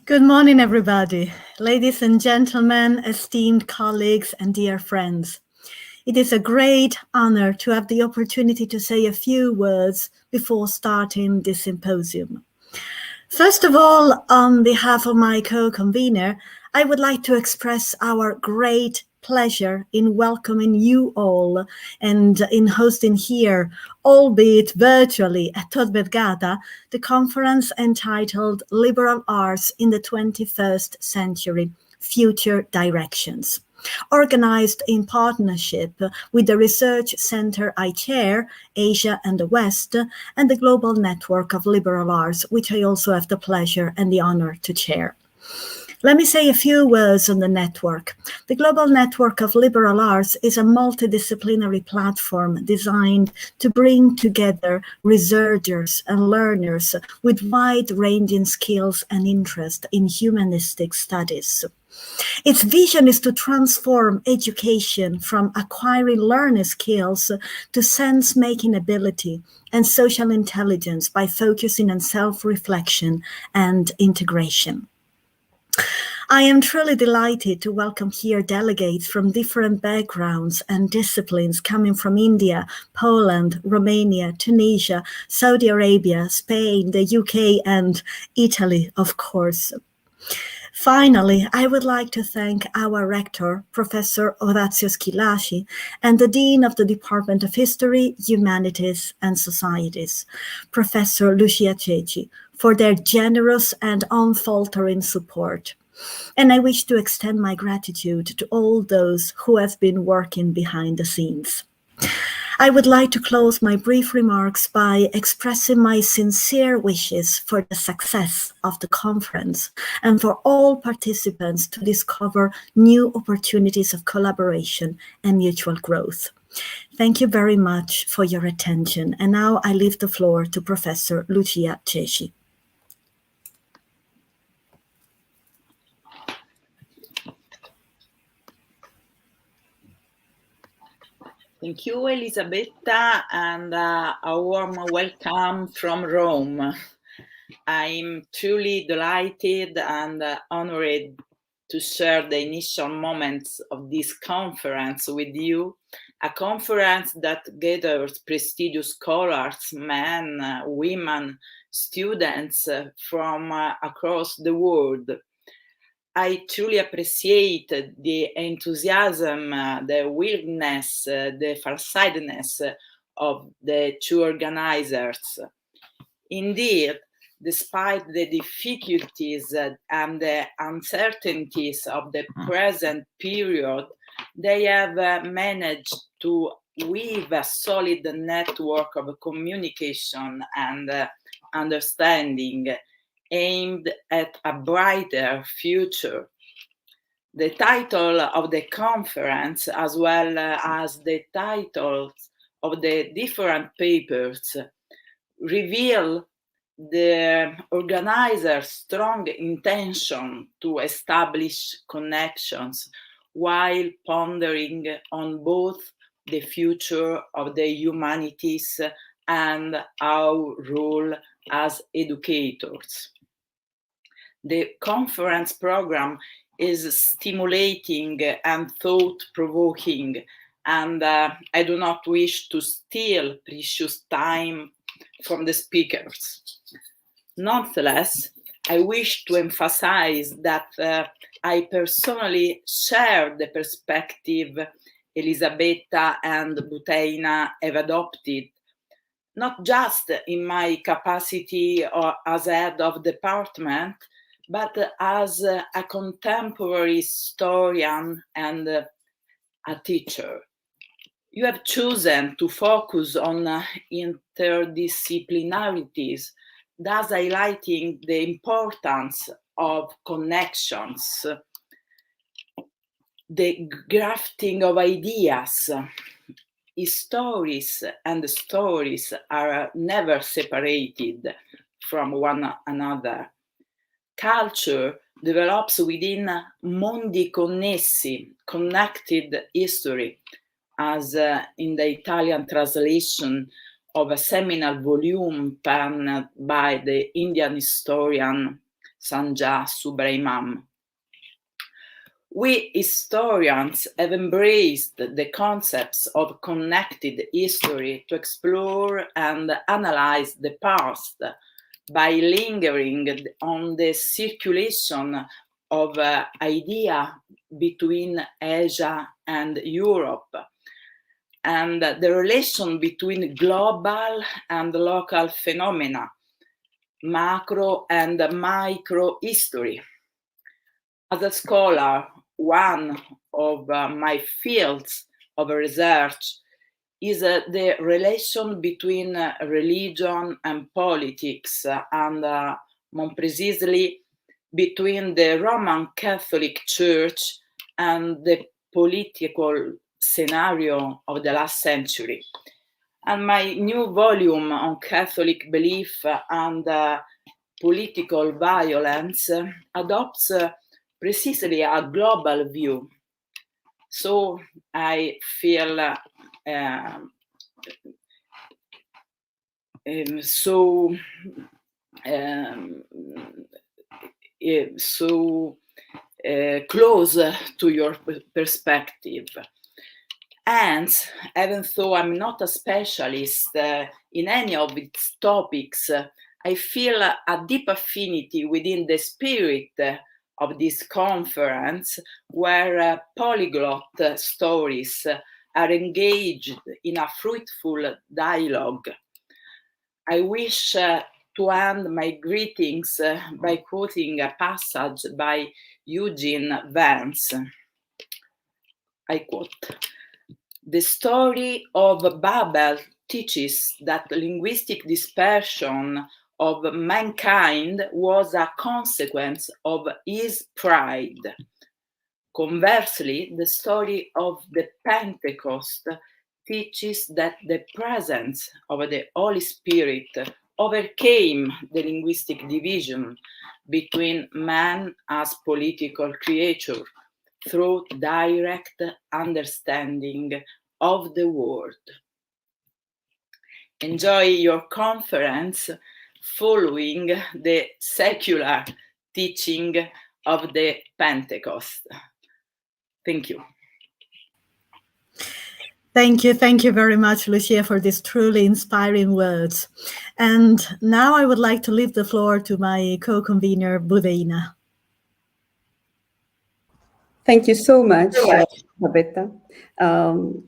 Good morning, everybody. Ladies and gentlemen, esteemed colleagues and dear friends. It is a great honor to have the opportunity to say a few words before starting this symposium. First of all, on behalf of my co-convener, I would like to express our great pleasure in welcoming you all and in hosting here, albeit virtually at Tor Vergata, the conference entitled Liberal Arts in the 21st Century, Future Directions, organized in partnership with the research center I chair, Asia and the West, and the Global Network of Liberal Arts, which I also have the pleasure and the honor to chair. Let me say a few words on the network. The Global Network of Liberal Arts is a multidisciplinary platform designed to bring together researchers and learners with wide-ranging skills and interest in humanistic studies. Its vision is to transform education from acquiring learning skills to sense-making ability and social intelligence by focusing on self-reflection and integration. I am truly delighted to welcome here delegates from different backgrounds and disciplines coming from India, Poland, Romania, Tunisia, Saudi Arabia, Spain, the UK, and Italy, of course. Finally, I would like to thank our rector, Professor Orazio Schillaci, and the Dean of the Department of History, Humanities and Societies, Professor Lucia Ceci, for their generous and unfaltering support. And I wish to extend my gratitude to all those who have been working behind the scenes. I would like to close my brief remarks by expressing my sincere wishes for the success of the conference and for all participants to discover new opportunities of collaboration and mutual growth. Thank you very much for your attention. And now I leave the floor to Professor Lucia Ceci. Thank you, Elisabetta, and a warm welcome from Rome. I'm truly delighted and honored to share the initial moments of this conference with you, a conference that gathers prestigious scholars, men, women, students from across the world. I truly appreciate the enthusiasm, the willingness, the farsightedness of the two organizers. Indeed, despite the difficulties and the uncertainties of the present period, they have managed to weave a solid network of communication and understanding aimed at a brighter future. The title of the conference, as well as the titles of the different papers, reveal the organizer's strong intention to establish connections while pondering on both the future of the humanities and our role as educators. The conference program is stimulating and thought-provoking, and I do not wish to steal precious time from the speakers. Nonetheless, I wish to emphasize that I personally share the perspective Elisabetta and Buteina have adopted, not just in my capacity as head of department, but as a contemporary historian and a teacher. You have chosen to focus on interdisciplinarities, thus highlighting the importance of connections, the grafting of ideas. Stories and stories are never separated from one another. Culture develops within mondi connessi, connected history, as in the Italian translation of a seminal volume penned by the Indian historian Sanja Subraimam. We historians have embraced the concepts of connected history to explore and analyze the past by lingering on the circulation of ideas between Asia and Europe, and the relation between global and local phenomena, macro and micro history. As a scholar, one of my fields of research is the relation between religion and politics, and more precisely between the Roman Catholic Church and the political scenario of the last century. And my new volume on Catholic belief and political violence adopts precisely a global view. So I feel so close to your perspective. And even though I'm not a specialist in any of its topics, I feel a deep affinity within the spirit of this conference, where polyglot stories are engaged in a fruitful dialogue. I wish to end my greetings by quoting a passage by Eugene Vance. I quote, "The story of Babel teaches that linguistic dispersion of mankind was a consequence of his pride. Conversely, the story of the Pentecost teaches that the presence of the Holy Spirit overcame the linguistic division between man as political creature through direct understanding of the word." Enjoy your conference following the secular teaching of the Pentecost. Thank you. Thank you very much, Lucia, for these truly inspiring words. And now I would like to leave the floor to my co-convener, Budeina. Thank you so much, Elisabetta.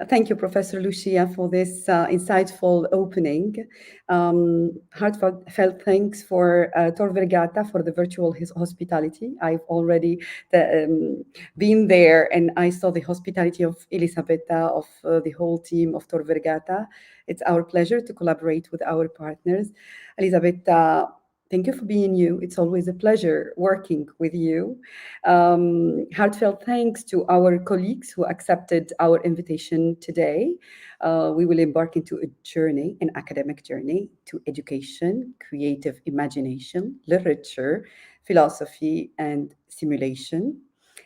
Thank you, Professor Lucia, for this insightful opening. Heartfelt thanks for Tor Vergata for the virtual hospitality. I've already been there, and I saw the hospitality of Elisabetta, of the whole team of Tor Vergata. It's our pleasure to collaborate with our partners. Elisabetta, thank you for being you. It's always a pleasure working with you. Heartfelt thanks to our colleagues who accepted our invitation today. We will embark into a journey, an academic journey to education, creative imagination, literature, philosophy, and simulation.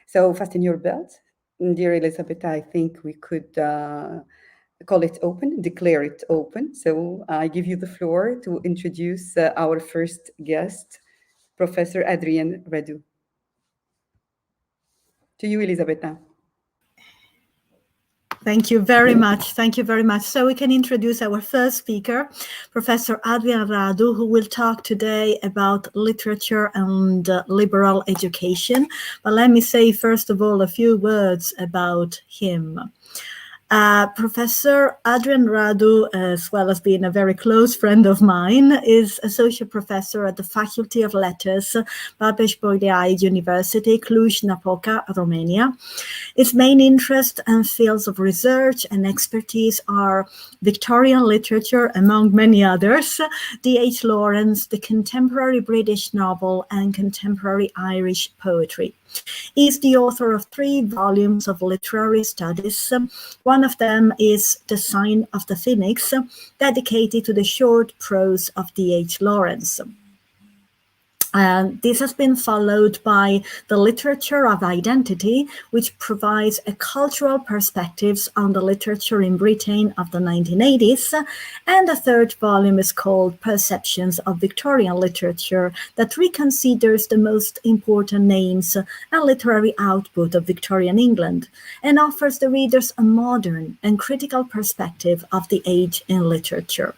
So fasten your belt. Dear Elisabetta, I think we could call it open, declare it open. So I give you the floor to introduce our first guest, Professor Adrian Radu. To you, Elisabetta. Thank you very much. Thank you very much. So we can introduce our first speaker, Professor Adrian Radu, who will talk today about literature and liberal education. But let me say, first of all, a few words about him. Professor Adrian Radu, as well as being a very close friend of mine, is associate professor at the Faculty of Letters, Babeș-Bolyai University, Cluj-Napoca, Romania. His main interest and fields of research and expertise are Victorian literature, among many others, D.H. Lawrence, the contemporary British novel, and contemporary Irish poetry. He is the author of 3 volumes of literary studies. One of them is The Sign of the Phoenix, dedicated to the short prose of D.H. Lawrence. This has been followed by the literature of identity, which provides a cultural perspectives on the literature in Britain of the 1980s. And the third volume is called Perceptions of Victorian Literature, that reconsiders the most important names and literary output of Victorian England, and offers the readers a modern and critical perspective of the age in literature.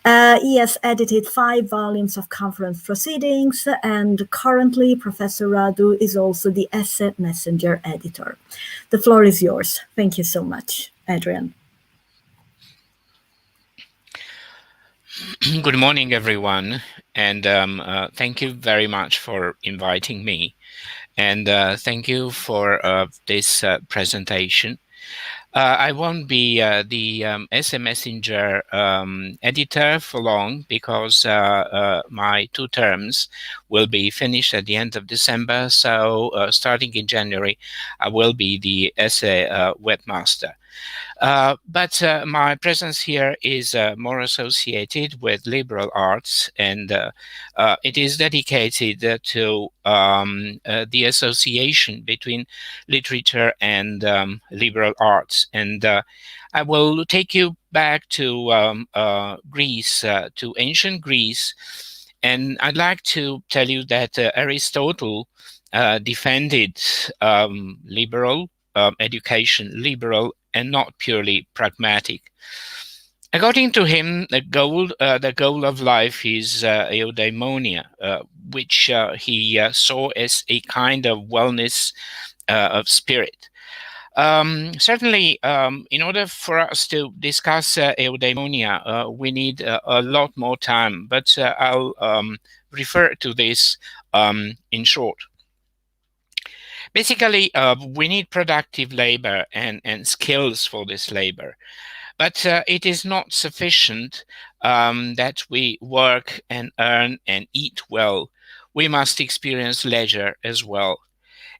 He has edited 5 volumes of conference proceedings, and currently Professor Radu is also the Essay Messenger editor. The floor is yours. Thank you so much, Adrian. Good morning, everyone, and thank you very much for inviting me, and thank you for this presentation. I won't be the essay messenger editor for long, because my 2 terms will be finished at the end of December. So starting in January, I will be the essay webmaster. But my presence here is more associated with liberal arts, and it is dedicated to the association between literature and liberal arts. And I will take you back to Greece, to ancient Greece. And I'd like to tell you that Aristotle defended liberal education, liberal and not purely pragmatic. According to him, the goal of life is eudaimonia, which he saw as a kind of wellness of spirit. Certainly, in order for us to discuss eudaimonia, we need a lot more time, but I'll refer to this in short. Basically, we need productive labor and skills for this labor. But it is not sufficient that we work and earn and eat well. We must experience leisure as well.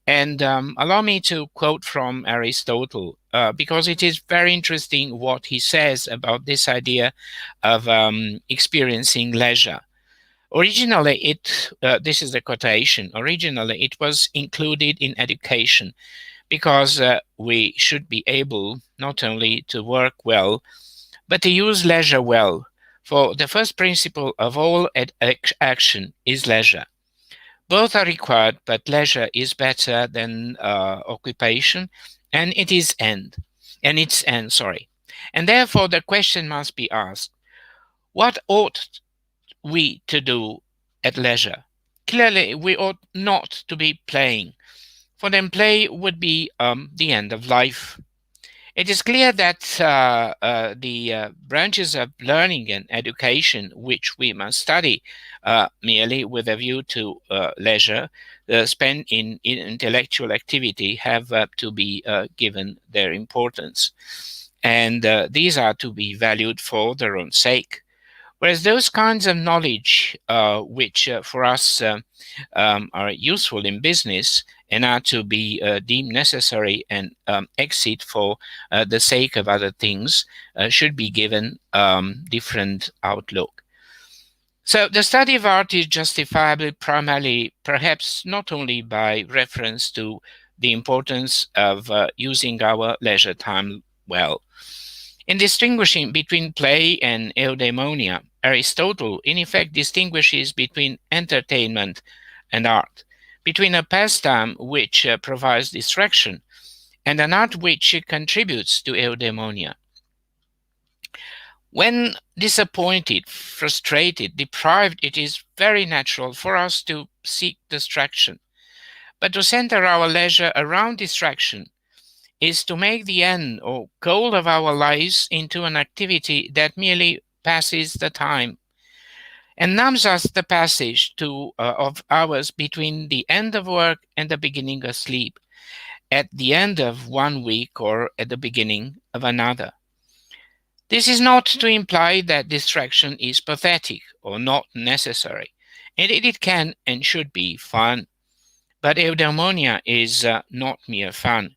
And allow me to quote from Aristotle, because it is very interesting what he says about this idea of experiencing leisure. Originally, this is the quotation, originally it was included in education because we should be able not only to work well, but to use leisure well. For the first principle of all action is leisure. Both are required, but leisure is better than occupation, and its end. And therefore the question must be asked, what ought we to do at leisure? Clearly, we ought not to be playing, for then play would be the end of life. It is clear that the branches of learning and education which we must study merely with a view to leisure spent in intellectual activity have to be given their importance. And these are to be valued for their own sake. Whereas those kinds of knowledge which for us are useful in business and are to be deemed necessary and exit for the sake of other things should be given different outlook. So the study of art is justifiable primarily, perhaps not only by reference to the importance of using our leisure time well. In distinguishing between play and eudaimonia, Aristotle in effect distinguishes between entertainment and art, between a pastime which provides distraction and an art which contributes to eudaimonia. When disappointed, frustrated, deprived, it is very natural for us to seek distraction. But to center our leisure around distraction is to make the end or goal of our lives into an activity that merely passes the time and numbs us the passage of hours between the end of work and the beginning of sleep, at the end of one week or at the beginning of another. This is not to imply that distraction is pathetic or not necessary. Indeed, it can and should be fun. But eudaimonia is not mere fun.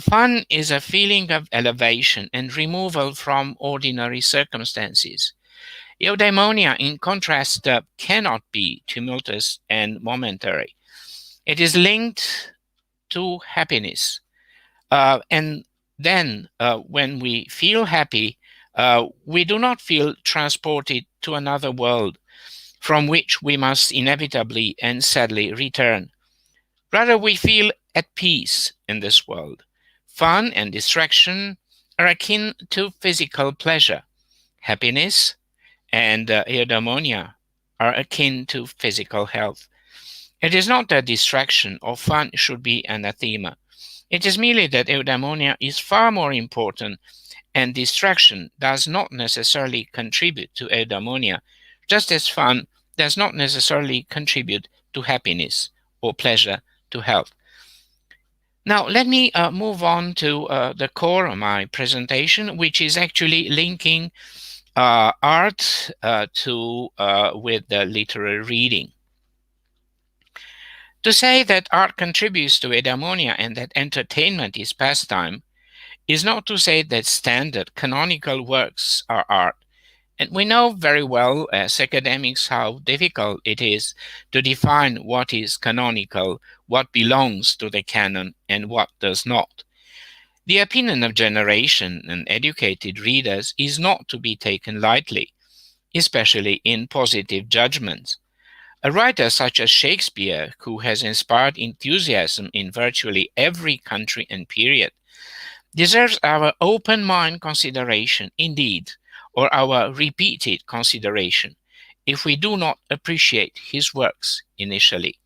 Fun is a feeling of elevation and removal from ordinary circumstances. Eudaimonia, in contrast, cannot be tumultuous and momentary. It is linked to happiness. And then, when we feel happy, we do not feel transported to another world from which we must inevitably and sadly return. Rather, we feel at peace in this world. Fun and distraction are akin to physical pleasure. Happiness and eudaimonia are akin to physical health. It is not that distraction or fun should be anathema. It is merely that eudaimonia is far more important, and distraction does not necessarily contribute to eudaimonia, just as fun does not necessarily contribute to happiness or pleasure to health. Now, let me move on to the core of my presentation, which is actually linking art with the literary reading. To say that art contributes to eudaimonia and that entertainment is pastime is not to say that standard canonical works are art. And we know very well as academics how difficult it is to define what is canonical, what belongs to the canon, and what does not. The opinion of generation and educated readers is not to be taken lightly, especially in positive judgments. A writer such as Shakespeare, who has inspired enthusiasm in virtually every country and period, deserves our open mind consideration, indeed, or our repeated consideration, if we do not appreciate his works initially.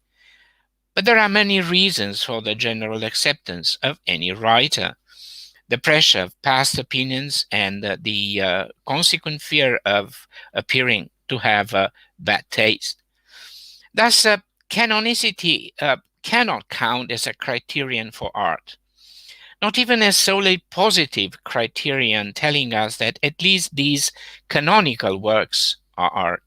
But there are many reasons for the general acceptance of any writer. The pressure of past opinions and the consequent fear of appearing to have bad taste. Thus, canonicity cannot count as a criterion for art. Not even a solely positive criterion telling us that at least these canonical works are art.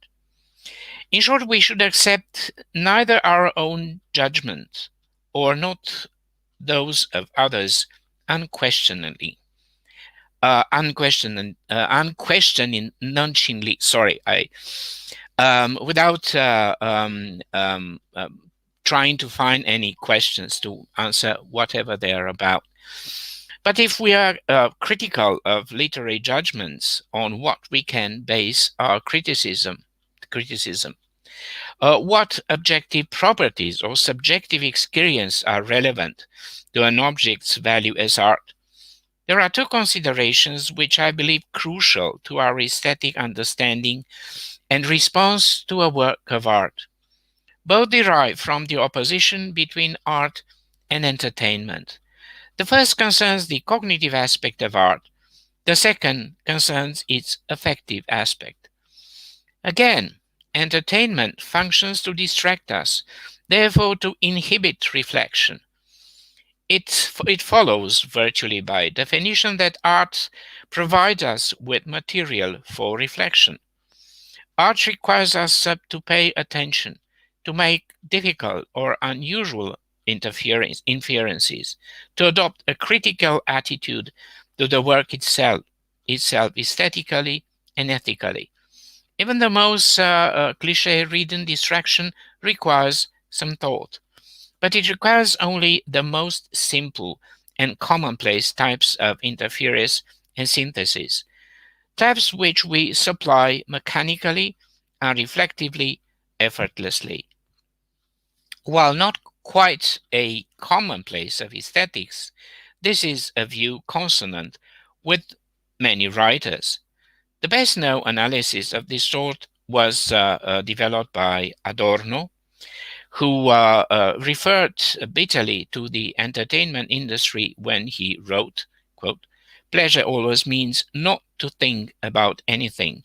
In short, we should accept neither our own judgment or not those of others unquestioningly. Unquestioningly, without trying to find any questions to answer whatever they are about. But if we are critical of literary judgments on what we can base our criticism, what objective properties or subjective experience are relevant to an object's value as art, there are two considerations which I believe crucial to our aesthetic understanding and response to a work of art. Both derive from the opposition between art and entertainment. The first concerns the cognitive aspect of art. The second concerns its affective aspect. Again, entertainment functions to distract us, therefore to inhibit reflection. It follows virtually by definition that art provides us with material for reflection. Art requires us to pay attention, to make difficult or unusual inferences, to adopt a critical attitude to the work itself aesthetically and ethically. Even the most cliche-ridden distraction requires some thought, but it requires only the most simple and commonplace types of interference and synthesis, types which we supply mechanically and reflectively, effortlessly. While not quite a commonplace of aesthetics, this is a view consonant with many writers. The best known analysis of this sort was developed by Adorno, who referred bitterly to the entertainment industry when he wrote, quote, "Pleasure always means not to think about anything.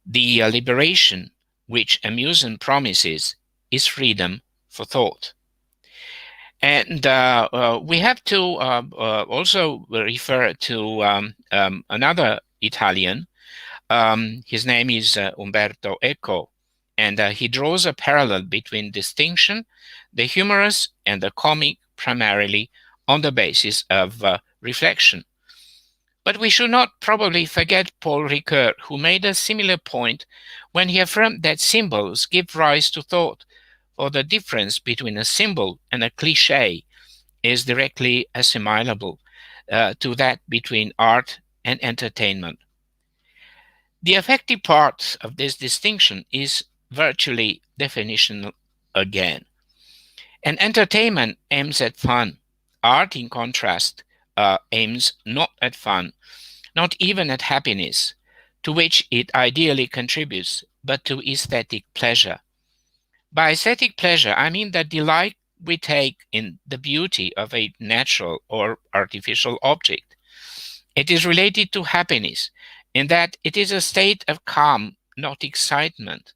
The liberation which amusement promises is freedom for thought." And we have to also refer to another Italian. His name is Umberto Eco, and he draws a parallel between distinction, the humorous, and the comic, primarily on the basis of reflection. But we should not probably forget Paul Ricoeur, who made a similar point when he affirmed that symbols give rise to thought, for the difference between a symbol and a cliché is directly assimilable to that between art and entertainment. The effective part of this distinction is virtually definitional again. And entertainment aims at fun. Art, in contrast, aims not at fun, not even at happiness, to which it ideally contributes, but to aesthetic pleasure. By aesthetic pleasure, I mean the delight we take in the beauty of a natural or artificial object. It is related to happiness, in that it is a state of calm, not excitement.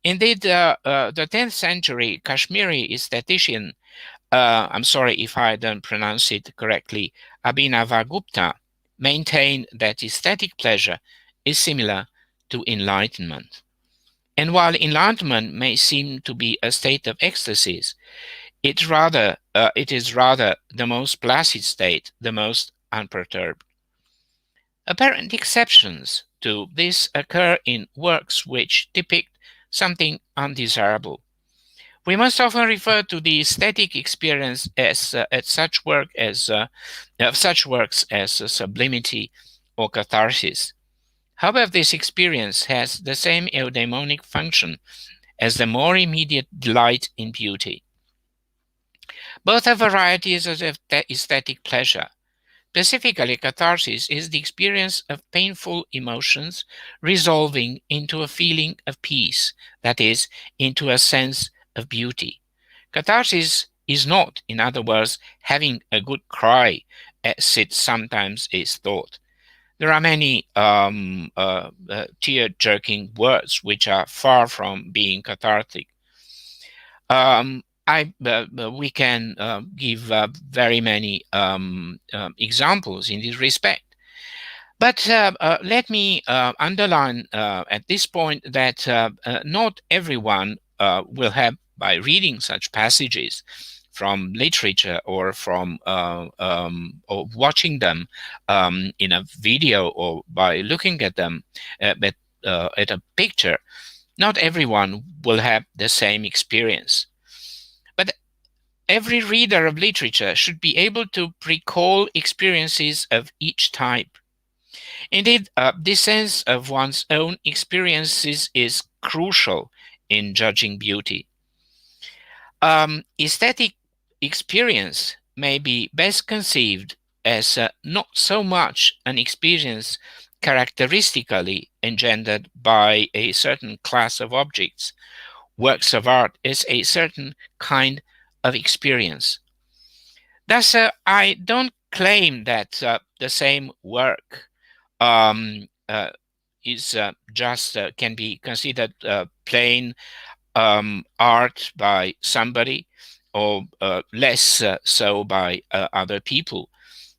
Indeed, the 10th century Kashmiri aesthetician, I'm sorry if I don't pronounce it correctly, Abhinavagupta, maintained that aesthetic pleasure is similar to enlightenment. And while enlightenment may seem to be a state of ecstasy, it is rather the most placid state, the most unperturbed. Apparent exceptions to this occur in works which depict something undesirable. We must often refer to the aesthetic experience as such works as sublimity or catharsis. However, this experience has the same eudaimonic function as the more immediate delight in beauty. Both are varieties of aesthetic pleasure. Specifically, catharsis is the experience of painful emotions resolving into a feeling of peace, that is, into a sense of beauty. Catharsis is not, in other words, having a good cry, as it sometimes is thought. There are many tear-jerking words which are far from being cathartic. We can give very many examples in this respect. But let me underline at this point that not everyone will have, by reading such passages from literature or from or watching them in a video or by looking at them at a picture, not everyone will have the same experience. But every reader of literature should be able to recall experiences of each type. Indeed, this sense of one's own experiences is crucial in judging beauty. Aesthetic experience may be best conceived as not so much an experience characteristically engendered by a certain class of objects, works of art, as a certain kind of experience. Thus, I don't claim that the same work is just can be considered plain art by somebody or less so by other people.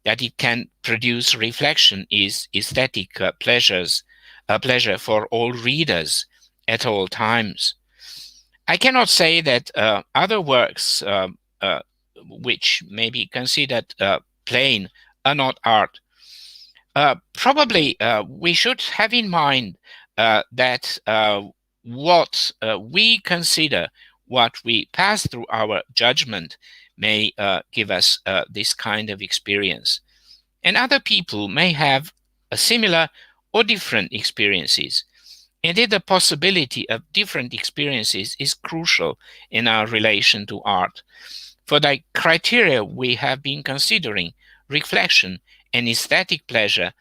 That it can produce reflection is aesthetic pleasure for all readers at all times. I cannot say that other works which may be considered plain are not art. Probably we should have in mind that what we consider, what we pass through our judgment, may give us this kind of experience. And other people may have a similar or different experiences. Indeed, the possibility of different experiences is crucial in our relation to art. For the criteria we have been considering, reflection and aesthetic pleasure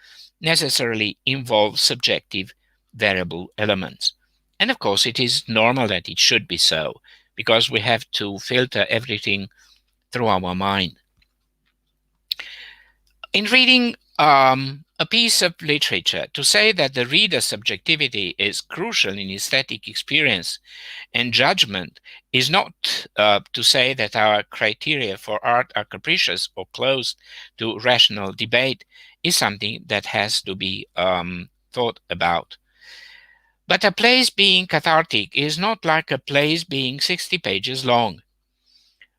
necessarily involve subjective variable elements. And of course, it is normal that it should be so, because we have to filter everything through our mind. In reading a piece of literature, to say that the reader's subjectivity is crucial in aesthetic experience and judgment is not to say that our criteria for art are capricious or closed to rational debate, is something that has to be thought about. But a place being cathartic is not like a place being 60 pages long.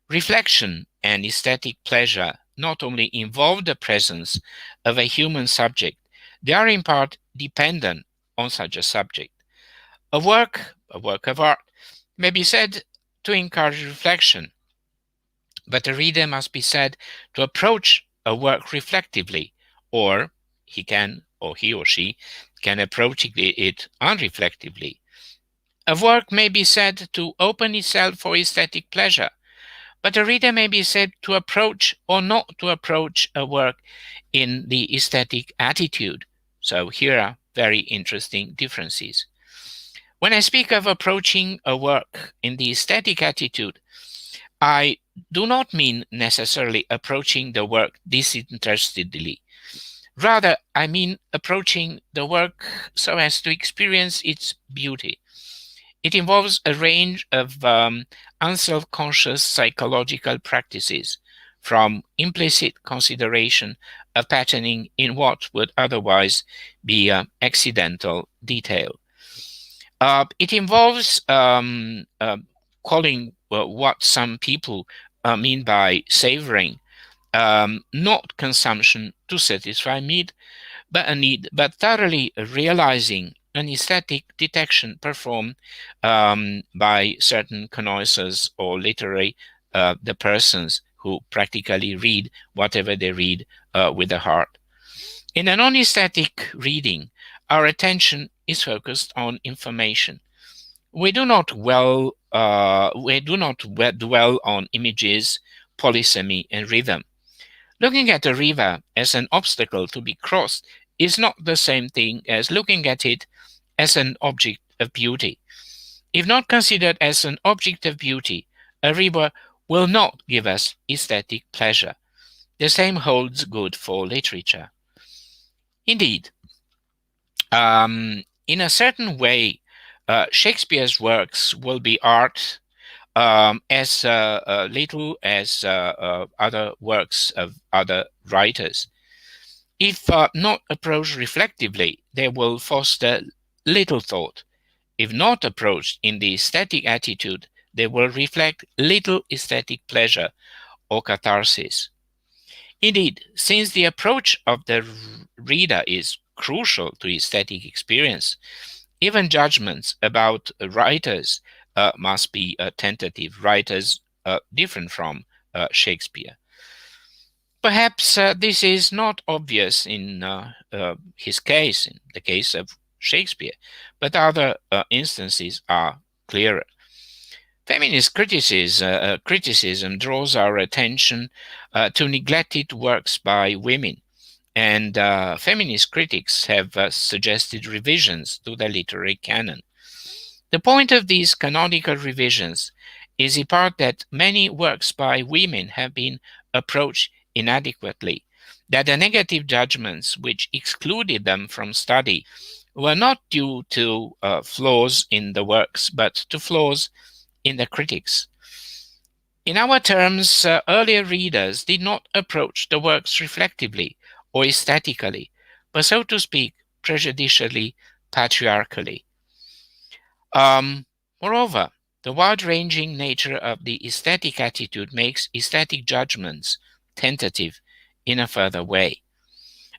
Reflection and aesthetic pleasure not only involve the presence of a human subject, they are in part dependent on such a subject. A work of art, may be said to encourage reflection, but a reader must be said to approach a work reflectively, or he or she can approach it unreflectively. A work may be said to open itself for aesthetic pleasure, but a reader may be said to approach or not to approach a work in the aesthetic attitude. So here are very interesting differences. When I speak of approaching a work in the aesthetic attitude, I do not mean necessarily approaching the work disinterestedly. Rather, I mean approaching the work so as to experience its beauty. It involves a range of unself-conscious psychological practices, from implicit consideration of patterning in what would otherwise be accidental detail. It involves calling what some people mean by savoring, not consumption to satisfy need, but thoroughly realizing an aesthetic detection performed by certain connoisseurs or literary the persons who practically read whatever they read with the heart. In a non-aesthetic reading, our attention is focused on information. We do not dwell on images, polysemy, and rhythm. Looking at a river as an obstacle to be crossed is not the same thing as looking at it as an object of beauty. If not considered as an object of beauty, a river will not give us aesthetic pleasure. The same holds good for literature. Indeed, in a certain way, Shakespeare's works will be art as little as other works of other writers. If not approached reflectively, they will foster little thought. If not approached in the aesthetic attitude, they will reflect little aesthetic pleasure or catharsis. Indeed, since the approach of the reader is crucial to aesthetic experience, even judgments about writers must be tentative, writers different from Shakespeare. Perhaps this is not obvious in his case, in the case of Shakespeare, but other instances are clearer. Feminist criticism draws our attention to neglected works by women, and feminist critics have suggested revisions to the literary canon. The point of these canonical revisions is in part that many works by women have been approached inadequately, that the negative judgments which excluded them from study were not due to flaws in the works, but to flaws in the critics. In our terms, earlier readers did not approach the works reflectively or aesthetically, but so to speak, prejudicially, patriarchally. Moreover, the wide-ranging nature of the aesthetic attitude makes aesthetic judgments tentative in a further way.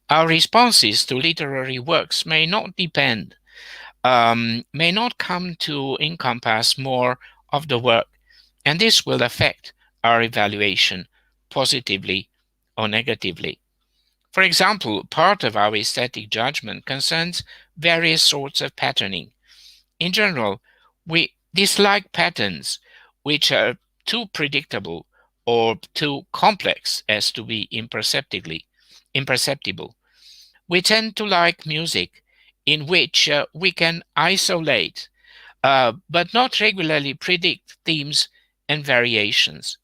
Our responses to literary works may not come to encompass more of the work, and this will affect our evaluation positively or negatively. For example, part of our aesthetic judgment concerns various sorts of patterning. In general, we dislike patterns which are too predictable or too complex as to be imperceptible. We tend to like music in which we can isolate but not regularly predict themes and variations.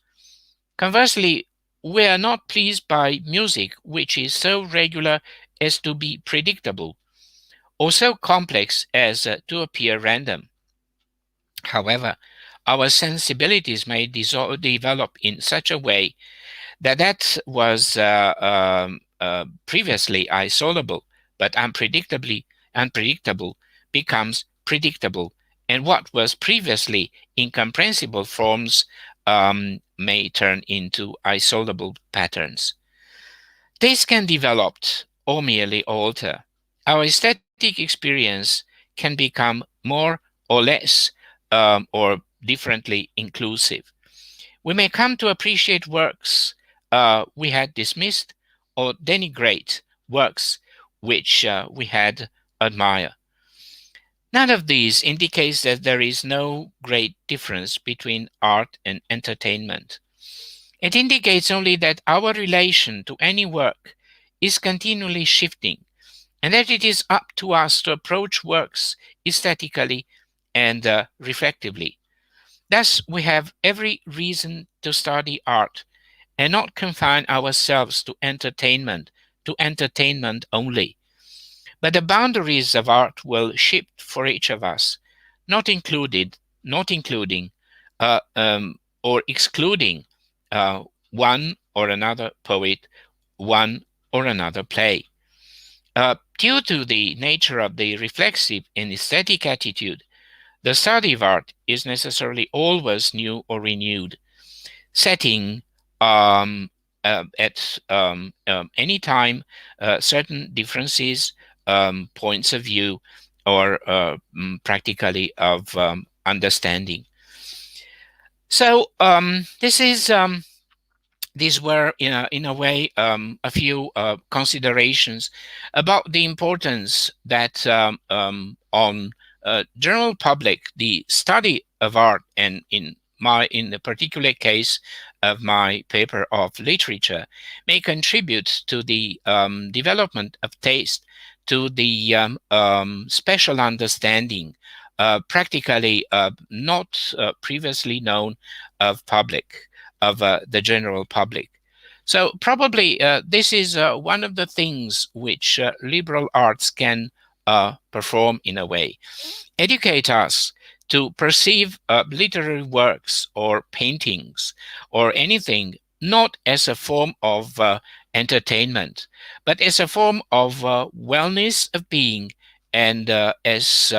Conversely, we are not pleased by music which is so regular as to be predictable, or so complex as to appear random. However, our sensibilities may develop in such a way that was previously isolable but unpredictable becomes predictable, and what was previously incomprehensible forms may turn into isolable patterns. This can develop or merely alter. Our aesthetic experience can become more or less or differently inclusive. We may come to appreciate works we had dismissed or denigrate works which we had admired. None of these indicates that there is no great difference between art and entertainment. It indicates only that our relation to any work is continually shifting and that it is up to us to approach works aesthetically and reflectively. Thus, we have every reason to study art and not confine ourselves to entertainment only. But the boundaries of art will shift for each of us, not including or excluding one or another poet, one or another play. Due to the nature of the reflexive and aesthetic attitude, the study of art is necessarily always new or renewed, setting at any time certain differences, points of view, or practically of understanding. So these were, in a way, a few considerations about the importance that on general public, the study of art, and in the particular case of my paper of literature, may contribute to the development of taste, to the special understanding, practically not previously known of the general public. So probably this is one of the things which liberal arts can perform in a way. Educate us to perceive literary works or paintings or anything not as a form of entertainment, but as a form of wellness of being, and as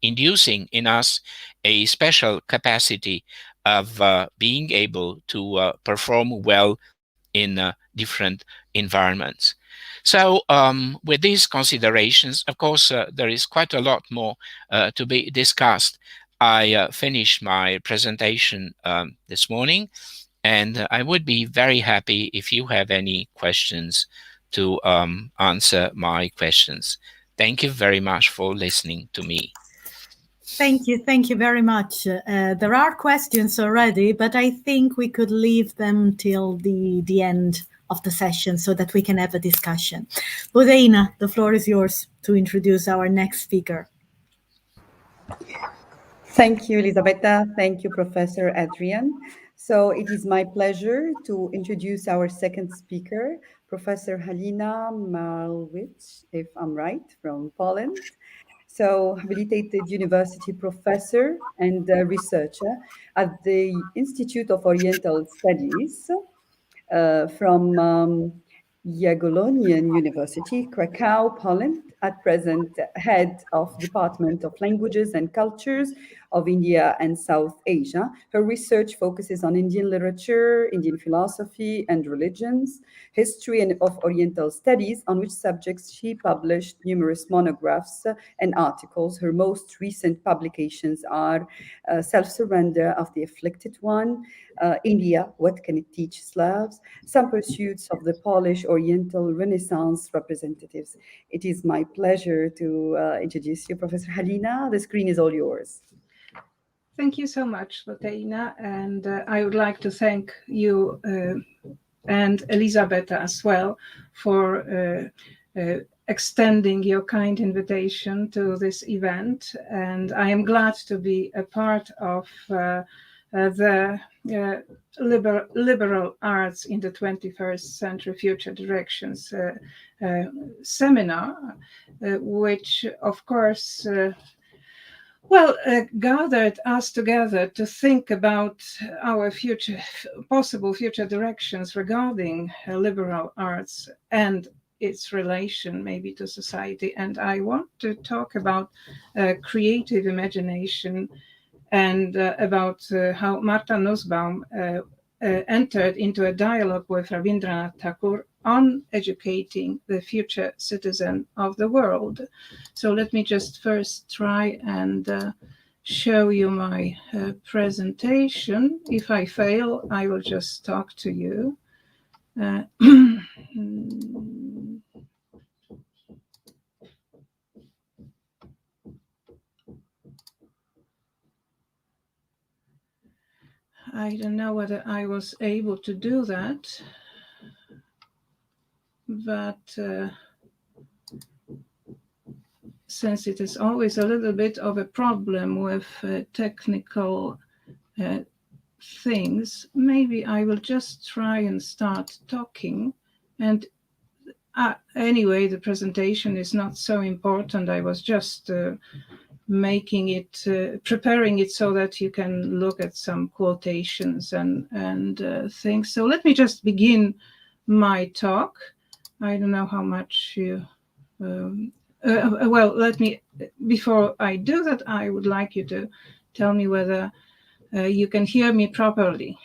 inducing in us a special capacity of being able to perform well in different environments. So, with these considerations, of course, there is quite a lot more to be discussed. I finished my presentation this morning, and I would be very happy if you have any questions to answer my questions. Thank you very much for listening to me. Thank you very much. There are questions already, but I think we could leave them till the end of the session so that we can have a discussion. Budeina, the floor is yours to introduce our next speaker. Thank you, Elisabetta. Thank you, Professor Adrian. So it is my pleasure to introduce our second speaker, Professor Halina Malwicz, if I'm right, from Poland. So, habilitated university professor and researcher at the Institute of Oriental Studies from Jagiellonian University, Krakow, Poland, at present head of Department of Languages and Cultures of India and South Asia. Her research focuses on Indian literature, Indian philosophy and religions, history and of Oriental studies, on which subjects she published numerous monographs and articles. Her most recent publications are Self-Surrender of the Afflicted One, India, What Can It Teach Slavs? Some Pursuits of the Polish Oriental Renaissance Representatives. It is my pleasure to introduce you, Professor Halina. The screen is all yours. Thank you so much, Budeina, and I would like to thank you and Elisabetta as well for extending your kind invitation to this event. And I am glad to be a part of the liberal arts in the 21st century future directions seminar, which of course gathered us together to think about our possible future directions regarding liberal arts and its relation maybe to society. And I want to talk about creative imagination and about how Martha Nussbaum entered into a dialogue with Rabindranath Tagore on educating the future citizen of the world. So let me just first try and show you my presentation. If I fail, I will just talk to you. I don't know whether I was able to do that, but since it is always a little bit of a problem with technical things, maybe I will just try and start talking. And anyway, the presentation is not so important. I was just making it, preparing it so that you can look at some quotations and things. So let me just begin my talk. I don't know how much you, well, let me, before I do that, I would like you to tell me whether you can hear me properly.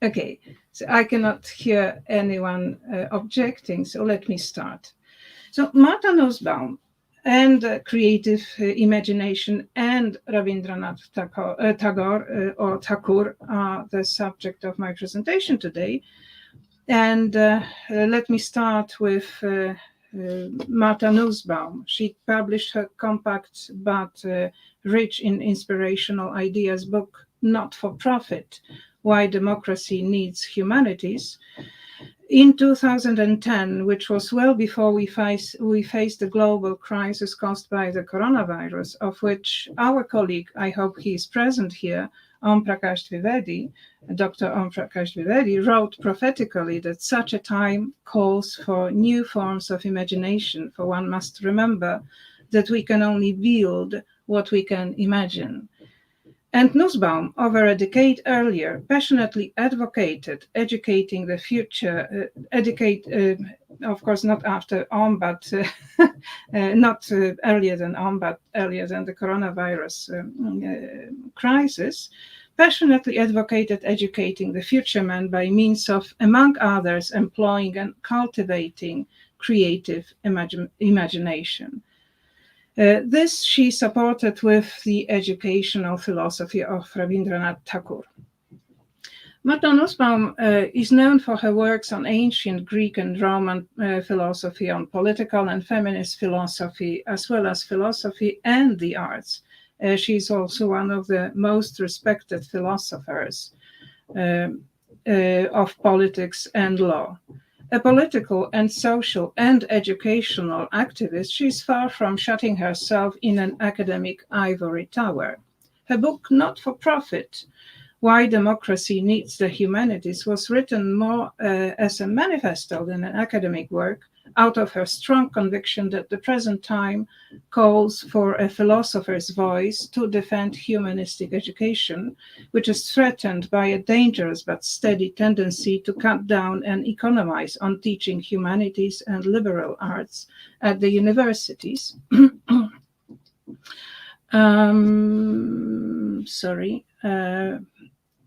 Okay, so I cannot hear anyone objecting, so let me start. So Martha Nussbaum and creative imagination and Rabindranath Tagore or Thakur are the subject of my presentation today. And let me start with Martha Nussbaum. She published her compact but rich in inspirational ideas book, Not for Profit, Why Democracy Needs Humanities, in 2010, which was well before we faced the global crisis caused by the coronavirus, of which our colleague, I hope he is present here, Om Prakash Dwivedi, Dr. Om Prakash Dwivedi, wrote prophetically that such a time calls for new forms of imagination, for one must remember that we can only build what we can imagine. And Nussbaum, over a decade earlier, passionately advocated educating the future, of course, not after Om, but not earlier than Om, but earlier than the coronavirus crisis, passionately advocated educating the future man by means of, among others, employing and cultivating creative imagination. This she supported with the educational philosophy of Rabindranath Tagore. Martha Nussbaum is known for her works on ancient Greek and Roman philosophy, on political and feminist philosophy, as well as philosophy and the arts. She is also one of the most respected philosophers of politics and law. A political and social and educational activist, she is far from shutting herself in an academic ivory tower. Her book, Not for Profit, Why Democracy Needs the Humanities, was written more as a manifesto than an academic work, out of her strong conviction that the present time calls for a philosopher's voice to defend humanistic education, which is threatened by a dangerous but steady tendency to cut down and economize on teaching humanities and liberal arts at the universities.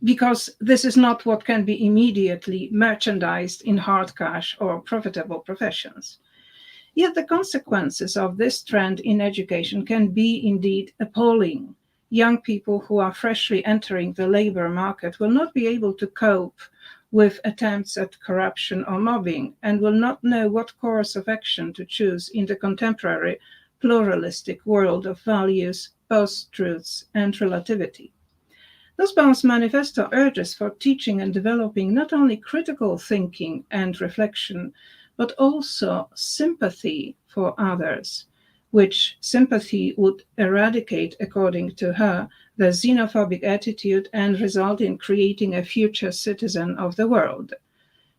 Because this is not what can be immediately merchandised in hard cash or profitable professions. Yet the consequences of this trend in education can be indeed appalling. Young people who are freshly entering the labor market will not be able to cope with attempts at corruption or mobbing and will not know what course of action to choose in the contemporary pluralistic world of values, post-truths, and relativity. Nussbaum's manifesto urges for teaching and developing not only critical thinking and reflection, but also sympathy for others, which sympathy would eradicate, according to her, the xenophobic attitude and result in creating a future citizen of the world.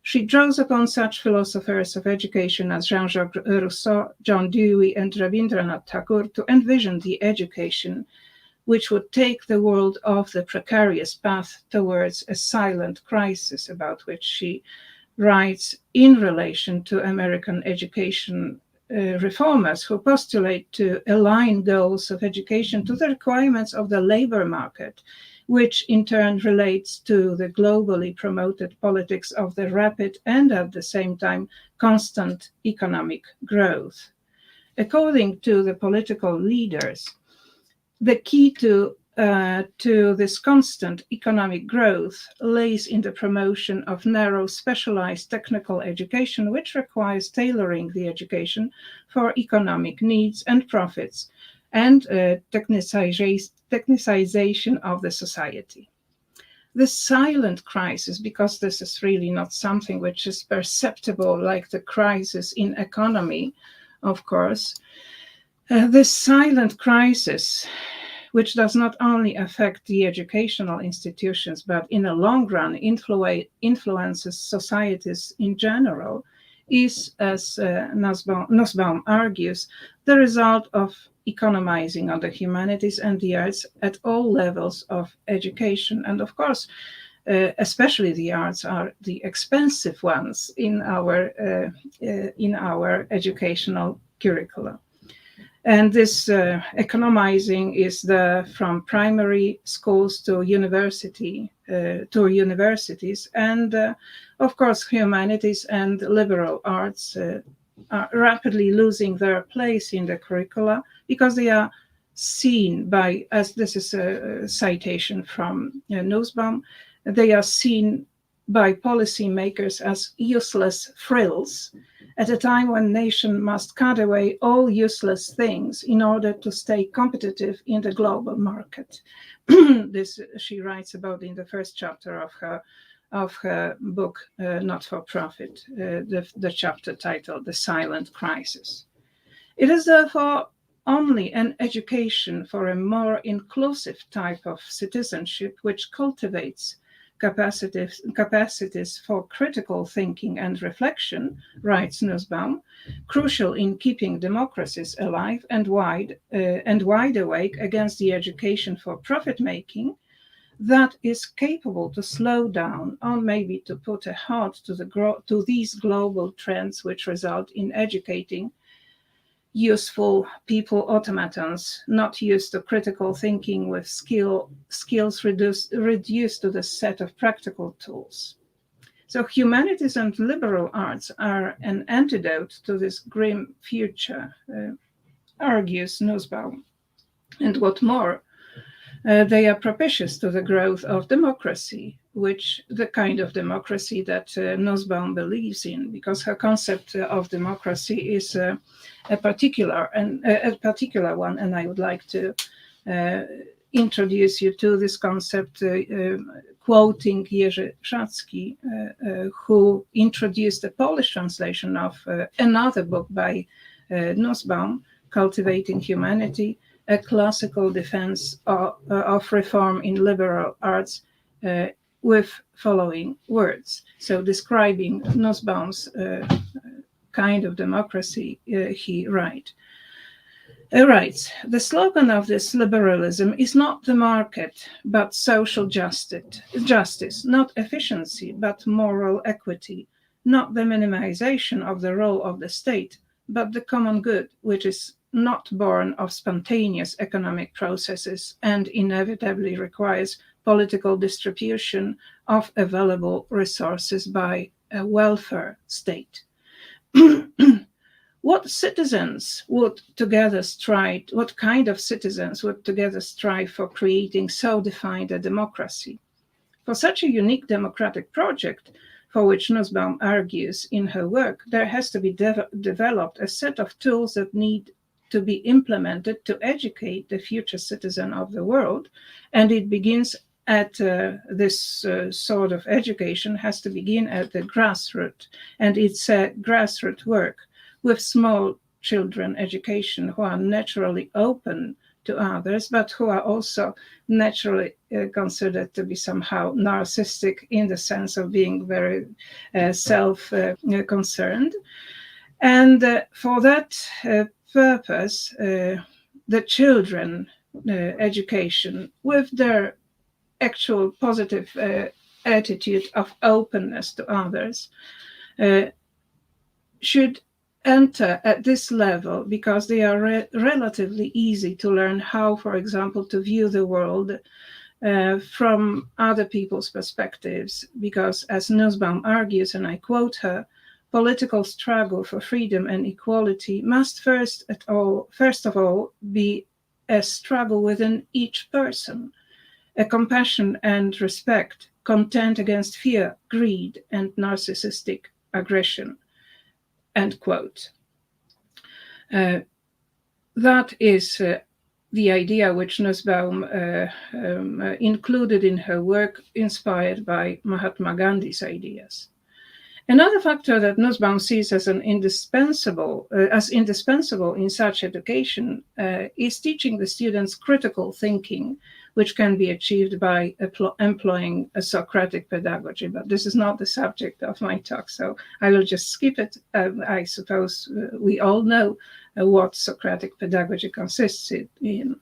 She draws upon such philosophers of education as Jean-Jacques Rousseau, John Dewey, and Rabindranath Tagore to envision the education which would take the world off the precarious path towards a silent crisis, about which she writes in relation to American education reformers who postulate to align goals of education to the requirements of the labor market, which in turn relates to the globally promoted politics of the rapid and at the same time constant economic growth. According to the political leaders, the key to this constant economic growth lays in the promotion of narrow, specialized technical education, which requires tailoring the education for economic needs and profits, and technicization of the society. The silent crisis, because this is really not something which is perceptible like the crisis in economy, of course, this silent crisis, which does not only affect the educational institutions, but in the long run influences societies in general, is, as Nussbaum argues, the result of economizing on the humanities and the arts at all levels of education. And of course, especially the arts are the expensive ones in our educational curricula. And this economizing is from primary schools to universities, and of course, humanities and liberal arts are rapidly losing their place in the curricula because they are seen by, as this is a citation from Nussbaum, they are seen by policymakers as useless frills at a time when nation must cut away all useless things in order to stay competitive in the global market. This she writes about in the first chapter of her book, Not for Profit, the chapter titled The Silent Crisis. It is therefore only an education for a more inclusive type of citizenship which cultivates capacities for critical thinking and reflection, writes Nussbaum, crucial in keeping democracies alive and wide awake against the education for profit-making, that is capable to slow down or maybe to put a halt to these global trends which result in educating useful people automatons, not used to critical thinking with skills reduced to the set of practical tools. So humanities and liberal arts are an antidote to this grim future, argues Nussbaum. And what more, they are propitious to the growth of democracy, which the kind of democracy that Nussbaum believes in, because her concept of democracy is a particular one, and I would like to introduce you to this concept, quoting Jerzy Szacki, who introduced a Polish translation of another book by Nussbaum, Cultivating Humanity, a classical defense of reform in liberal arts, with following words. So describing Nussbaum's kind of democracy, he writes, the slogan of this liberalism is not the market, but social justice, not efficiency, but moral equity, not the minimization of the role of the state, but the common good, which is not born of spontaneous economic processes and inevitably requires political distribution of available resources by a welfare state. What kind of citizens would together strive for creating so defined a democracy? For such a unique democratic project, for which Nussbaum argues in her work, there has to be developed a set of tools that need to be implemented to educate the future citizen of the world, and it begins at this sort of education has to begin at the grassroots, and it's a grassroots work with small children education who are naturally open to others, but who are also naturally considered to be somehow narcissistic in the sense of being very self-concerned. And for that purpose, the children education with their actual positive attitude of openness to others should enter at this level because they are relatively easy to learn how, for example, to view the world from other people's perspectives, because as Nussbaum argues, and I quote her, political struggle for freedom and equality must first of all be a struggle within each person, a compassion and respect, content against fear, greed, and narcissistic aggression. End quote. That is the idea which Nussbaum included in her work, inspired by Mahatma Gandhi's ideas. Another factor that Nussbaum sees as indispensable in such education is teaching the students critical thinking, which can be achieved by employing a Socratic pedagogy. But this is not the subject of my talk, so I will just skip it. I suppose we all know what Socratic pedagogy consists in.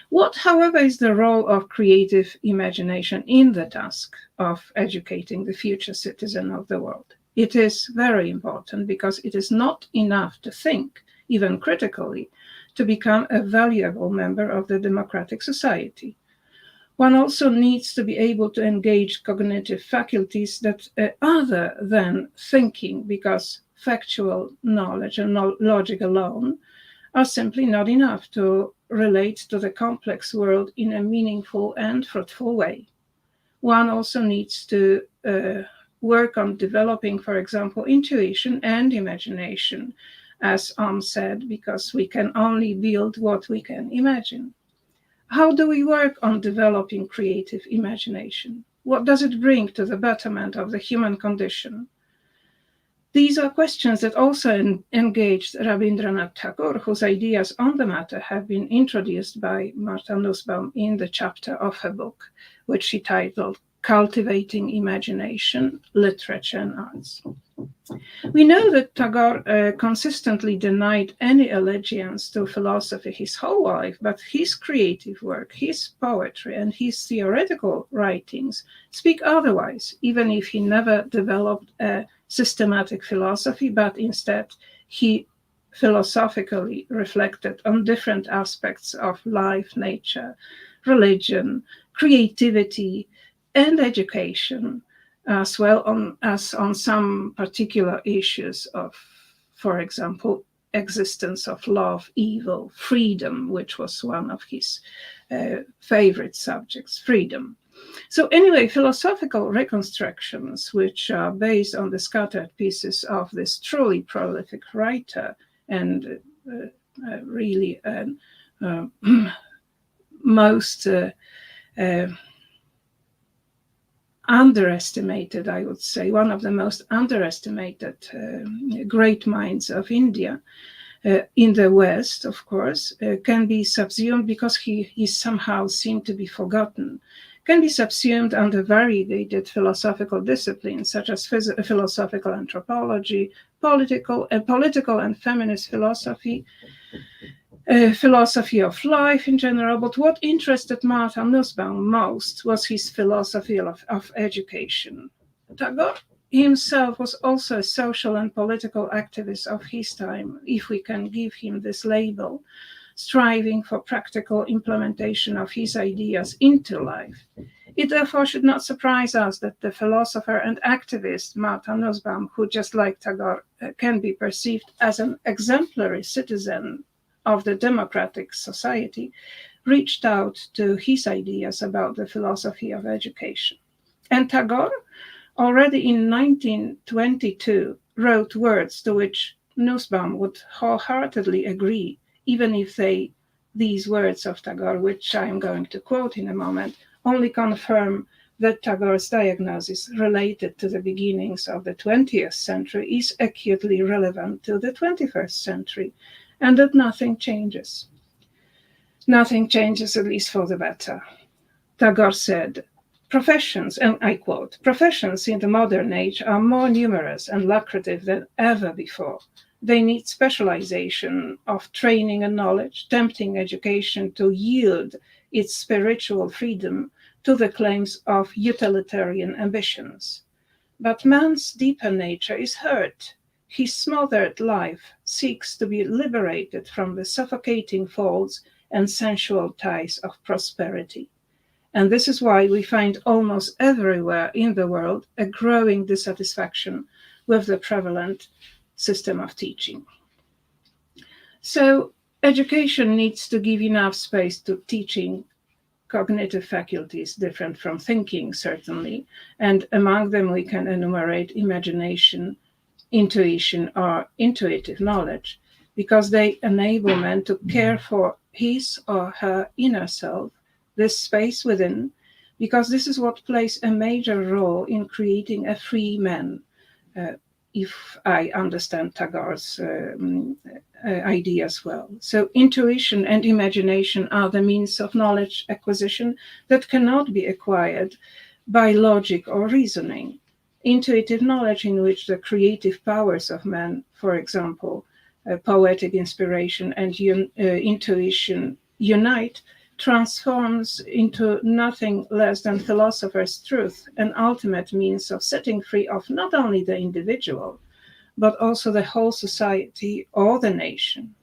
What, however, is the role of creative imagination in the task of educating the future citizen of the world? It is very important, because it is not enough to think, even critically, to become a valuable member of the democratic society. One also needs to be able to engage cognitive faculties that other than thinking, because factual knowledge and logic alone are simply not enough to relate to the complex world in a meaningful and fruitful way. One also needs to work on developing, for example, intuition and imagination, as said, because we can only build what we can imagine. How do we work on developing creative imagination? What does it bring to the betterment of the human condition? These are questions that also engaged Rabindranath Tagore, whose ideas on the matter have been introduced by Martha Nussbaum in the chapter of her book, which she titled Cultivating Imagination, Literature and Arts. We know that Tagore consistently denied any allegiance to philosophy his whole life, but his creative work, his poetry, and his theoretical writings speak otherwise, even if he never developed a systematic philosophy, but instead he philosophically reflected on different aspects of life, nature, religion, creativity, and education, as well as on some particular issues of, for example, existence of love, evil, freedom, which was one of his favorite subjects, freedom. So anyway, philosophical reconstructions, which are based on the scattered pieces of this truly prolific writer and really most underestimated, I would say, one of the most underestimated great minds of India, in the West, of course, can be subsumed, because he somehow seemed to be forgotten, can be subsumed under variegated philosophical disciplines such as philosophical anthropology, political and feminist philosophy, philosophy of life in general. But what interested Martha Nussbaum most was his philosophy of education. Tagore himself was also a social and political activist of his time, if we can give him this label, striving for practical implementation of his ideas into life. It therefore should not surprise us that the philosopher and activist Martha Nussbaum, who, just like Tagore, can be perceived as an exemplary citizen of the democratic society, reached out to his ideas about the philosophy of education. And Tagore, already in 1922, wrote words to which Nussbaum would wholeheartedly agree, even if these words of Tagore, which I am going to quote in a moment, only confirm that Tagore's diagnosis related to the beginnings of the 20th century is acutely relevant to the 21st century, and that nothing changes. Nothing changes, at least for the better. Tagore said, professions, and I quote, professions in the modern age are more numerous and lucrative than ever before. They need specialization of training and knowledge, tempting education to yield its spiritual freedom to the claims of utilitarian ambitions. But man's deeper nature is hurt. His smothered life seeks to be liberated from the suffocating folds and sensual ties of prosperity. And this is why we find almost everywhere in the world a growing dissatisfaction with the prevalent system of teaching. So education needs to give enough space to teaching cognitive faculties different from thinking, certainly, and among them we can enumerate imagination, intuition, or intuitive knowledge, because they enable man to care for his or her inner self, this space within, because this is what plays a major role in creating a free man, if I understand Tagore's idea as well. So intuition and imagination are the means of knowledge acquisition that cannot be acquired by logic or reasoning. Intuitive knowledge in which the creative powers of man, for example, poetic inspiration and intuition unite, transforms into nothing less than philosopher's truth, an ultimate means of setting free of not only the individual, but also the whole society or the nation.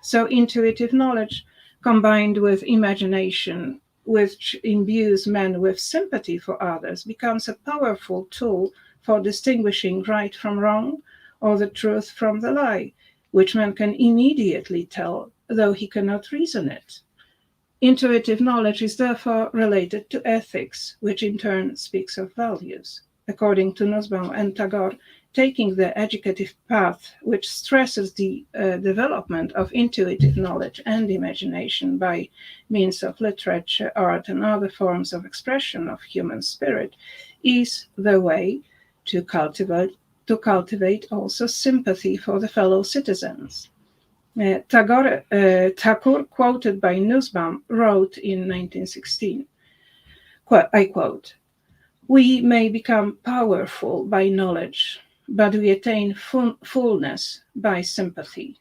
So intuitive knowledge combined with imagination, which imbues men with sympathy for others, becomes a powerful tool for distinguishing right from wrong or the truth from the lie, which man can immediately tell, though he cannot reason it. Intuitive knowledge is therefore related to ethics, which in turn speaks of values. According to Nussbaum and Tagore, taking the educative path, which stresses the development of intuitive knowledge and imagination by means of literature, art, and other forms of expression of human spirit, is the way to cultivate also sympathy for the fellow citizens. Thakur, quoted by Nussbaum, wrote in 1916, I quote, "We may become powerful by knowledge, but we attain fullness by sympathy.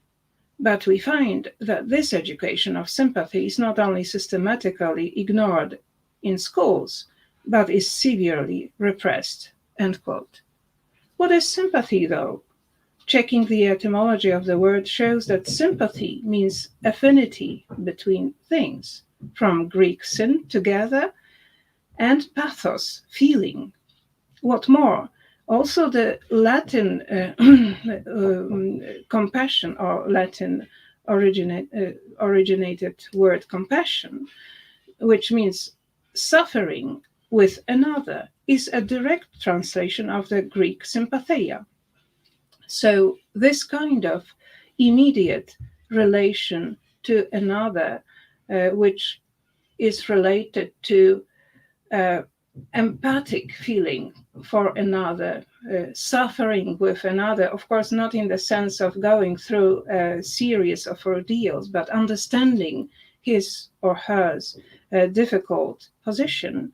But we find that this education of sympathy is not only systematically ignored in schools, but is severely repressed." End quote. What is sympathy, though? Checking the etymology of the word shows that sympathy means affinity between things, from Greek syn, together, and pathos, feeling. What more? Also the Latin compassion, or Latin originated word compassion, which means suffering with another, is a direct translation of the Greek sympatheia. So this kind of immediate relation to another, which is related to empathic feeling for another, suffering with another, of course, not in the sense of going through a series of ordeals, but understanding his or hers difficult position,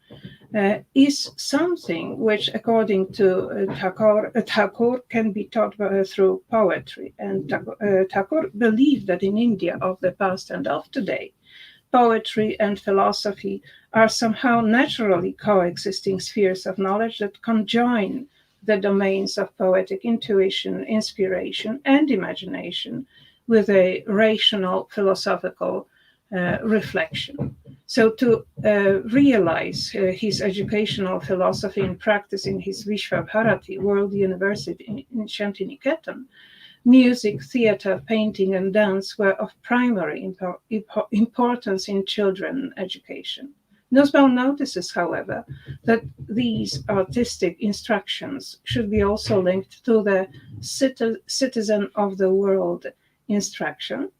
is something which, according to Thakur, can be taught through poetry. And Thakur believed that in India of the past and of today, poetry and philosophy are somehow naturally coexisting spheres of knowledge that conjoin the domains of poetic intuition, inspiration, and imagination with a rational philosophical reflection. So to realize his educational philosophy in practice in his Vishwabharati World University in Shantiniketan, music, theater, painting, and dance were of primary importance in children education. Nussbaum notices, however, that these artistic instructions should be also linked to the citizen of the world instruction.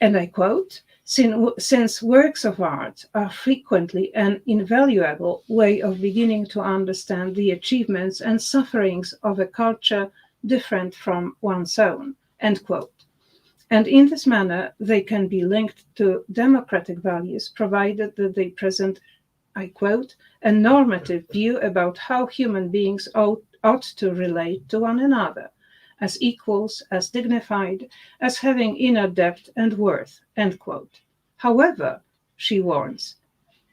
And I quote, "Since works of art are frequently an invaluable way of beginning to understand the achievements and sufferings of a culture different from one's own," end quote. And in this manner, they can be linked to democratic values, provided that they present, I quote, "a normative view about how human beings ought to relate to one another, as equals, as dignified, as having inner depth and worth," end quote. However, she warns,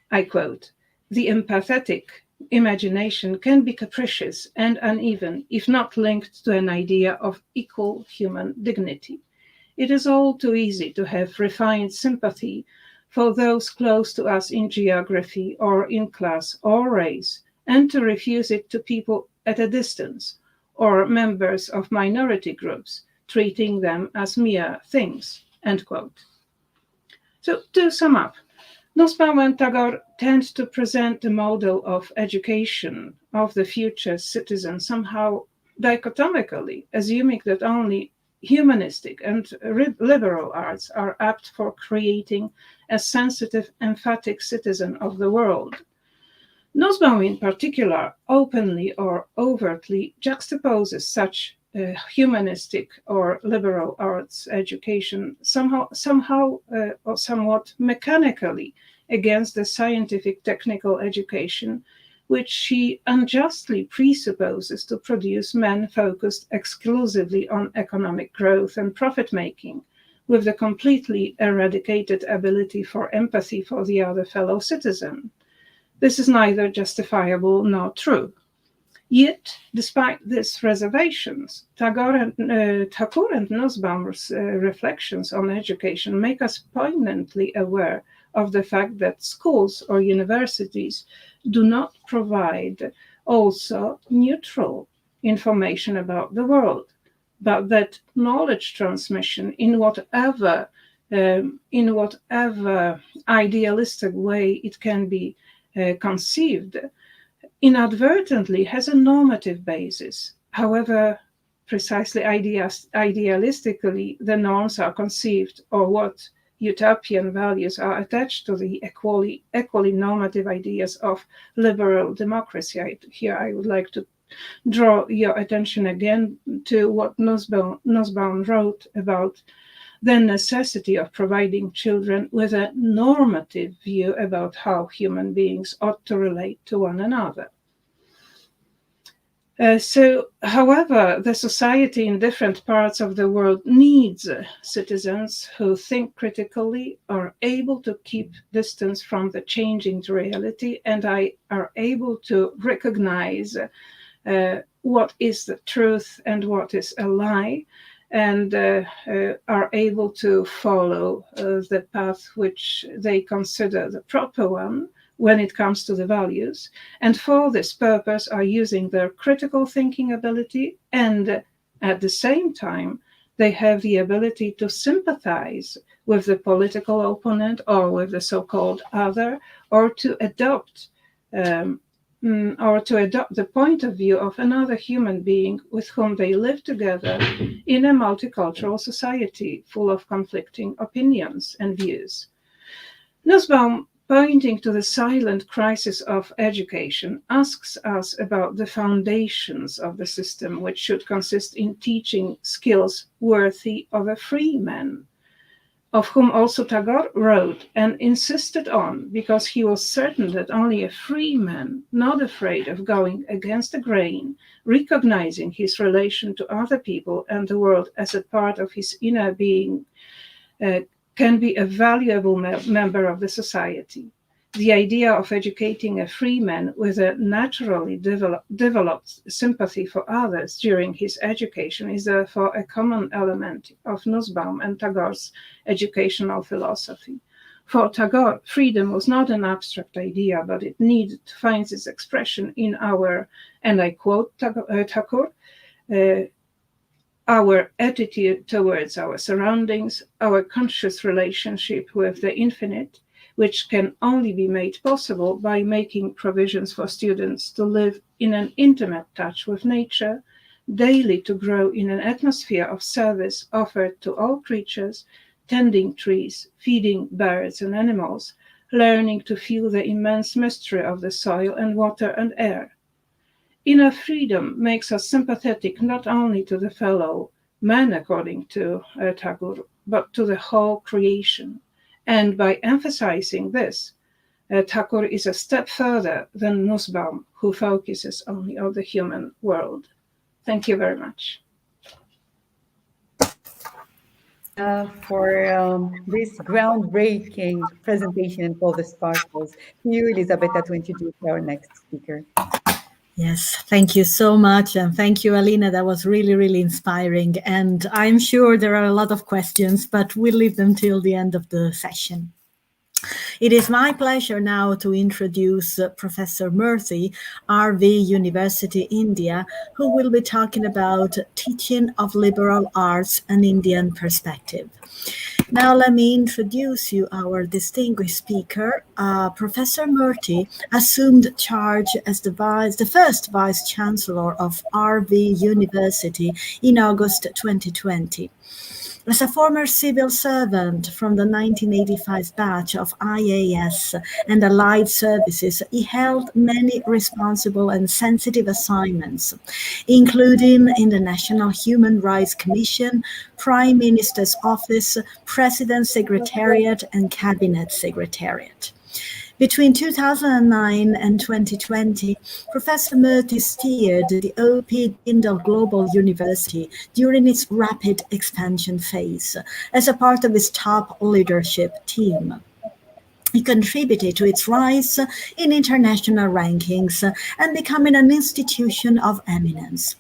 I quote, "the empathetic imagination can be capricious and uneven if not linked to an idea of equal human dignity. It is all too easy to have refined sympathy for those close to us in geography or in class or race, and to refuse it to people at a distance or members of minority groups, treating them as mere things." End quote. So to sum up, Nussbaum and Tagore tend to present the model of education of the future citizen somehow dichotomically, assuming that only humanistic and liberal arts are apt for creating a sensitive, emphatic citizen of the world. Nussbaum, in particular, openly or overtly juxtaposes such humanistic or liberal arts education somehow or somewhat mechanically against the scientific technical education, which she unjustly presupposes to produce men focused exclusively on economic growth and profit-making, with the completely eradicated ability for empathy for the other fellow citizen. This is neither justifiable nor true. Yet, despite these reservations, Tagore and Nussbaum's reflections on education make us poignantly aware of the fact that schools or universities do not provide also neutral information about the world, but that knowledge transmission in whatever idealistic way it can be conceived, inadvertently has a normative basis. However, precisely idealistically the norms are conceived, or what utopian values are attached to the equally normative ideas of liberal democracy. Here I would like to draw your attention again to what Nussbaum wrote about the necessity of providing children with a normative view about how human beings ought to relate to one another. However, the society in different parts of the world needs citizens who think critically, are able to keep distance from the changing reality, and are able to recognize what is the truth and what is a lie, and are able to follow the path which they consider the proper one when it comes to the values, and for this purpose are using their critical thinking ability, and at the same time they have the ability to sympathize with the political opponent or with the so-called other, or to adopt the point of view of another human being with whom they live together in a multicultural society full of conflicting opinions and views. Nussbaum, pointing to the silent crisis of education, asks us about the foundations of the system, which should consist in teaching skills worthy of a free man, of whom also Tagore wrote and insisted on, because he was certain that only a free man, not afraid of going against the grain, recognizing his relation to other people and the world as a part of his inner being, can be a valuable member of the society. The idea of educating a free man with a naturally developed sympathy for others during his education is therefore a common element of Nussbaum and Tagore's educational philosophy. For Tagore, freedom was not an abstract idea, but it needed to find its expression in our, and I quote Tagore, our attitude towards our surroundings, our conscious relationship with the infinite, which can only be made possible by making provisions for students to live in an intimate touch with nature, daily to grow in an atmosphere of service offered to all creatures, tending trees, feeding birds and animals, learning to feel the immense mystery of the soil and water and air. Inner freedom makes us sympathetic not only to the fellow man, according to Tagore, but to the whole creation. And by emphasizing this, Tagore is a step further than Nussbaum, who focuses only on the human world. Thank you very much. For this groundbreaking presentation and all the sparkles. To you, Elisabetta, to introduce our next speaker. Yes, thank you so much. And thank you, Alina. That was really, really inspiring. And I'm sure there are a lot of questions, but we'll leave them till the end of the session. It is my pleasure now to introduce Professor Murthy, RV University, India, who will be talking about teaching of liberal arts and Indian perspective. Now let me introduce you our distinguished speaker. Professor Murthy assumed charge as the first Vice Chancellor of RV University in August 2020. As a former civil servant from the 1985 batch of IAS and allied services, he held many responsible and sensitive assignments, including in the National Human Rights Commission, Prime Minister's Office, President's Secretariat, and Cabinet Secretariat. Between 2009 and 2020, Professor Murthy steered the O.P. Jindal Global University during its rapid expansion phase as a part of its top leadership team. He contributed to its rise in international rankings and becoming an institution of eminence.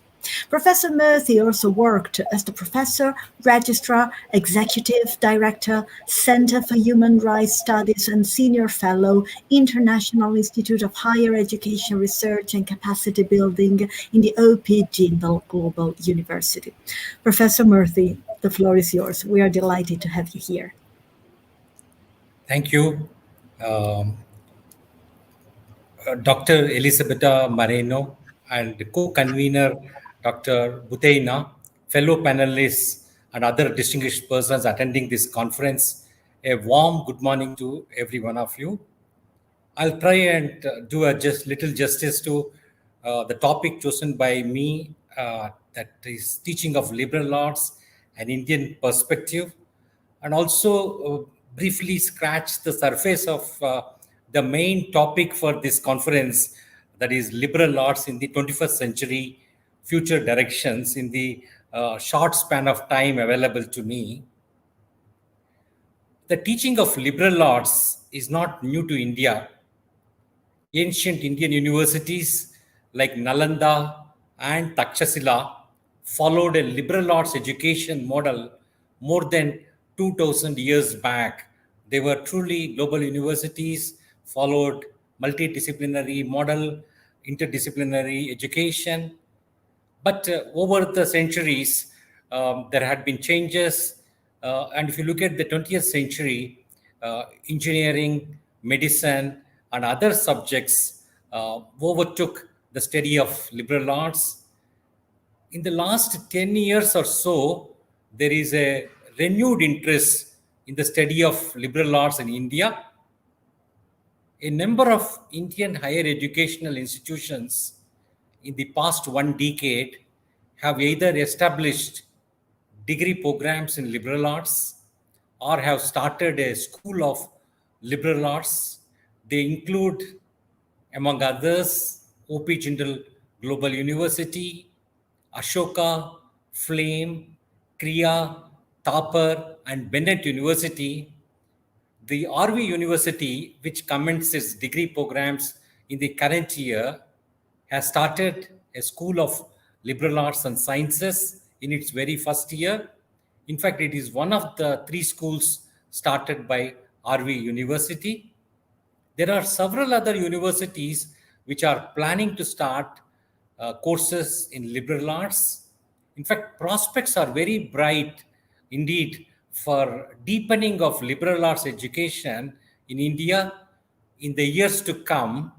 Professor Murthy also worked as the professor, registrar, executive director, Center for Human Rights Studies, and senior fellow, International Institute of Higher Education Research and Capacity Building in the O.P. Jindal Global University. Professor Murthy, the floor is yours. We are delighted to have you here. Thank you. Dr. Elisabetta Moreno and co-convener Dr. Buteina, fellow panelists and other distinguished persons attending this conference, a warm good morning to every one of you. I'll try and do a little justice to the topic chosen by me, that is teaching of liberal arts and Indian perspective, and also briefly scratch the surface of the main topic for this conference, that is liberal arts in the 21st century, future directions, in the short span of time available to me. The teaching of liberal arts is not new to India. Ancient Indian universities like Nalanda and Takshashila followed a liberal arts education model more than 2000 years back. They were truly global universities, followed multidisciplinary model, interdisciplinary education. But over the centuries, there had been changes. And if you look at the 20th century, engineering, medicine, and other subjects overtook the study of liberal arts. In the last 10 years or so, there is a renewed interest in the study of liberal arts in India. A number of Indian higher educational institutions in the past one decade have either established degree programs in liberal arts or have started a school of liberal arts. They include, among others, O.P. Jindal Global University, Ashoka, Flame, Kriya, Thapar, and Bennett University. The RV University, which commences degree programs in the current year, has started a School of Liberal Arts and Sciences in its very first year. In fact, it is one of the 3 schools started by RV University. There are several other universities which are planning to start courses in liberal arts. In fact, prospects are very bright indeed for deepening of liberal arts education in India in the years to come,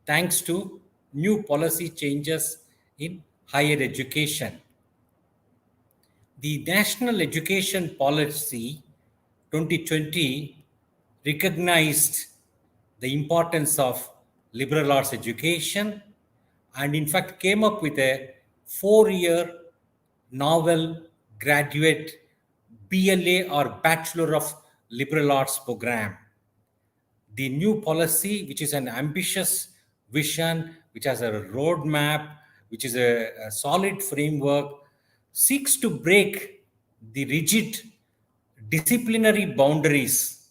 thanks to new policy changes in higher education. The National Education Policy 2020 recognized the importance of liberal arts education and in fact came up with a 4-year novel graduate BLA or Bachelor of Liberal Arts program. The new policy, which is an ambitious vision, which has a roadmap, which is a solid framework, seeks to break the rigid disciplinary boundaries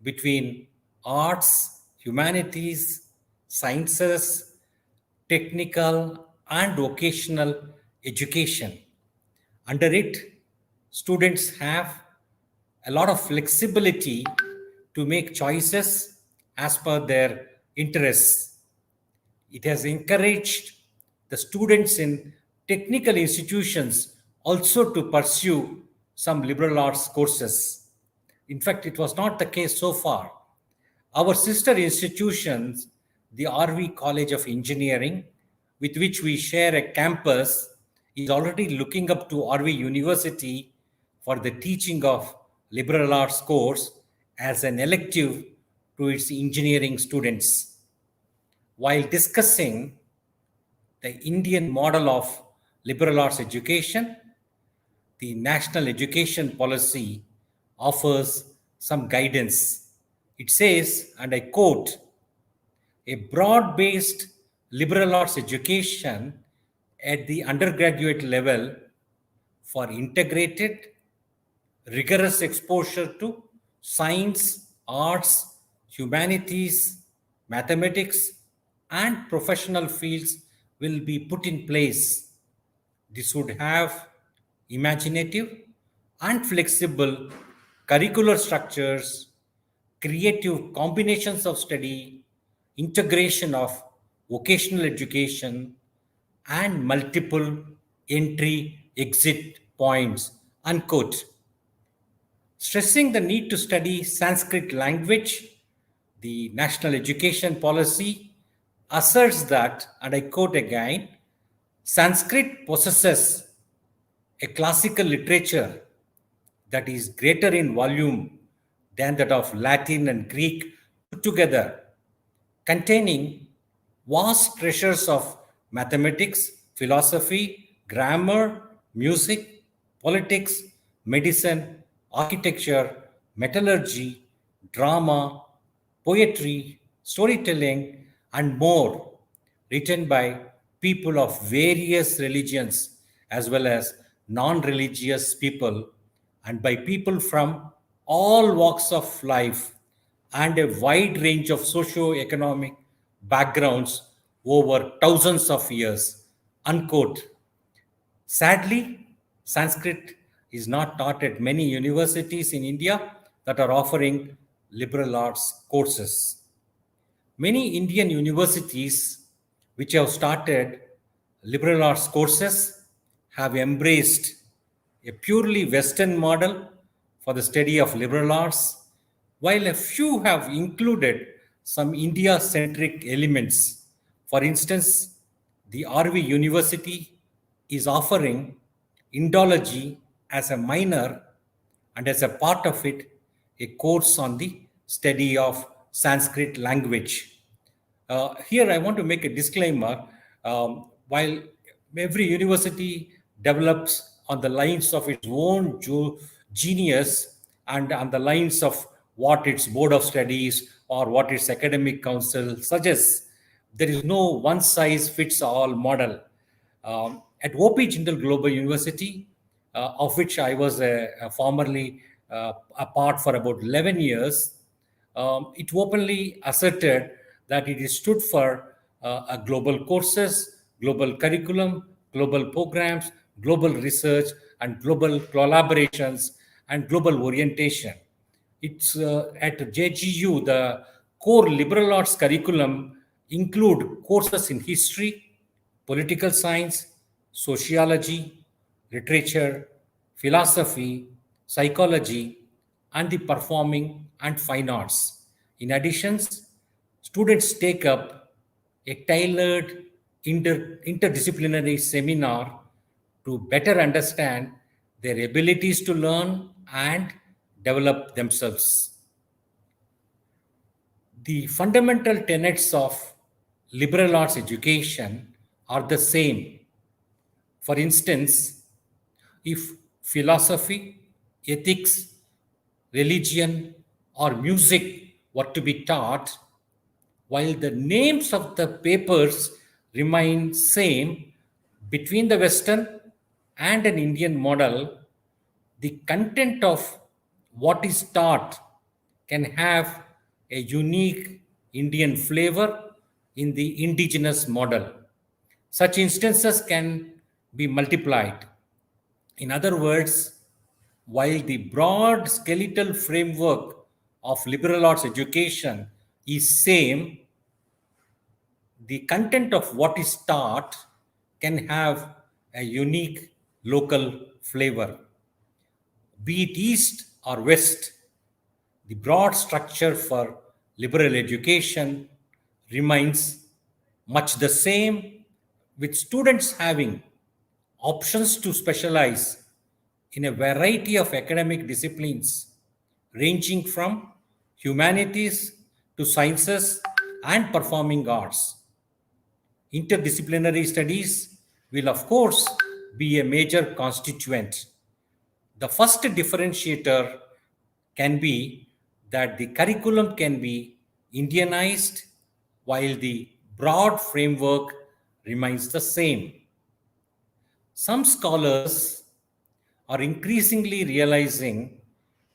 between arts, humanities, sciences, technical, and vocational education. Under it, students have a lot of flexibility to make choices as per their interests. It has encouraged the students in technical institutions also to pursue some liberal arts courses. In fact, it was not the case so far. Our sister institutions, the RV College of Engineering, with which we share a campus, is already looking up to RV University for the teaching of liberal arts course as an elective to its engineering students. While discussing the Indian model of liberal arts education, the national education policy offers some guidance. It says, and I quote, a broad based liberal arts education at the undergraduate level for integrated, rigorous exposure to science, arts, humanities, mathematics, and professional fields will be put in place. This would have imaginative and flexible curricular structures, creative combinations of study, integration of vocational education, and multiple entry exit points. Unquote. Stressing the need to study Sanskrit language, the national education policy asserts that, and I quote again, Sanskrit possesses a classical literature that is greater in volume than that of Latin and Greek put together, containing vast treasures of mathematics, philosophy, grammar, music, politics, medicine, architecture, metallurgy, drama, poetry, storytelling, and more, written by people of various religions as well as non religious people, and by people from all walks of life and a wide range of socio-economic backgrounds over thousands of years. Unquote. Sadly, Sanskrit is not taught at many universities in India that are offering liberal arts courses. Many Indian universities which have started liberal arts courses have embraced a purely Western model for the study of liberal arts, while a few have included some India centric elements. For instance, the RV University is offering Indology as a minor, and as a part of it, a course on the study of Sanskrit language. Here, I want to make a disclaimer. While every university develops on the lines of its own genius and on the lines of what its board of studies or what its academic council suggests, there is no one size fits all model. At OP Jindal Global University, of which I was formerly a part for about 11 years, it openly asserted that it is stood for a global courses, global curriculum, global programs, global research, and global collaborations and global orientation. It's at JGU, the core liberal arts curriculum include courses in history, political science, sociology, literature, philosophy, psychology, and the performing and fine arts. In addition, students take up a tailored interdisciplinary seminar to better understand their abilities to learn and develop themselves. The fundamental tenets of liberal arts education are the same. For instance, if philosophy, ethics, religion, or music were to be taught, while the names of the papers remain same between the Western and an Indian model, the content of what is taught can have a unique Indian flavor in the indigenous model. Such instances can be multiplied. In other words, while the broad skeletal framework of liberal arts education is same, the content of what is taught can have a unique local flavor. Be it East or West, the broad structure for liberal education remains much the same, with students having options to specialize in a variety of academic disciplines ranging from humanities to sciences and performing arts. Interdisciplinary studies will, of course, be a major constituent. The first differentiator can be that the curriculum can be Indianized while the broad framework remains the same. Some scholars are increasingly realizing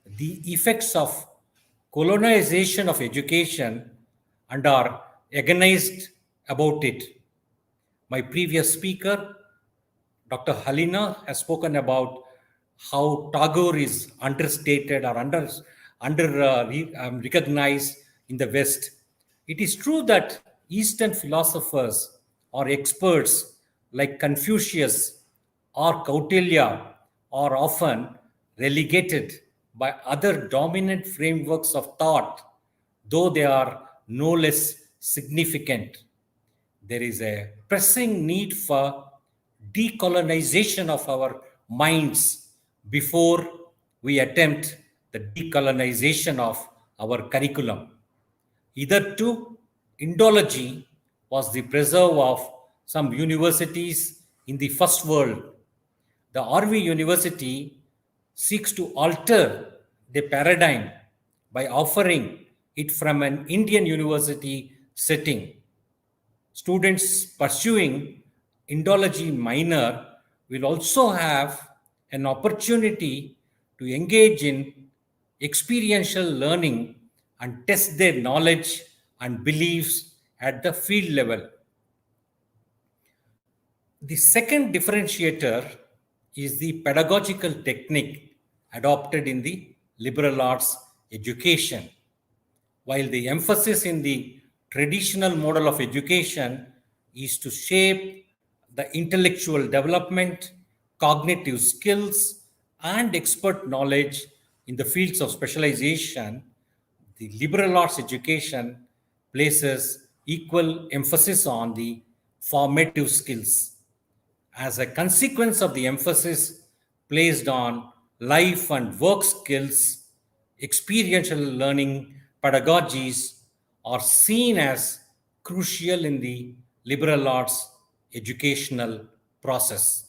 the effects of colonization of education and are agonized about it. My previous speaker, Dr. Halina, has spoken about how Tagore is understated or recognized in the West. It is true that Eastern philosophers or experts like Confucius or Kautilya are often relegated by other dominant frameworks of thought, though they are no less significant. There is a pressing need for decolonization of our minds before we attempt the decolonization of our curriculum. Hitherto, Indology was the preserve of some universities in the first world. The RV University seeks to alter the paradigm by offering it from an Indian university setting. Students pursuing Indology minor will also have an opportunity to engage in experiential learning and test their knowledge and beliefs at the field level. The second differentiator is the pedagogical technique adopted in the liberal arts education. While the emphasis in the traditional model of education is to shape the intellectual development, cognitive skills, and expert knowledge in the fields of specialization, the liberal arts education places equal emphasis on the formative skills. As a consequence of the emphasis placed on life and work skills, experiential learning pedagogies are seen as crucial in the liberal arts educational process.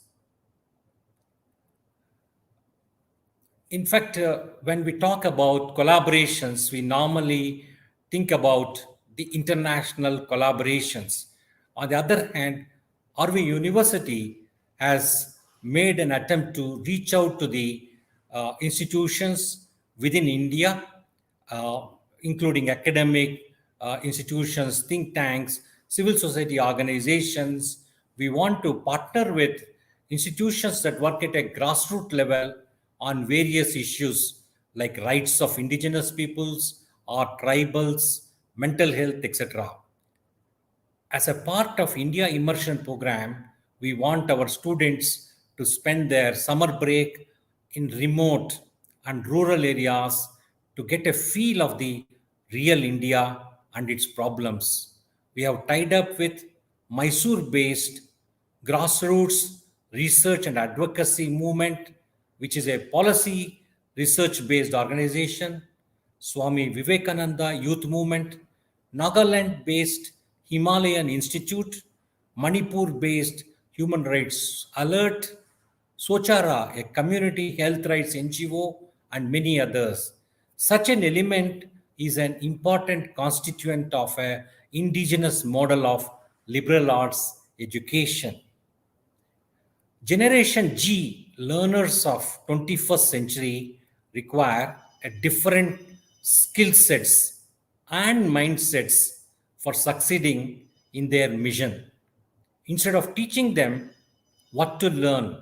In fact, when we talk about collaborations, we normally think about the international collaborations. On the other hand, RV University has made an attempt to reach out to the institutions within India, including academic institutions, think tanks, civil society organizations. We want to partner with institutions that work at a grassroots level on various issues like rights of indigenous peoples or tribals, mental health, etc. As a part of India immersion program, we want our students to spend their summer break in remote and rural areas to get a feel of the real India and its problems. We have tied up with Mysore-based grassroots research and advocacy movement, which is a policy research-based organization, Swami Vivekananda Youth Movement, Nagaland-based Himalayan Institute, Manipur-based Human Rights Alert, Sochara, a community health rights NGO, and many others. Such an element is an important constituent of an indigenous model of liberal arts education. Generation G learners of 21st century require a different skill sets and mindsets for succeeding in their mission. Instead of teaching them what to learn,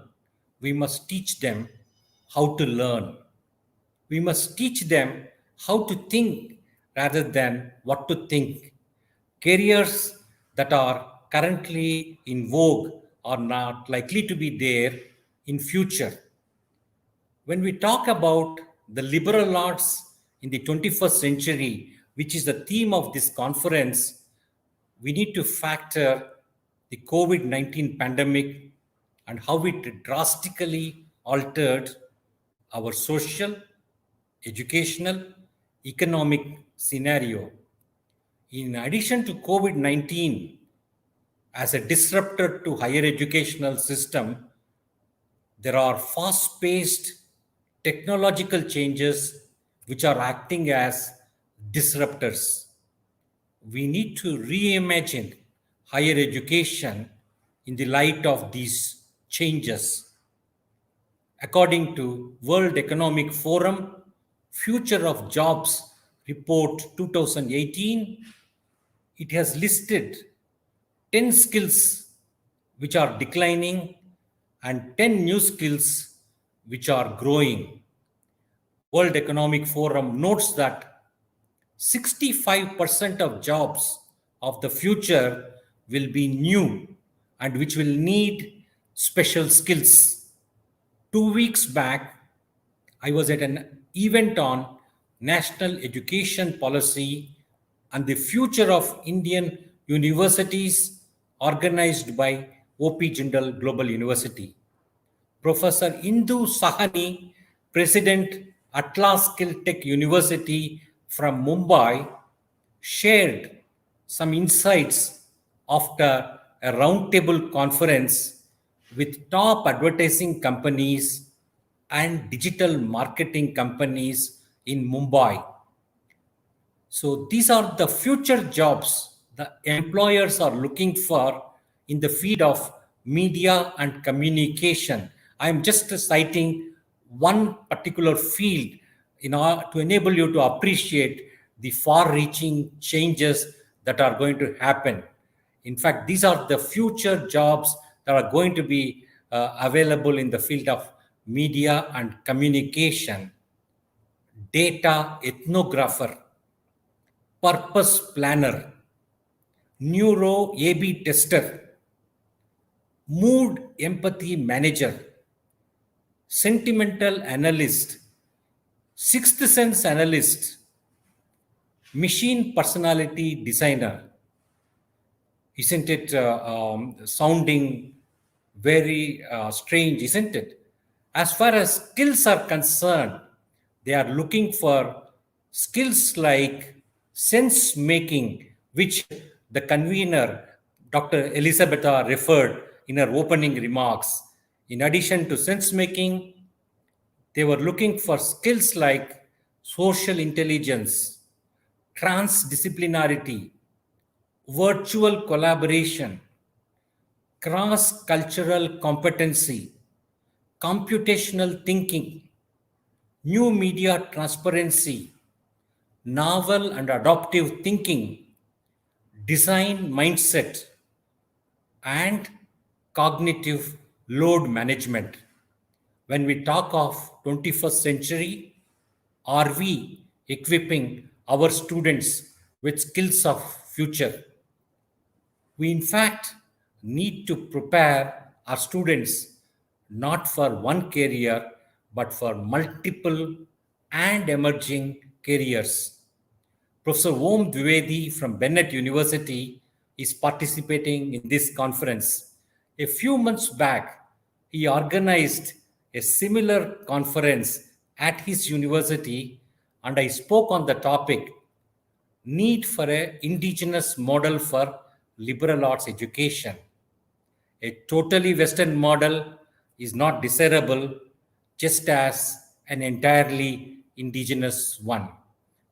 we must teach them how to learn. We must teach them how to think rather than what to think. Careers that are currently in vogue are not likely to be there in future. When we talk about the liberal arts in the 21st century, which is the theme of this conference, we need to factor the COVID 19 pandemic and how it drastically altered our social, educational, economic scenario. In addition to COVID 19 as a disruptor to higher educational system, there are fast-paced technological changes which are acting as disruptors. We need to reimagine higher education in the light of these changes. According to World Economic Forum Future of Jobs Report 2018, it has listed 10 skills which are declining and 10 new skills which are growing. World Economic Forum notes that 65% of jobs of the future will be new and which will need special skills. 2 weeks back, I was at an event on national education policy and the future of Indian universities organized by OP Jindal Global University. Professor Indu Sahani, President Atlas Skill Tech University from Mumbai, shared some insights after a roundtable conference with top advertising companies and digital marketing companies in Mumbai. So these are the future jobs the employers are looking for in the field of media and communication. I'm just citing one particular field in order to enable you to appreciate the far-reaching changes that are going to happen. In fact, these are the future jobs that are going to be available in the field of media and communication. Data ethnographer, purpose planner, neuro A/B tester, mood empathy manager, sentimental analyst, sixth sense analyst, machine personality designer. Isn't it sounding very strange, isn't it? As far as skills are concerned, they are looking for skills like sense making, which the convener, Dr. Elisabetta, referred in her opening remarks. In addition to sense making, they were looking for skills like social intelligence, transdisciplinarity, virtual collaboration, cross-cultural competency, computational thinking, new media transparency, novel and adaptive thinking, design mindset, and cognitive load management. When we talk of 21st century, are we equipping our students with skills of future? We in fact need to prepare our students not for one career but for multiple and emerging careers. Professor Om Dwivedi from Bennett University is participating in this conference. A few months back, he organized a similar conference at his university, and I spoke on the topic need for an indigenous model for liberal arts education. A totally Western model is not desirable, just as an entirely indigenous one.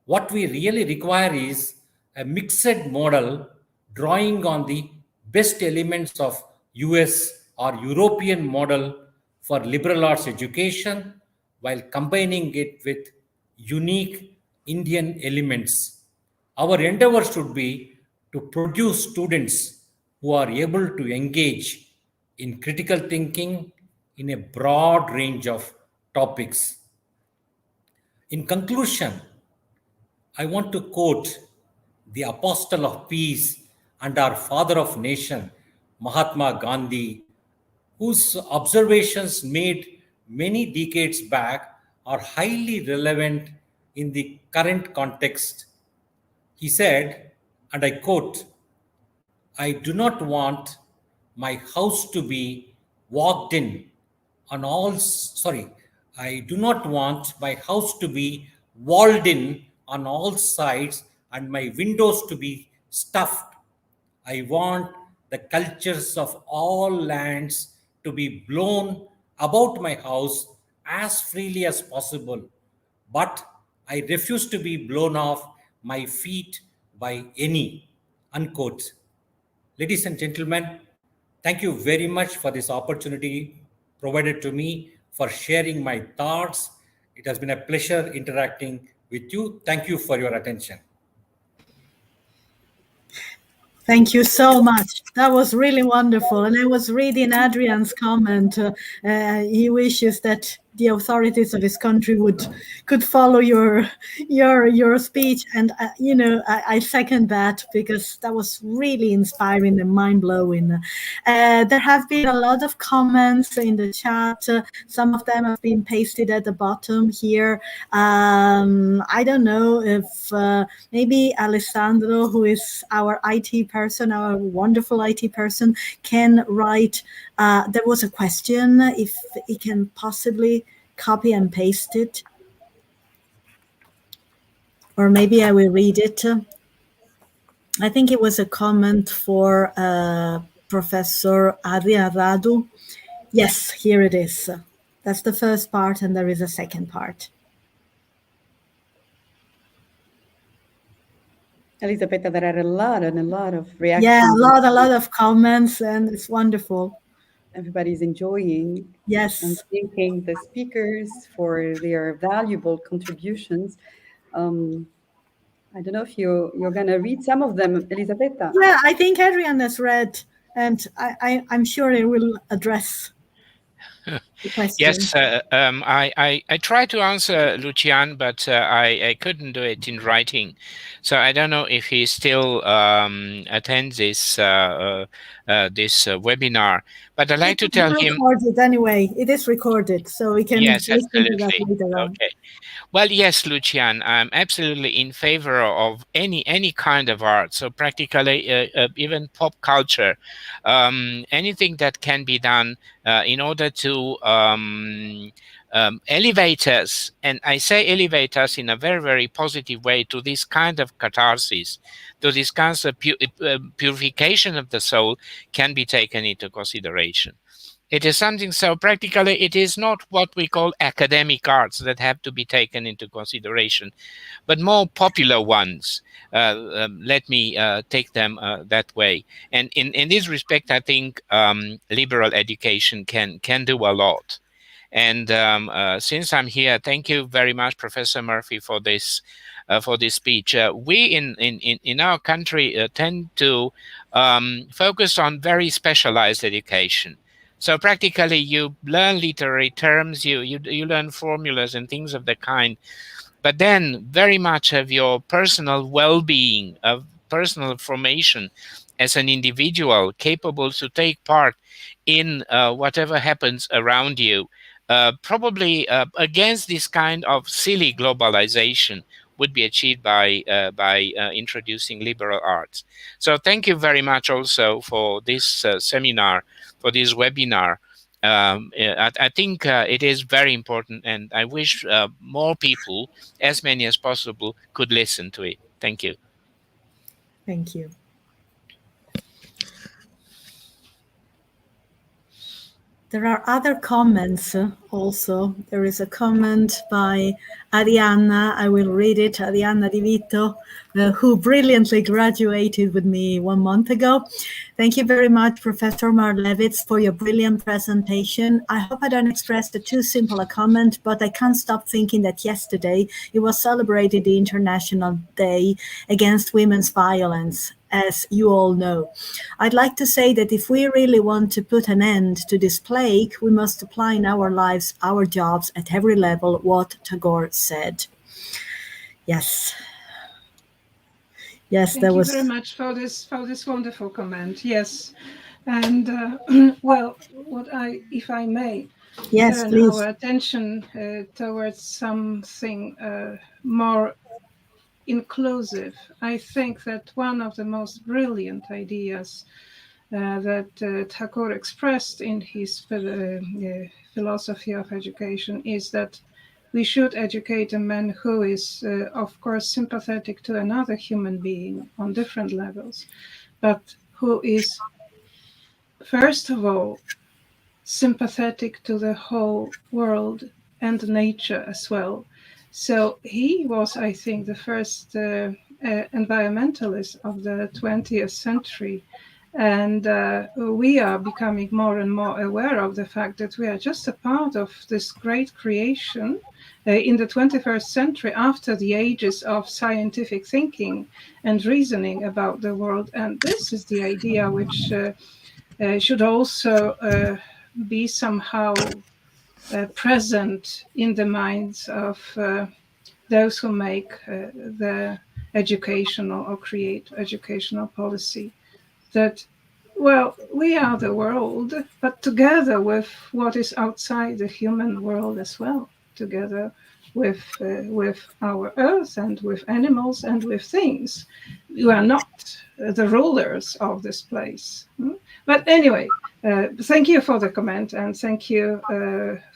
What we really require is a mixed model drawing on the best elements of US or European model for liberal arts education while combining it with unique Indian elements. Our endeavor should be to produce students who are able to engage in critical thinking in a broad range of topics. In conclusion, I want to quote the apostle of peace and our father of nation, Mahatma Gandhi, whose observations made many decades back are highly relevant in the current context. He said, and I quote, I do not want my house to be walked in on all, sorry, I do not want my house to be walled in on all sides and my windows to be stuffed. I want the cultures of all lands to be blown about my house as freely as possible, but I refuse to be blown off my feet by any. Unquote. Ladies and gentlemen, thank you very much for this opportunity provided to me for sharing my thoughts. It has been a pleasure interacting with you. Thank you for your attention. Thank you so much. That was really wonderful. And I was reading Adrian's comment. He wishes that the authorities of his country could follow your speech, and I second that, because that was really inspiring and mind-blowing. There have been a lot of comments in the chat. Some of them have been pasted at the bottom here. I don't know if maybe Alessandro, who is our IT person, our wonderful IT person, can write. There was a question, if he can possibly copy and paste it, or maybe I will read it. I think it was a comment for Professor Adrian Radu. Yes, here it is. That's the first part, and there is a second part. Elisabetta, there are a lot of reactions. Yeah, a lot of comments, and it's wonderful. Everybody's enjoying. Yes. And thanking the speakers for their valuable contributions. I don't know if you're going to read some of them, Elisabetta. Yeah, I think Adrian has read, and I'm sure he will address the question. Yes, I tried to answer Lucian, but I couldn't do it in writing. So I don't know if he still attends this webinar. But I'd like to tell him. Recorded anyway. It is recorded, so we can listen to that later on. Okay. Well, yes, Lucian, I'm absolutely in favor of any kind of art. So practically even pop culture, anything that can be done in order to elevate us, and I say elevate us in a very, very positive way, to this kind of catharsis, to this kind of purification of the soul, can be taken into consideration. It is something, so practically it is not what we call academic arts that have to be taken into consideration, but more popular ones. Let me take them that way. And in this respect, I think liberal education can do a lot. And since I'm here, thank you very much, Professor Murphy, for this speech. We in our country tend to focus on very specialized education. So practically, you learn literary terms, you learn formulas and things of the kind, but then very much of your personal well-being, of personal formation as an individual capable to take part in whatever happens around you, probably against this kind of silly globalization, would be achieved by introducing liberal arts. So thank you very much also for this seminar, for this webinar. I think it is very important, and I wish more people, as many as possible, could listen to it. Thank you. Thank you. There are other comments also. There is a comment by Arianna. I will read it. Arianna Di Vito, who brilliantly graduated with me 1 month ago. Thank you very much, Professor Marlevitz, for your brilliant presentation. I hope I don't express too simple a comment, but I can't stop thinking that yesterday it was celebrated the International Day Against Women's Violence, as you all know. I'd like to say that if we really want to put an end to this plague, we must apply in our lives, our jobs at every level, what Tagore said. Yes, Yes, Thank that you was. very much for this wonderful comment. Yes, and well, if I may, Yes, turn please. our attention towards something more inclusive. I think that one of the most brilliant ideas that Tagore expressed in his philosophy of education is that we should educate a man who is, of course, sympathetic to another human being on different levels, but who is, first of all, sympathetic to the whole world and nature as well. So he was, I think, the first environmentalist of the 20th century. And we are becoming more and more aware of the fact that we are just a part of this great creation in the 21st century, after the ages of scientific thinking and reasoning about the world. And this is the idea which should also be somehow present in the minds of those who make the educational or create educational policy. That, well, we are the world, but together with what is outside the human world as well, together with our earth and with animals and with things. We are not the rulers of this place. But anyway, thank you for the comment, and thank you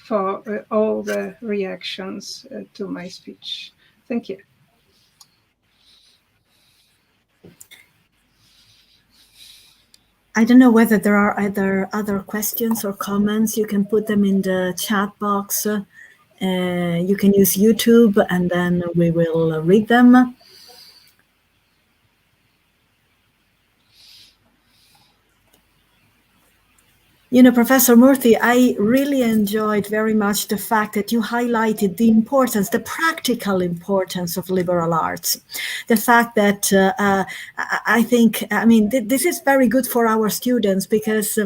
for all the reactions to my speech. Thank you. I don't know whether there are other questions or comments. You can put them in the chat box. You can use YouTube, and then we will read them. You know, Professor Murthy, I really enjoyed very much the fact that you highlighted the importance, the practical importance of liberal arts. The fact that I think, I mean, this is very good for our students, because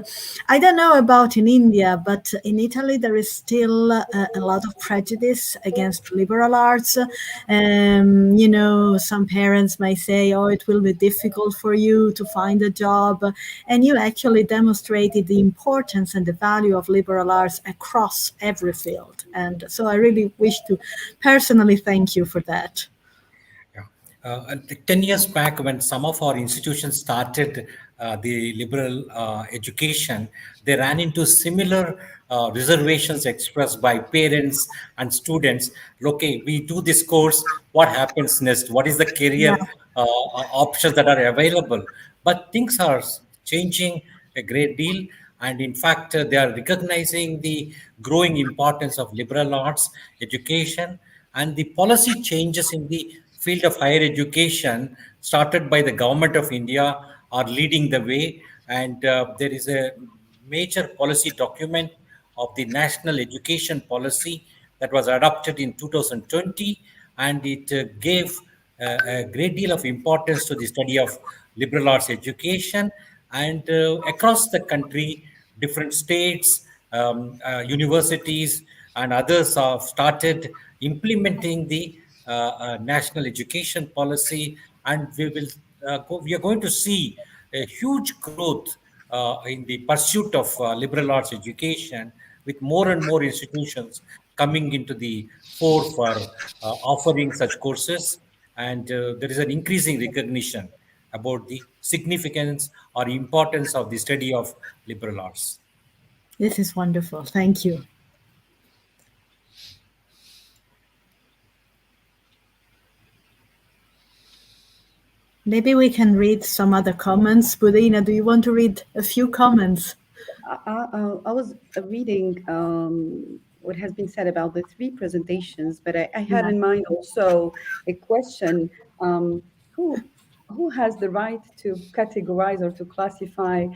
I don't know about in India, but in Italy there is still a lot of prejudice against liberal arts. You know, some parents may say, oh, it will be difficult for you to find a job. And you actually demonstrated the importance and the value of liberal arts across every field. And so I really wish to personally thank you for that. And 10 years back, when some of our institutions started the liberal education, they ran into similar reservations expressed by parents and students. Okay, we do this course, what happens next? What is the Yeah. career options that are available? But things are changing a great deal. And in fact, they are recognizing the growing importance of liberal arts education, and the policy changes in the field of higher education started by the government of India are leading the way. And there is a major policy document of the National Education Policy that was adopted in 2020, and it gave a great deal of importance to the study of liberal arts education. And across the country, different states, universities, and others have started implementing the national education policy, and we are going to see a huge growth in the pursuit of liberal arts education, with more and more institutions coming into the fore for offering such courses. And there is an increasing recognition about the significance or importance of the study of liberal arts. This is wonderful. Thank you. Maybe we can read some other comments. Budina, do you want to read a few comments? I was reading what has been said about the three presentations, but I had in mind also a question: who has the right to categorize or to classify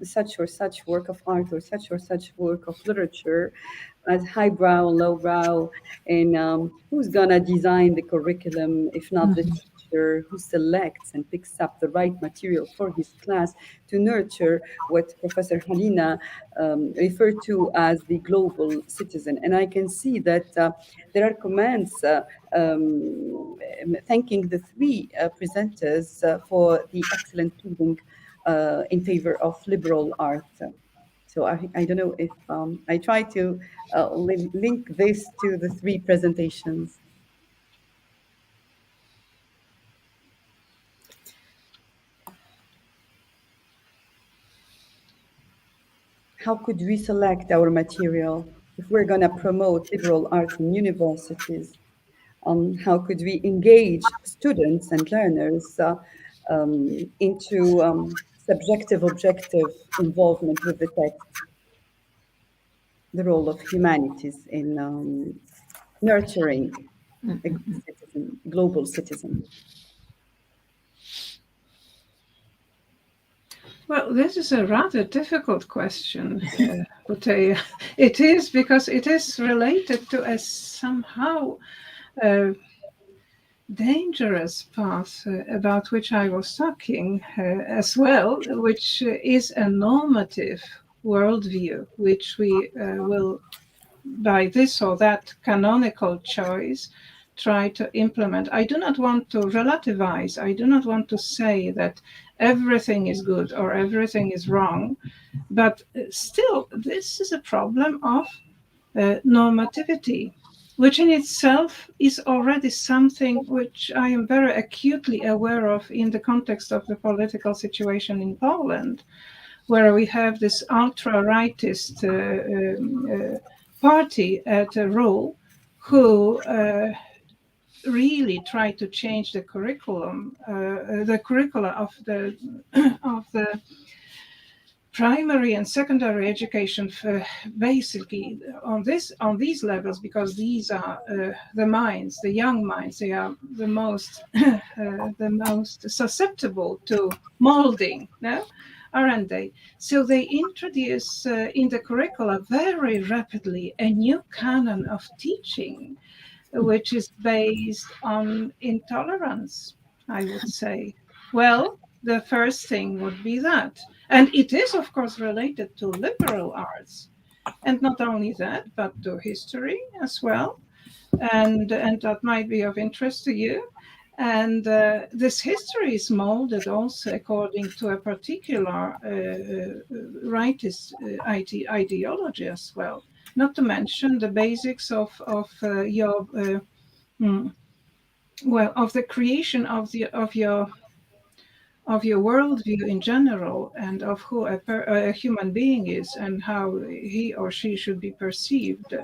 such or such work of art or such work of literature as highbrow, lowbrow, and who's gonna design the curriculum if not the Mhm. teacher? teacher who selects and picks up the right material for his class to nurture what Professor Halina referred to as the global citizen. And I can see that there are comments thanking the three presenters for the excellent pleading in favor of liberal art. So I don't know if I try to link this to the three presentations. How could we select our material if we're going to promote liberal art in universities? How could we engage students and learners into subjective objective involvement with the text? The role of humanities in nurturing a citizen, global citizen. Well, this is a rather difficult question, Bouteille. It is, because it is related to a somehow dangerous path about which I was talking as well, which is a normative worldview, which we will, by this or that canonical choice, try to implement. I do not want to relativize. I do not want to say that everything is good or everything is wrong, but still, this is a problem of normativity, which in itself is already something which I am very acutely aware of in the context of the political situation in Poland, where we have this ultra-rightist party at rule who really try to change the curriculum, the curricula of the of the primary and secondary education, basically on these levels, because these are the minds, the young minds. They are the most susceptible to molding, no, aren't they? So they introduce in the curricula very rapidly a new canon of teaching, which is based on intolerance, I would say. Well, the first thing would be that. And it is, of course, related to liberal arts. And not only that, but to history as well. And that might be of interest to you. And this history is molded also according to a particular rightist ideology as well. Not to mention the basics of your of the creation of your worldview in general, and of who a human being is and how he or she should be perceived.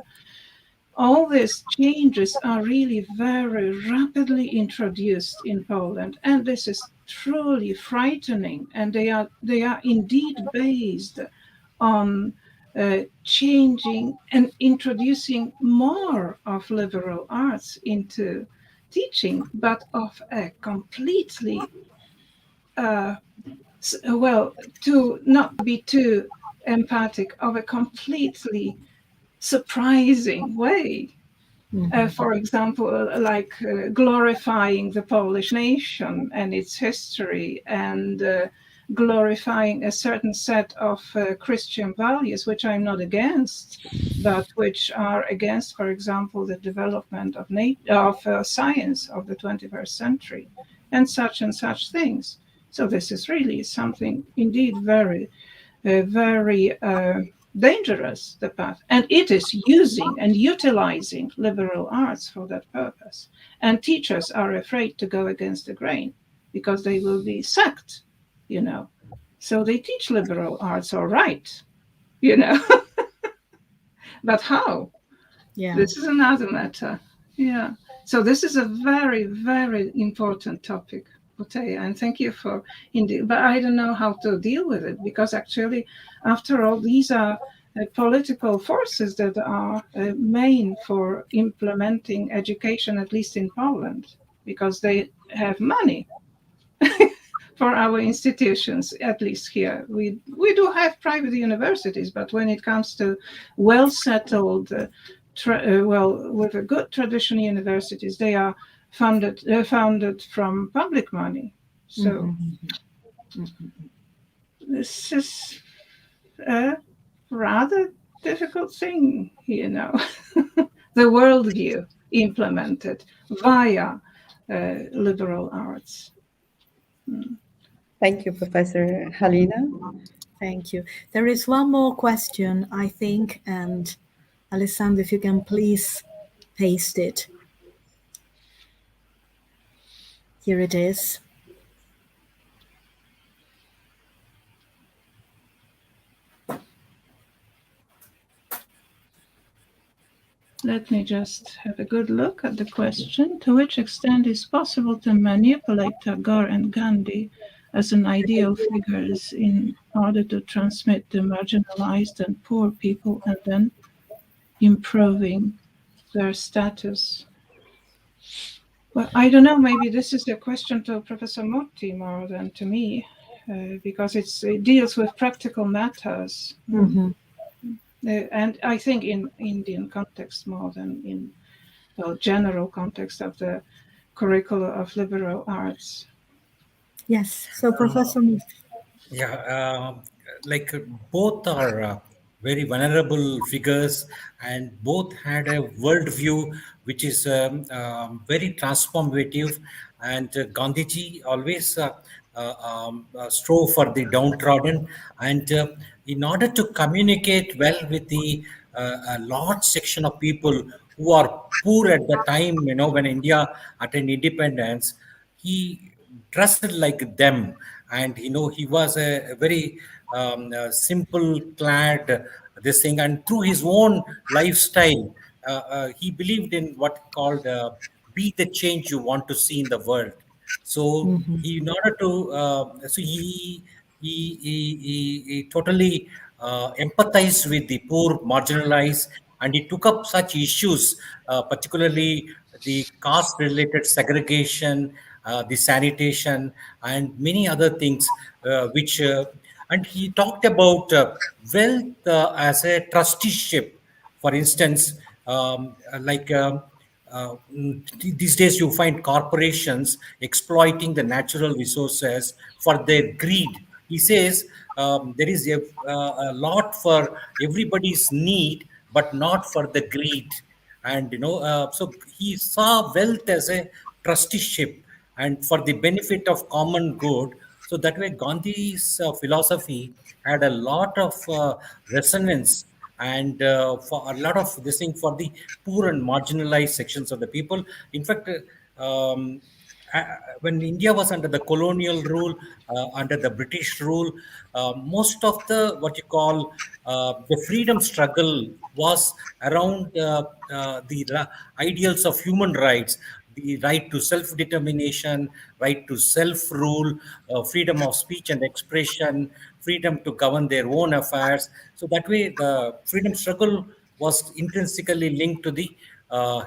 All these changes are really very rapidly introduced in Poland, and this is truly frightening. And they are indeed based on changing and introducing more of liberal arts into teaching, but of a completely to not be too emphatic, of a completely surprising way. For example, like glorifying the Polish nation and its history, and glorifying a certain set of Christian values, which I'm not against, but which are against, for example, the development of science of the 21st century, and such things. So this is really something indeed very, very dangerous, the path. And it is using and utilizing liberal arts for that purpose. And teachers are afraid to go against the grain because they will be sacked, you know. So they teach liberal arts, all right, you know. But how? Yeah. This is another matter. Yeah. So this is a very, very important topic, Bouteille, and thank you for indeed. But I don't know how to deal with it, because actually, after all, these are political forces that are main for implementing education, at least in Poland, because they have money for our institutions, at least here. We do have private universities, but when it comes to well-settled, with a good tradition universities, they are founded from public money. So this is a rather difficult thing, you know, the worldview implemented via liberal arts. Thank you, Professor Halina. Thank you. There is one more question, I think, and Alessandro, if you can please paste it. Here it is. Let me just have a good look at the question. To which extent is possible to manipulate Tagore and Gandhi as an ideal figures in order to transmit the marginalized and poor people and then improving their status? Well, I don't know, maybe this is a question to Professor Motti more than to me, because it deals with practical matters. And I think in Indian context more than in the general context of the curricula of liberal arts. Yes, so Professor Motti. Yeah, like both are very vulnerable figures, and both had a worldview which is very transformative. And Gandhiji always strove for the downtrodden, and in order to communicate well with the a large section of people who are poor at the time, when India attained independence, he dressed like them, and he was a very simple clad this thing, and through his own lifestyle he believed in what called be the change you want to see in the world. So in order to so he totally empathized with the poor, marginalized, and he took up such issues, particularly the caste-related segregation, the sanitation, and many other things, which and he talked about wealth as a trusteeship. For instance, these days you find corporations exploiting the natural resources for their greed. He says there is a lot for everybody's need, but not for the greed. And so he saw wealth as a trusteeship and for the benefit of common good. So that way Gandhi's philosophy had a lot of resonance, and for a lot of this thing for the poor and marginalized sections of the people. In fact, when India was under the colonial rule, under the British rule, most of the what you call the freedom struggle was around the ideals of human rights, the right to self-determination, right to self-rule, freedom of speech and expression, freedom to govern their own affairs. So that way, the freedom struggle was intrinsically linked to the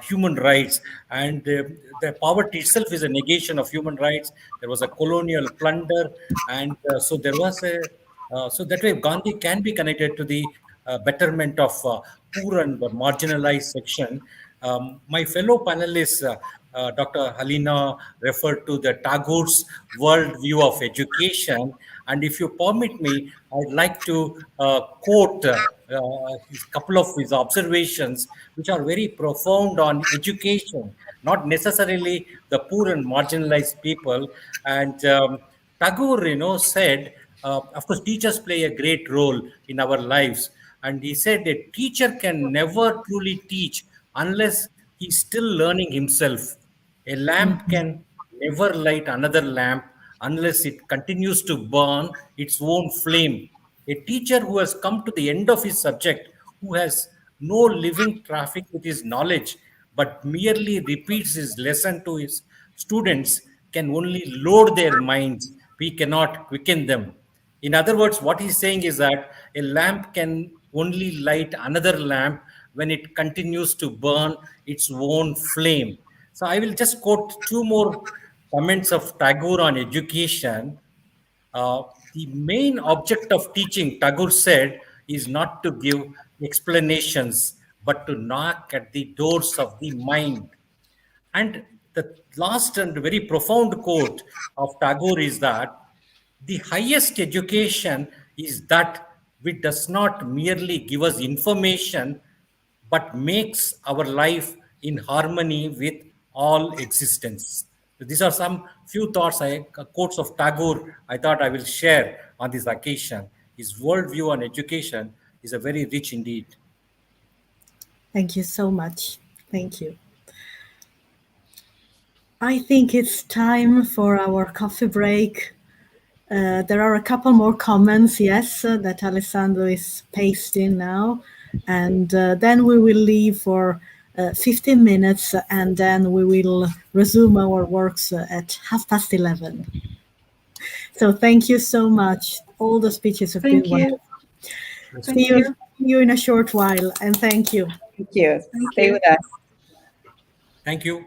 human rights, and the poverty itself is a negation of human rights. There was a colonial plunder, and so there was a so that way Gandhi can be connected to the betterment of poor and marginalized section. My fellow panelists, Dr. Halina, referred to the Tagore's world view of education, and if you permit me, I'd like to quote his couple of his observations, which are very profound on education, not necessarily the poor and marginalized people. And Tagore, said, of course, teachers play a great role in our lives. And he said a teacher can never truly teach unless he's still learning himself. A lamp can never light another lamp unless it continues to burn its own flame. A teacher who has come to the end of his subject, who has no living traffic with his knowledge, but merely repeats his lesson to his students, can only load their minds. We cannot quicken them. In other words, what he's saying is that a lamp can only light another lamp when it continues to burn its own flame. So I will just quote two more comments of Tagore on education. The main object of teaching, Tagore said, is not to give explanations, but to knock at the doors of the mind. And the last and very profound quote of Tagore is that the highest education is that which does not merely give us information, but makes our life in harmony with all existence. So these are some few thoughts, quotes of Tagore, I thought I will share on this occasion. His worldview on education is a very rich indeed. Thank you so much. Thank you. I think it's time for our coffee break. There are a couple more comments, yes, that Alessandro is pasting now. And then we will leave for 15 minutes and then we will resume our works at 11:30. So thank you so much. All the speeches have been Thank wonderful. you. See you in a short while, and thank you. Thank you. Thank Stay you. with us. Thank you.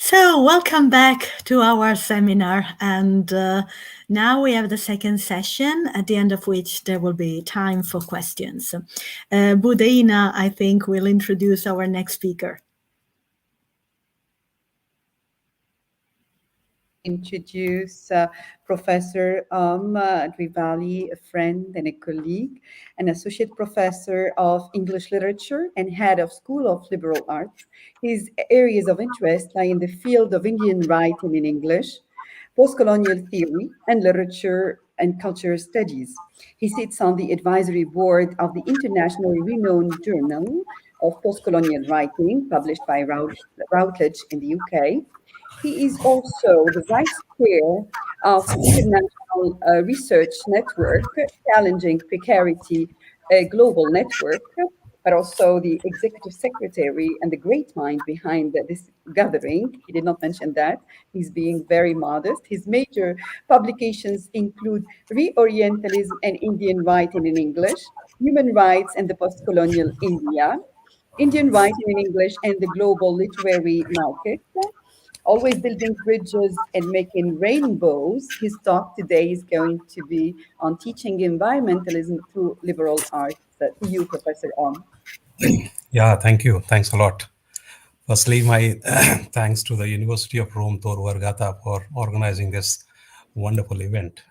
So, welcome back to our seminar. And now we have the second session, at the end of which there will be time for questions. Budeina, I think, will introduce our next speaker. Introduce Professor Drivali, a friend and a colleague, an associate professor of English literature and head of School of Liberal Arts. His areas of interest lie in the field of Indian writing in English, post-colonial theory, and literature and culture studies. He sits on the advisory board of the internationally renowned Journal of Post-Colonial Writing, published by Routledge in the UK. He is also the vice chair of the International Research Network, Challenging Precarity, a global network, but also the executive secretary and the great mind behind this gathering. He did not mention that. He's being very modest. His major publications include Reorientalism and Indian Writing in English, Human Rights and the Postcolonial India, Indian Writing in English and the Global Literary Market, Always Building Bridges and Making Rainbows. His talk today is going to be on teaching environmentalism through liberal arts. To you, Professor Om. Yeah, thank you. Thanks a lot. Firstly, my thanks to the University of Rome Tor Vergata for organizing this wonderful event.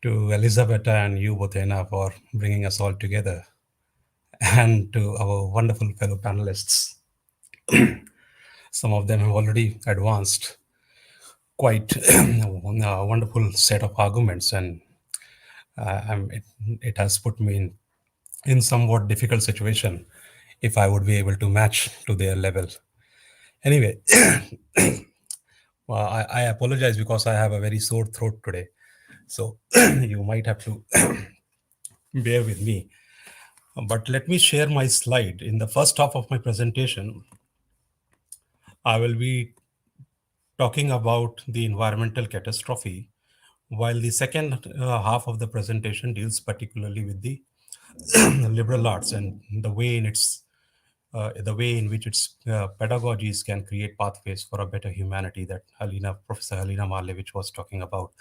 To Elisabetta and you, Botena, for bringing us all together. And to our wonderful fellow panelists. Some of them have already advanced quite a wonderful set of arguments, and it has put me in somewhat difficult situation if I would be able to match to their level. Anyway, well, I apologize because I have a very sore throat today. So you might have to bear with me. But let me share my slide. In the first half of my presentation, I will be talking about the environmental catastrophe, while the second half of the presentation deals particularly with the liberal arts and the way in which its pedagogies can create pathways for a better humanity that Professor Helena Marlevich was talking about.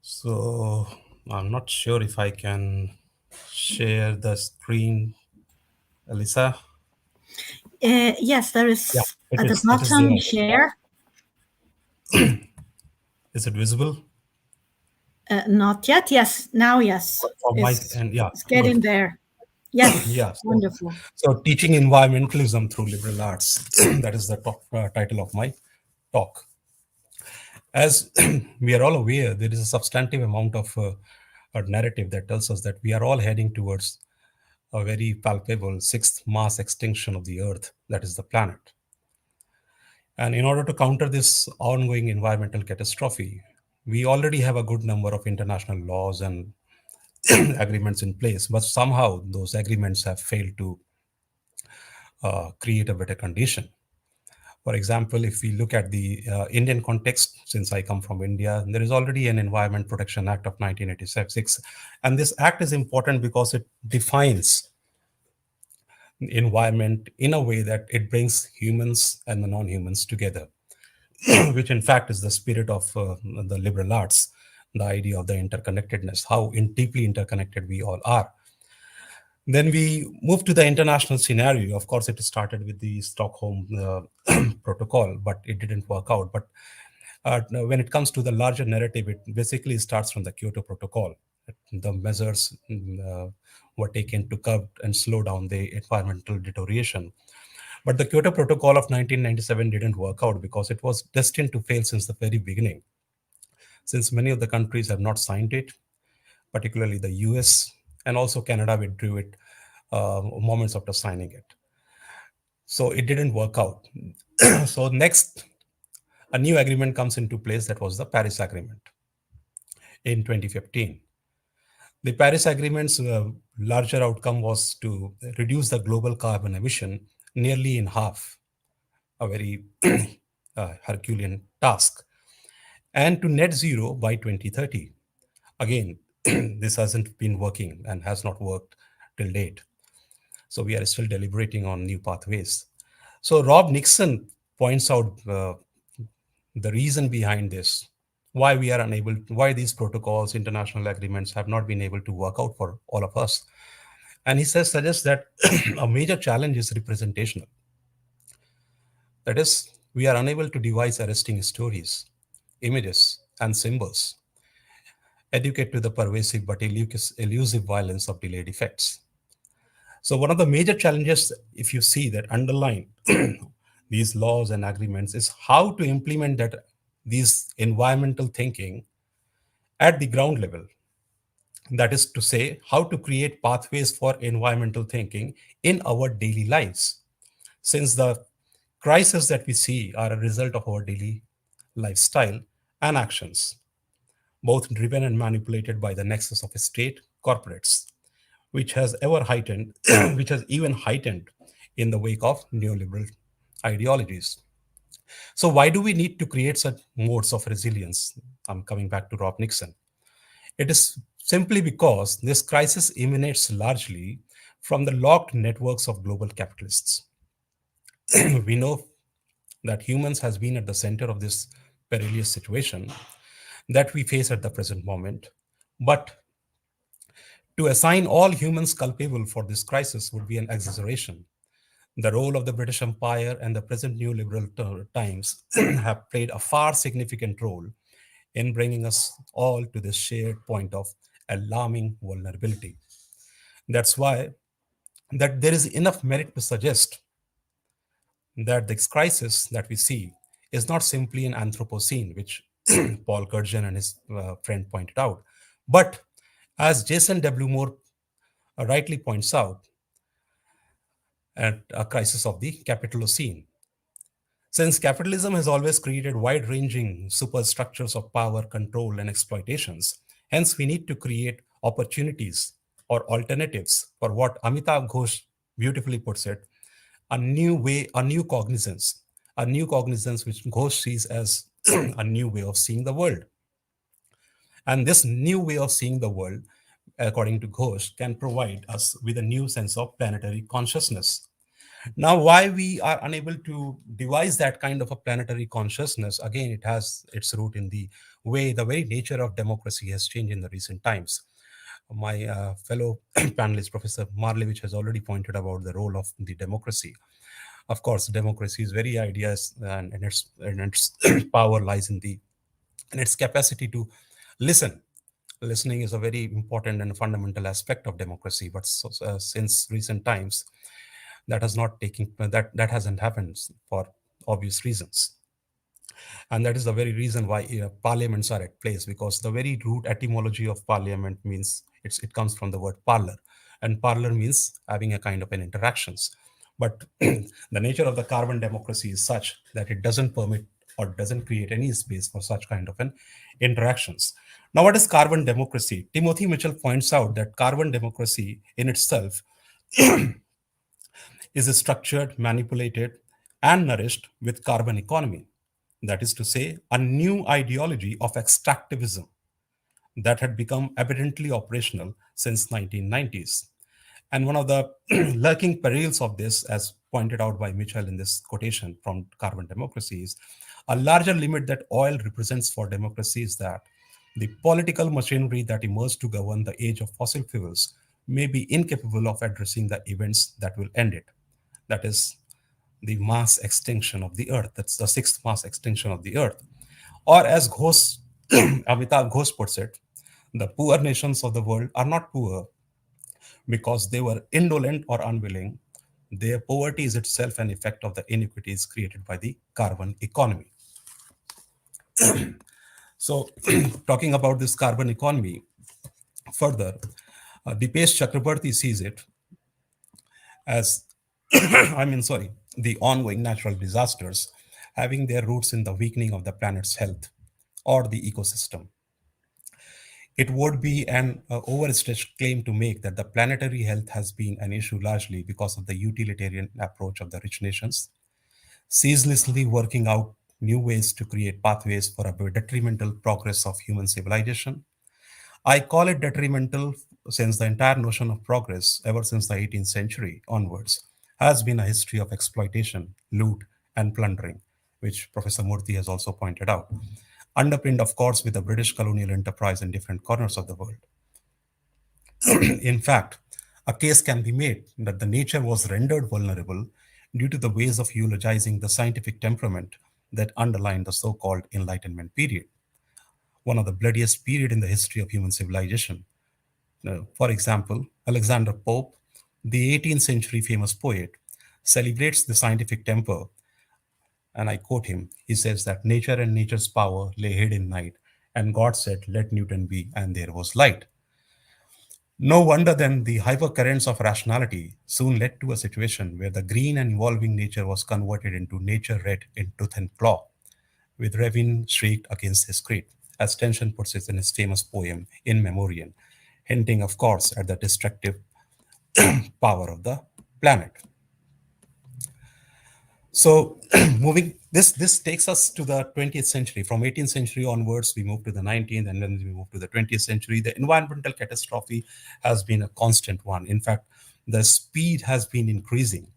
So I'm not sure if I can share the screen, Elisa. Yes, there is Yeah, at the it is there. bottom share. Is it visible? Not yet. Yes, now yes. It's getting good. there. Yes, Yeah, wonderful. So teaching environmentalism through liberal arts, that is the title of my talk. As we are all aware, there is a substantive amount of a narrative that tells us that we are all heading towards a very palpable sixth mass extinction of the Earth, that is the planet. And in order to counter this ongoing environmental catastrophe, we already have a good number of international laws and agreements in place, but somehow those agreements have failed to create a better condition. For example, if we look at the Indian context, since I come from India, there is already an Environment Protection Act of 1986. And this act is important because it defines environment in a way that it brings humans and the non-humans together, which in fact is the spirit of the liberal arts, the idea of the interconnectedness, how deeply interconnected we all are. Then we move to the international scenario. Of course, it started with the Stockholm protocol, but it didn't work out. But when it comes to the larger narrative, it basically starts from the Kyoto Protocol. The measures were taken to curb and slow down the environmental deterioration. But the Kyoto Protocol of 1997 didn't work out because it was destined to fail since the very beginning. Since many of the countries have not signed it, particularly the US, and also Canada withdrew it moments after signing it. So it didn't work out. So next, a new agreement comes into place. That was the Paris Agreement in 2015. The Paris Agreement's larger outcome was to reduce the global carbon emission nearly in half, a very Herculean task, and to net zero by 2030. Again, this hasn't been working and has not worked till date. So we are still deliberating on new pathways. So Rob Nixon points out the reason behind this, why we are unable, why these protocols, international agreements have not been able to work out for all of us. And he suggests that a major challenge is representational. That is, we are unable to devise arresting stories, images, and symbols, educate to the pervasive but elusive violence of delayed effects. So one of the major challenges, if you see that underline these laws and agreements, is how to implement that these environmental thinking at the ground level. That is to say, how to create pathways for environmental thinking in our daily lives. Since the crises that we see are a result of our daily lifestyle and actions, both driven and manipulated by the nexus of state corporates, which has ever heightened, which has even heightened in the wake of neoliberal ideologies. So, why do we need to create such modes of resilience? I'm coming back to Rob Nixon. It is simply because this crisis emanates largely from the locked networks of global capitalists. We know that humans has been at the center of this perilous situation that we face at the present moment. But to assign all humans culpable for this crisis would be an exaggeration. The role of the British Empire and the present neoliberal times have played a far significant role in bringing us all to this shared point of alarming vulnerability. That's why that there is enough merit to suggest that this crisis that we see is not simply an Anthropocene, which Paul Kurjan and his friend pointed out, but as Jason W. Moore rightly points out, at a crisis of the Capitalocene. Since capitalism has always created wide ranging superstructures of power, control, and exploitations, hence we need to create opportunities or alternatives for what Amitav Ghosh beautifully puts it, a new way, a new cognizance which Ghosh sees as a new way of seeing the world. And this new way of seeing the world, according to Ghosh, can provide us with a new sense of planetary consciousness. Now, why we are unable to devise that kind of a planetary consciousness, again, it has its root in the way, the very nature of democracy has changed in the recent times. My fellow panelist, Professor Marlevich, has already pointed about the role of the democracy. Of course, democracy is very ideas, and its power lies in its capacity to listen. Listening is a very important and fundamental aspect of democracy, but since recent times, that hasn't happened for obvious reasons. And that is the very reason why parliaments are at place, because the very root etymology of parliament means it comes from the word parlor, and parlor means having a kind of an interactions. But the nature of the carbon democracy is such that it doesn't permit or doesn't create any space for such kind of an interactions. Now, what is carbon democracy? Timothy Mitchell points out that carbon democracy in itself is structured, manipulated, and nourished with carbon economy. That is to say, a new ideology of extractivism that had become evidently operational since 1990s. And one of the lurking perils of this, as pointed out by Mitchell in this quotation from Carbon Democracy, is a larger limit that oil represents for democracy is that the political machinery that emerged to govern the age of fossil fuels may be incapable of addressing the events that will end it. That is the mass extinction of the earth. That's the sixth mass extinction of the earth. Or as Ghosh, Amitav Ghosh puts it, the poor nations of the world are not poor because they were indolent or unwilling. Their poverty is itself an effect of the inequities created by the carbon economy. So, talking about this carbon economy further, Dipesh Chakrabarti sees it as, the ongoing natural disasters having their roots in the weakening of the planet's health or the ecosystem. It would be an overstretched claim to make that the planetary health has been an issue largely because of the utilitarian approach of the rich nations, ceaselessly working out new ways to create pathways for a detrimental progress of human civilization. I call it detrimental since the entire notion of progress, ever since the 18th century onwards, has been a history of exploitation, loot, and plundering, which Professor Murthy has also pointed out, underpinned, of course, with the British colonial enterprise in different corners of the world. In fact, a case can be made that the nature was rendered vulnerable due to the ways of eulogizing the scientific temperament that underlined the so-called Enlightenment period, one of the bloodiest period in the history of human civilization. For example, Alexander Pope, the 18th century famous poet, celebrates the scientific temper, and I quote him. He says that nature and nature's power lay hid in night, and God said, "Let Newton be," and there was light. No wonder then the hypercurrents of rationality soon led to a situation where the green and evolving nature was converted into nature red in tooth and claw, with ravine shrieked against his creed, as Tennyson puts it in his famous poem In Memoriam, hinting, of course, at the destructive power of the planet. So, moving this takes us to the 20th century. From 18th century onwards, we move to the 19th, and then we move to the 20th century. The environmental catastrophe has been a constant one. In fact, the speed has been increasing.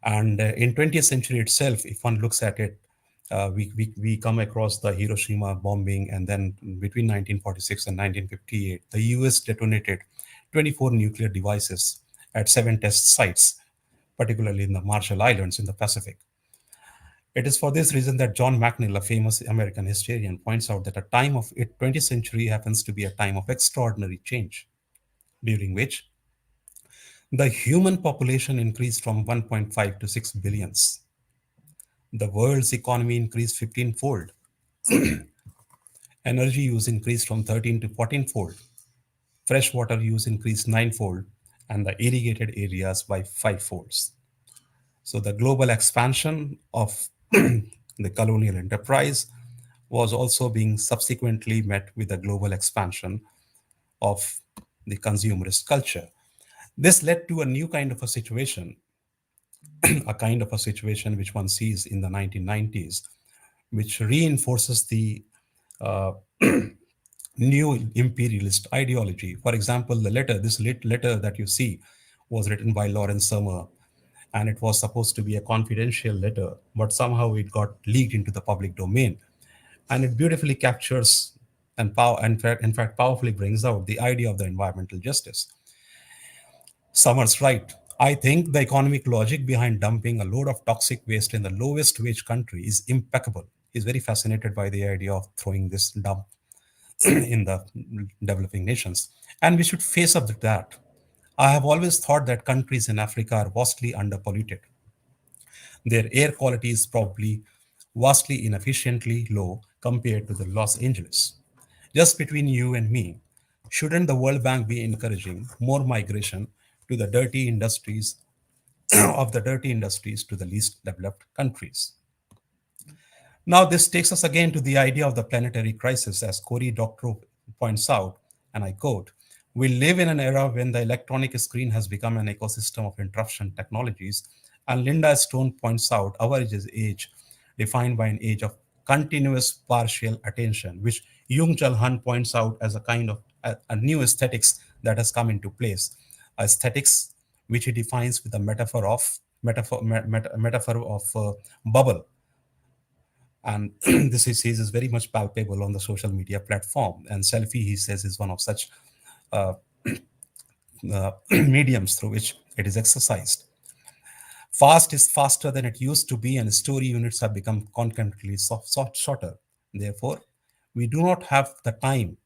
And in 20th century itself, if one looks at it, we come across the Hiroshima bombing, and then between 1946 and 1958, the US detonated 24 nuclear devices at 7 test sites, particularly in the Marshall Islands in the Pacific. It is for this reason that John McNeill, a famous American historian, points out that a time of 20th century happens to be a time of extraordinary change, during which the human population increased from 1.5 to 6 billions. The world's economy increased 15-fold. Energy use increased from 13 to 14-fold. Freshwater use increased 9-fold, and the irrigated areas by 5-folds. So the global expansion of the colonial enterprise was also being subsequently met with the global expansion of the consumerist culture. This led to a new kind of a situation, a kind of a situation which one sees in the 1990s, which reinforces the uh, new imperialist ideology. For example, this letter that you see was written by Lawrence Summer, and it was supposed to be a confidential letter, but somehow it got leaked into the public domain. And it beautifully captures and in fact, powerfully brings out the idea of the environmental justice. Summers right. I think the economic logic behind dumping a load of toxic waste in the lowest wage country is impeccable. He's very fascinated by the idea of throwing this dump in the developing nations. And we should face up with that. I have always thought that countries in Africa are vastly underpolluted. Their air quality is probably vastly inefficiently low compared to the Los Angeles. Just between you and me, shouldn't the World Bank be encouraging more migration to the dirty industries of the dirty industries to the least developed countries? Now, this takes us again to the idea of the planetary crisis, as Cory Doctorow points out, and I quote, "We live in an era when the electronic screen has become an ecosystem of interruption technologies." And Linda Stone points out our age defined by an age of continuous partial attention, which Jung Chul Han points out as a kind of a new aesthetics that has come into place. Aesthetics, which he defines with the metaphor of bubble, and this he says is very much palpable on the social media platform. And selfie, he says, is one of such uh, mediums through which it is exercised. Fast is faster than it used to be, and story units have become concurrently shorter. Therefore, we do not have the time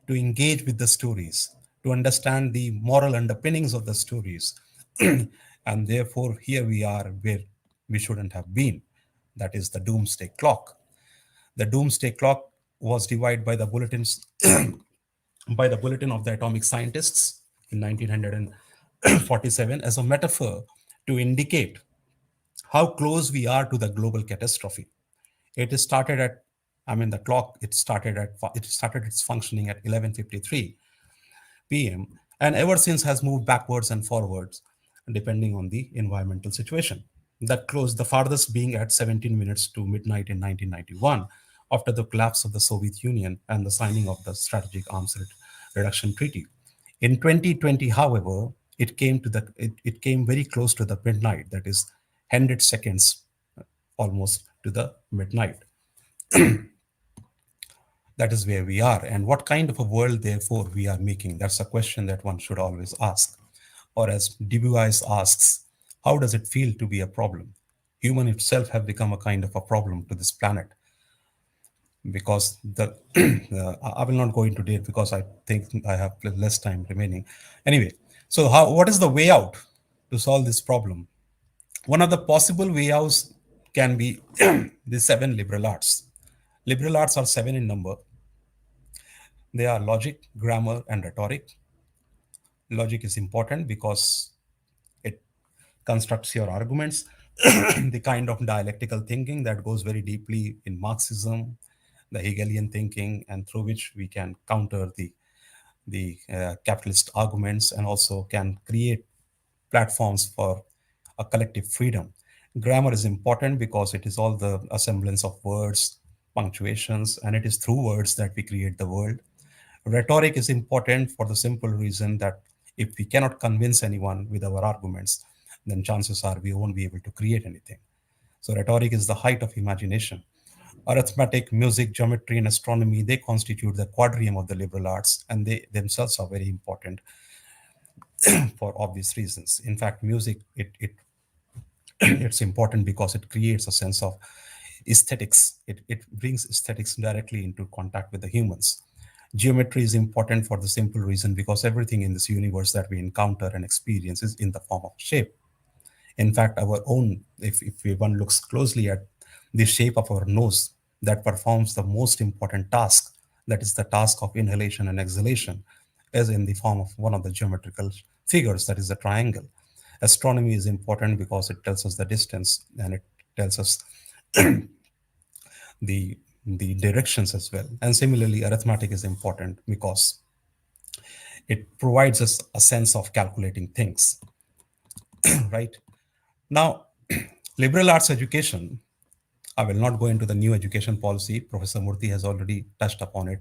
to engage with the stories, to understand the moral underpinnings of the stories. And therefore, here we are where we shouldn't have been. That is the doomsday clock. The doomsday clock was divided by the bulletins by the Bulletin of the Atomic Scientists in 1947 as a metaphor to indicate how close we are to the global catastrophe. It started at, the clock, it started its functioning at 11:53 p.m. and ever since has moved backwards and forwards depending on the environmental situation. The farthest being at 17 minutes to midnight in 1991 after the collapse of the Soviet Union and the signing of the Strategic Arms Reduction Treaty. In 2020, however, it came very close to the midnight, that is 100 seconds almost to the midnight. That is where we are. And what kind of a world, therefore, we are making? That's a question that one should always ask. Or as Du Bois asks, how does it feel to be a problem? Human itself have become a kind of a problem to this planet, because the I will not go into detail because I think I have less time remaining. Anyway, so what is the way out to solve this problem? One of the possible way outs can be the seven liberal arts. Liberal arts are seven in number. They are logic, grammar, and rhetoric. Logic is important because it constructs your arguments, the kind of dialectical thinking that goes very deeply in Marxism, the Hegelian thinking, and through which we can counter the capitalist arguments and also can create platforms for a collective freedom. Grammar is important because it is all the assemblance of words, punctuations, and it is through words that we create the world. Rhetoric is important for the simple reason that if we cannot convince anyone with our arguments, then chances are we won't be able to create anything. So rhetoric is the height of imagination. Arithmetic, music, geometry, and astronomy, they constitute the quadrium of the liberal arts, and they themselves are very important for obvious reasons. In fact, music, it's important because it creates a sense of aesthetics. It brings aesthetics directly into contact with the humans. Geometry is important for the simple reason because everything in this universe that we encounter and experience is in the form of shape. In fact, our own, if one looks closely at the shape of our nose, that performs the most important task, that is the task of inhalation and exhalation, is in the form of one of the geometrical figures, that is the triangle. Astronomy is important because it tells us the distance and it tells us the directions as well. And similarly, arithmetic is important because it provides us a sense of calculating things, right? Now, liberal arts education, I will not go into the new education policy. Professor Murthy has already touched upon it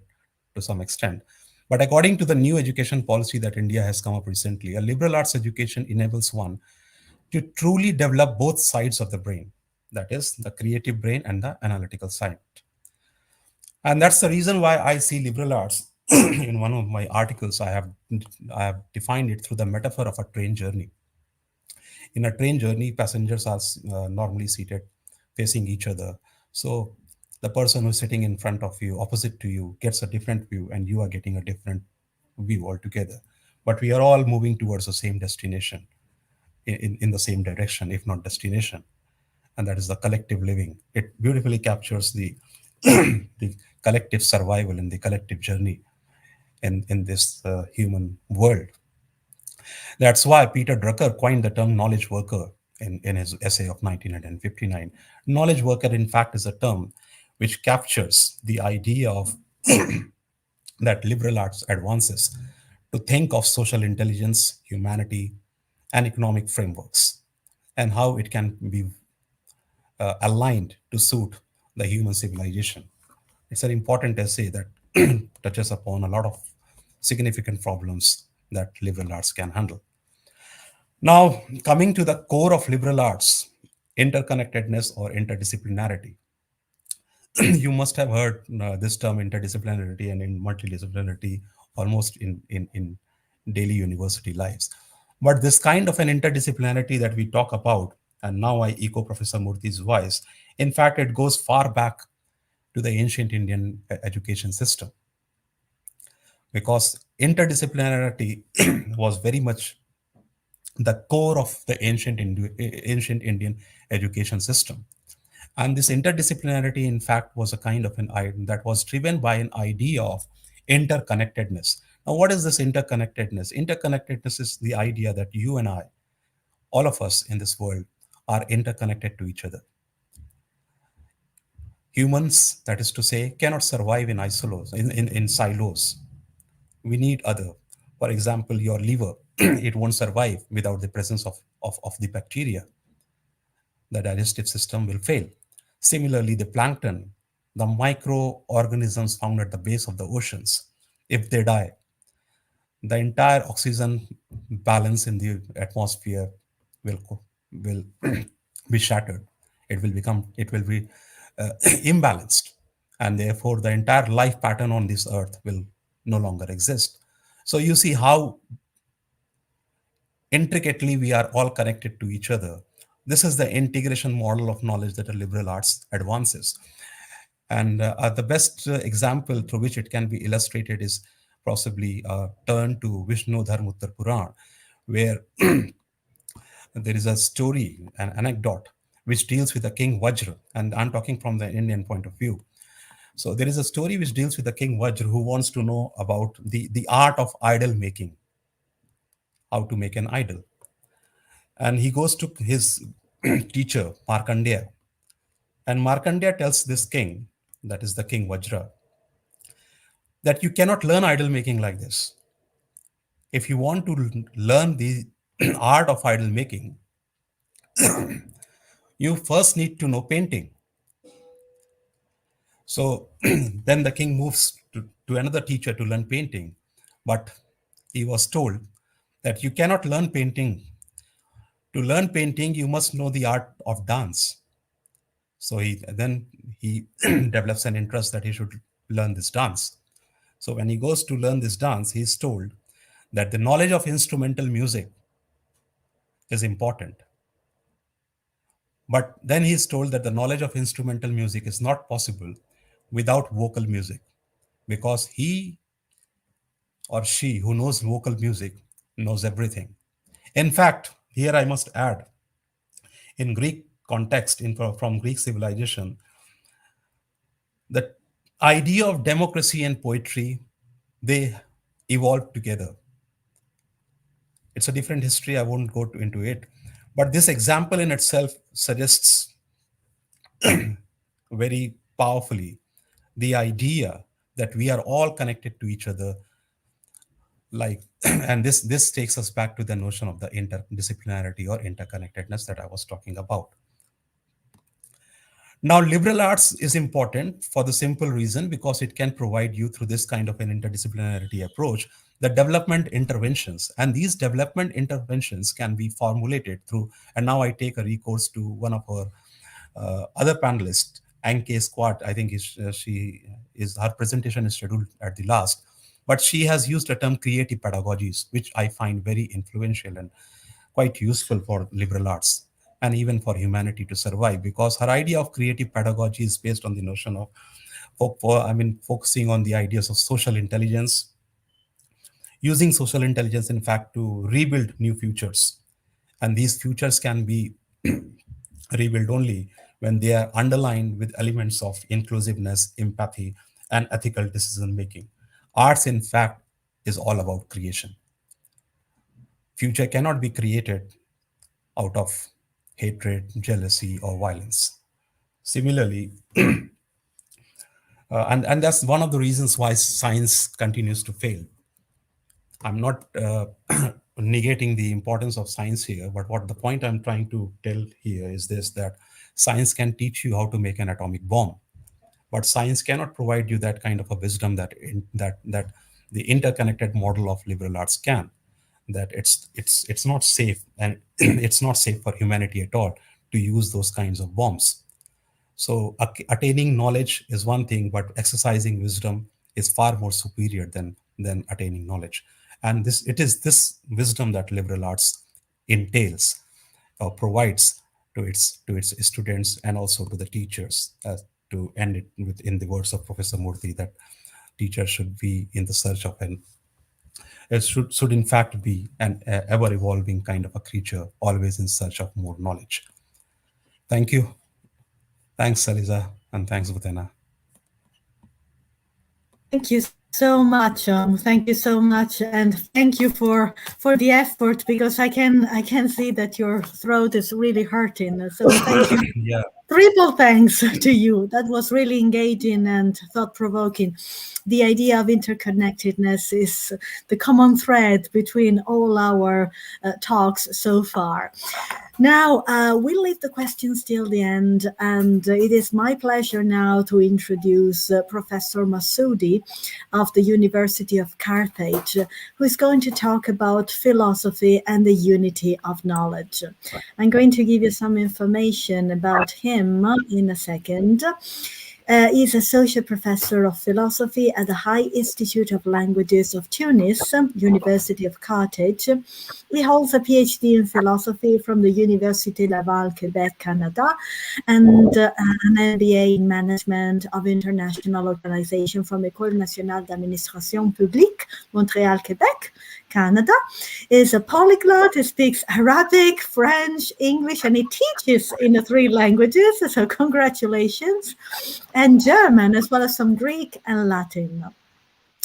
to some extent. But according to the new education policy that India has come up recently, a liberal arts education enables one to truly develop both sides of the brain, that is, the creative brain and the analytical side. And that's the reason why I see liberal arts in one of my articles. I have defined it through the metaphor of a train journey. In a train journey, passengers are normally seated facing each other. So the person who's sitting in front of you, opposite to you, gets a different view, and you are getting a different view altogether. But we are all moving towards the same destination, in the same direction, if not destination. And that is the collective living. It beautifully captures the the collective survival and the collective journey in this human world. That's why Peter Drucker coined the term knowledge worker in his essay of 1959. Knowledge worker, in fact, is a term which captures the idea of that liberal arts advances to think of social intelligence, humanity, and economic frameworks, and how it can be aligned to suit the human civilization. It's an important essay that touches upon a lot of significant problems that liberal arts can handle. Now, coming to the core of liberal arts, interconnectedness or interdisciplinarity. You must have heard this term interdisciplinarity and in multidisciplinarity almost in daily university lives. But this kind of an interdisciplinarity that we talk about, and now I echo Professor Murthy's voice, in fact, it goes far back to the ancient Indian education system. Because interdisciplinarity was very much the core of the ancient Indian education system. And this interdisciplinarity, in fact, was a kind of an idea that was driven by an idea of interconnectedness. Now, what is this interconnectedness? Interconnectedness is the idea that you and I, all of us in this world, are interconnected to each other. Humans, that is to say, cannot survive in in silos. We need other. For example, your liver, it won't survive without the presence of the bacteria. The digestive system will fail. Similarly, the plankton, the microorganisms found at the base of the oceans, if they die, the entire oxygen balance in the atmosphere will be shattered. it will be imbalanced, and therefore the entire life pattern on this earth will no longer exist. So you see how intricately we are all connected to each other. This is the integration model of knowledge that a liberal arts advances. And the best example through which it can be illustrated is possibly turn to Vishnu Dharmuttar Puran, where there is a story, an anecdote, which deals with the king Vajra. And I'm talking from the Indian point of view. So there is a story which deals with the king Vajra, who wants to know about the art of idol making, how to make an idol. And he goes to his teacher, Markandeya. And Markandeya tells this king, that is the king Vajra, that you cannot learn idol making like this. If you want to learn the art of idol making, you first need to know painting. So then the king moves to another teacher to learn painting. But he was told that you cannot learn painting. To learn painting, you must know the art of dance. So he develops an interest that he should learn this dance. So when he goes to learn this dance, he's told that the knowledge of instrumental music is important. But then he's told that the knowledge of instrumental music is not possible without vocal music, because he or she who knows vocal music knows everything. In fact, here I must add, in Greek context, from Greek civilization, the idea of democracy and poetry, they evolved together. It's a different history. I won't go into it. But this example in itself suggests very powerfully the idea that we are all connected to each other. And this takes us back to the notion of the interdisciplinarity or interconnectedness that I was talking about. Now, liberal arts is important for the simple reason because it can provide you, through this kind of an interdisciplinarity approach, the development interventions. And these development interventions can be formulated through, and now I take a recourse to one of our other panelists, Anke Squat. I think her presentation is scheduled at the last, but she has used the term creative pedagogies, which I find very influential and quite useful for liberal arts and even for humanity to survive, because her idea of creative pedagogy is based on the notion of focusing on the ideas of social intelligence, using social intelligence, in fact, to rebuild new futures. And these futures can be rebuilt only when they are underlined with elements of inclusiveness, empathy, and ethical decision making. Arts, in fact, is all about creation. Future cannot be created out of hatred, jealousy, or violence. Similarly, and that's one of the reasons why science continues to fail. I'm not negating the importance of science here, but what the point I'm trying to tell here is this, that science can teach you how to make an atomic bomb, but science cannot provide you that kind of a wisdom that the interconnected model of liberal arts can. That it's not safe, and it's not safe for humanity at all to use those kinds of bombs. So attaining knowledge is one thing, but exercising wisdom is far more superior than attaining knowledge. And it is this wisdom that liberal arts entails or provides to its students and also to the teachers. To end it with, in the words of Professor Murthy, that teachers should be in the search of it should in fact be an ever-evolving kind of a creature, always in search of more knowledge. Thank you. Thanks, Eliza, and thanks, Bhutena. Thank you so much. Thank you so much, and thank you for the effort, because I can see that your throat is really hurting. So thank you. Yeah. Triple thanks to you. That was really engaging and thought-provoking. The idea of interconnectedness is the common thread between all our talks so far. Now, we'll leave the questions till the end, and it is my pleasure now to introduce Professor Massoudi of the University of Carthage, who is going to talk about philosophy and the unity of knowledge. I'm going to give you some information about him in a second. He's associate professor of philosophy at the High Institute of Languages of Tunis, University of Carthage. He holds a PhD in philosophy from the Université Laval, Quebec, Canada, and an MBA in management of international organization from École nationale d'administration publique, Montréal, Quebec, Canada. Is a polyglot. He speaks Arabic, French, English, and he teaches in the 3 languages. So congratulations. And German, as well as some Greek and Latin.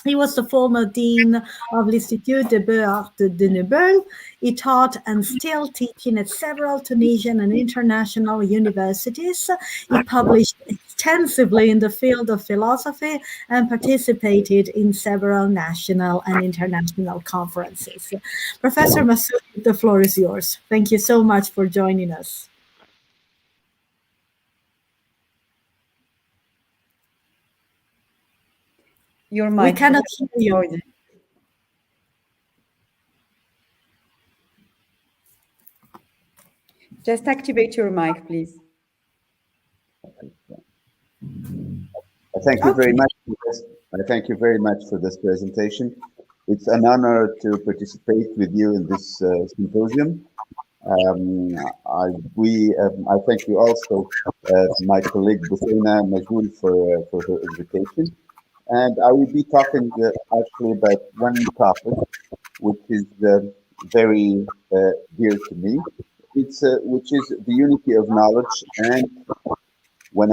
He was the former dean of l'Institut des Beaux-Arts de Nebel. He taught and still teaching at several Tunisian and international universities. He published extensively in the field of philosophy and participated in several national and international conferences. Professor Massoudi, the floor is yours. Thank you so much for joining us. Your mic. We cannot hear you. Just activate your mic, please. Thank you very much for this. Thank you very much for this presentation. It's an honor to participate with you in this symposium. I thank you also, my colleague Busaina Majhoul for her invitation. And I will be talking actually about one topic, which is very dear to me. It's which is the unity of knowledge. And when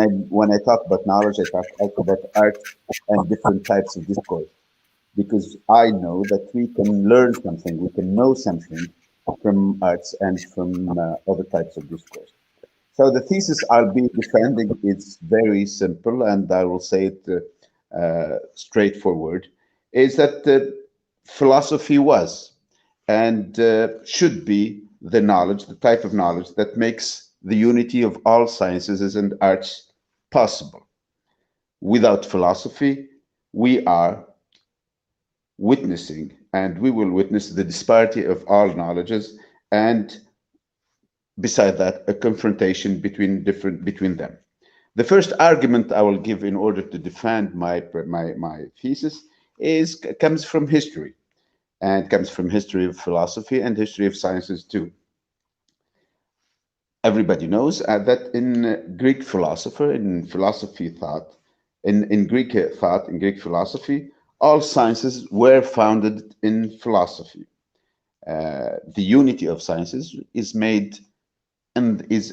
I talk about knowledge, I talk also about art and different types of discourse, because I know that we can learn something, we can know something from arts and from other types of discourse. So the thesis I'll be defending is very simple, and I will say it straightforward, is that philosophy was and should be the knowledge, the type of knowledge that makes the unity of all sciences and arts possible. Without philosophy, we are witnessing, and we will witness the disparity of all knowledges, and beside that, a confrontation between them. The first argument I will give in order to defend my thesis comes from history, and comes from history of philosophy and history of sciences too. Everybody knows that in Greek philosopher, in philosophy thought, in Greek thought, in Greek philosophy, all sciences were founded in philosophy. The unity of sciences is made and is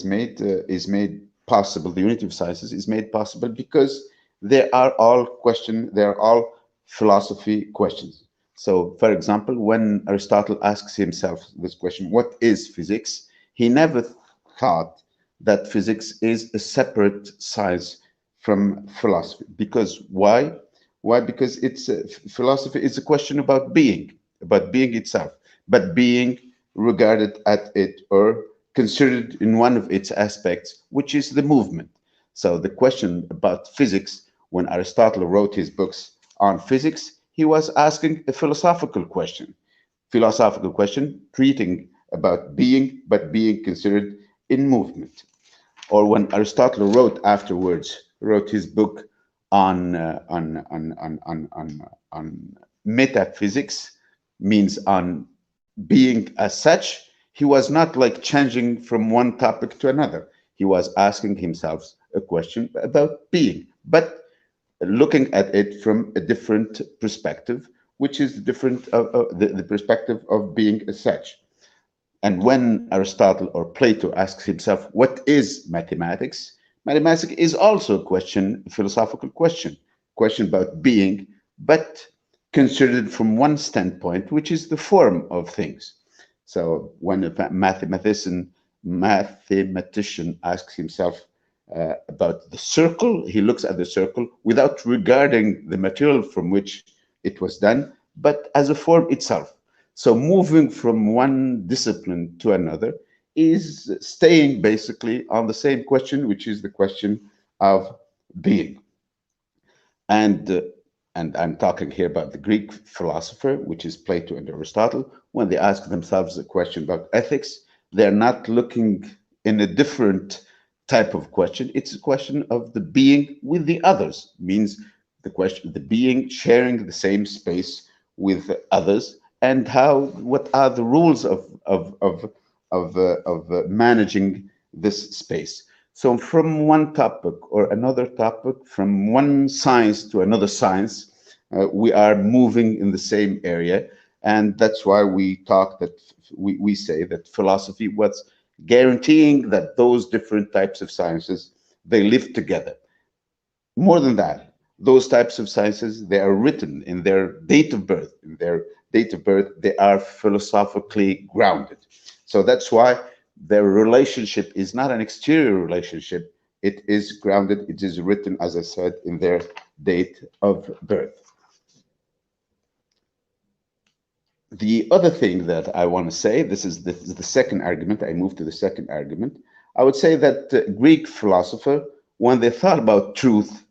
made possible. The unity of sciences is made possible because they are all philosophy questions. So, for example, when Aristotle asks himself this question, what is physics? He never thought that physics is a separate science from philosophy. Because why? Why? Because philosophy is a question about being itself, but being regarded at it or considered in one of its aspects, which is the movement. So the question about physics, when Aristotle wrote his books on physics, he was asking a philosophical question treating about being, but being considered in movement. Or when Aristotle wrote his book on metaphysics, means on being as such, he was not like changing from one topic to another. He was asking himself a question about being, but looking at it from a different perspective, which is the perspective of being as such. And when Aristotle or Plato asks himself, what is mathematics? Mathematics is also a philosophical question about being, but considered from one standpoint, which is the form of things. So when a mathematician asks himself about the circle, he looks at the circle without regarding the material from which it was done, but as a form itself. So moving from one discipline to another is staying basically on the same question, which is the question of being. And and I'm talking here about the Greek philosopher, which is Plato and Aristotle. When they ask themselves a question about ethics, they're not looking in a different type of question. It's a question of the being with the others. Means the question, the being sharing the same space with others, and how what are the rules of managing this space. So from one topic or another topic, from one science to another science, we are moving in the same area. And that's why we talk that we say that philosophy was guaranteeing that those different types of sciences, they live together. More than that, those types of sciences, they are written in their date of birth. In their date of birth, they are philosophically grounded. So that's why their relationship is not an exterior relationship. It is grounded. It is written, as I said, in their date of birth. The other thing that I want to say, this is the second argument. I move to the second argument. I would say that Greek philosopher, when they thought about truth,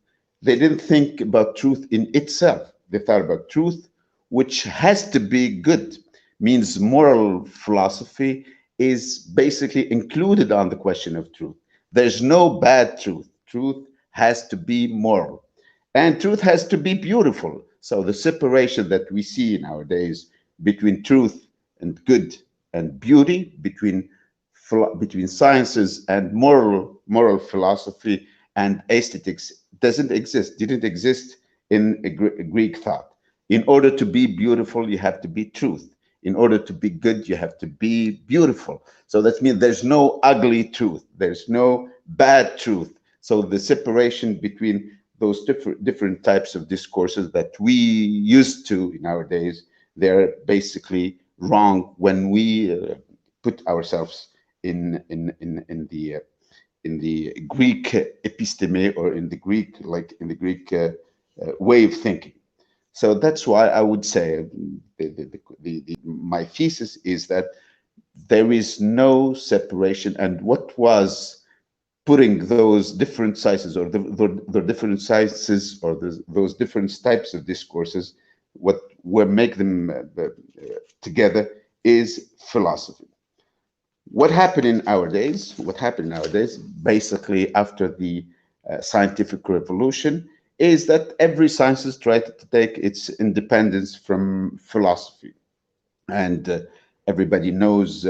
they didn't think about truth in itself. They thought about truth, which has to be good. Means moral philosophy is basically included on the question of truth. There's no bad truth. Truth has to be moral. And truth has to be beautiful. So the separation that we see nowadays between truth and good and beauty, between sciences and moral philosophy and aesthetics didn't exist in a Greek thought. In order to be beautiful, you have to be truth. In order to be good, you have to be beautiful. So that means there's no ugly truth. There's no bad truth. So the separation between those different types of discourses that we used to nowadays, they're basically wrong when we put ourselves in the Greek episteme, or in the Greek way of thinking. So that's why I would say my thesis is that there is no separation, and what was putting those different sizes, or the different sizes, or those different types of discourses, what will make them together is philosophy. What happened nowadays, basically after the scientific revolution, is that every science has tried to take its independence from philosophy. And everybody knows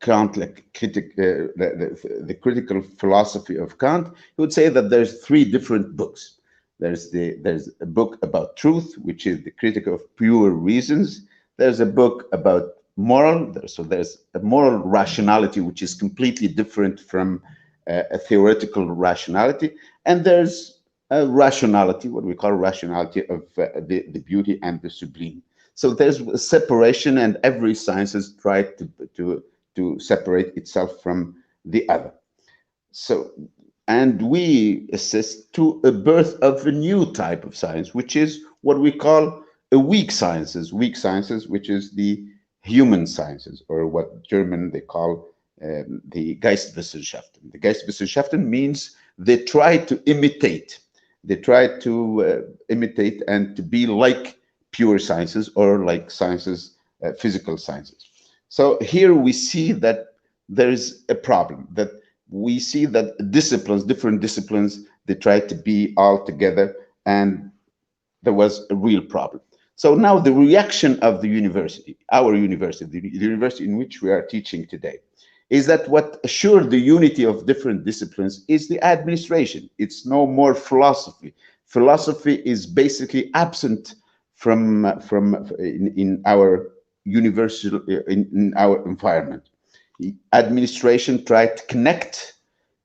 Kant, like the critical philosophy of Kant. He would say that there's three different books. There's a book about truth, which is the critic of pure reasons. There's a book about moral. So there's a moral rationality, which is completely different from a theoretical rationality. And there's a rationality, what we call rationality of the beauty and the sublime. So there's a separation, and every science has tried to separate itself from the other. So, and we assist to a birth of a new type of science, which is what we call a weak sciences, which is the human sciences, or what German they call the Geisteswissenschaften. The Geisteswissenschaften means they try to imitate. They try to imitate and to be like pure sciences, or like sciences, physical sciences. So here we see that there is a problem, that we see that different disciplines, they try to be all together, and there was a real problem. So now the reaction of the university, our university, the university in which we are teaching today, is that what assured the unity of different disciplines is the administration. It's no more philosophy. Philosophy is basically absent from in our university, in our environment. The administration tried to connect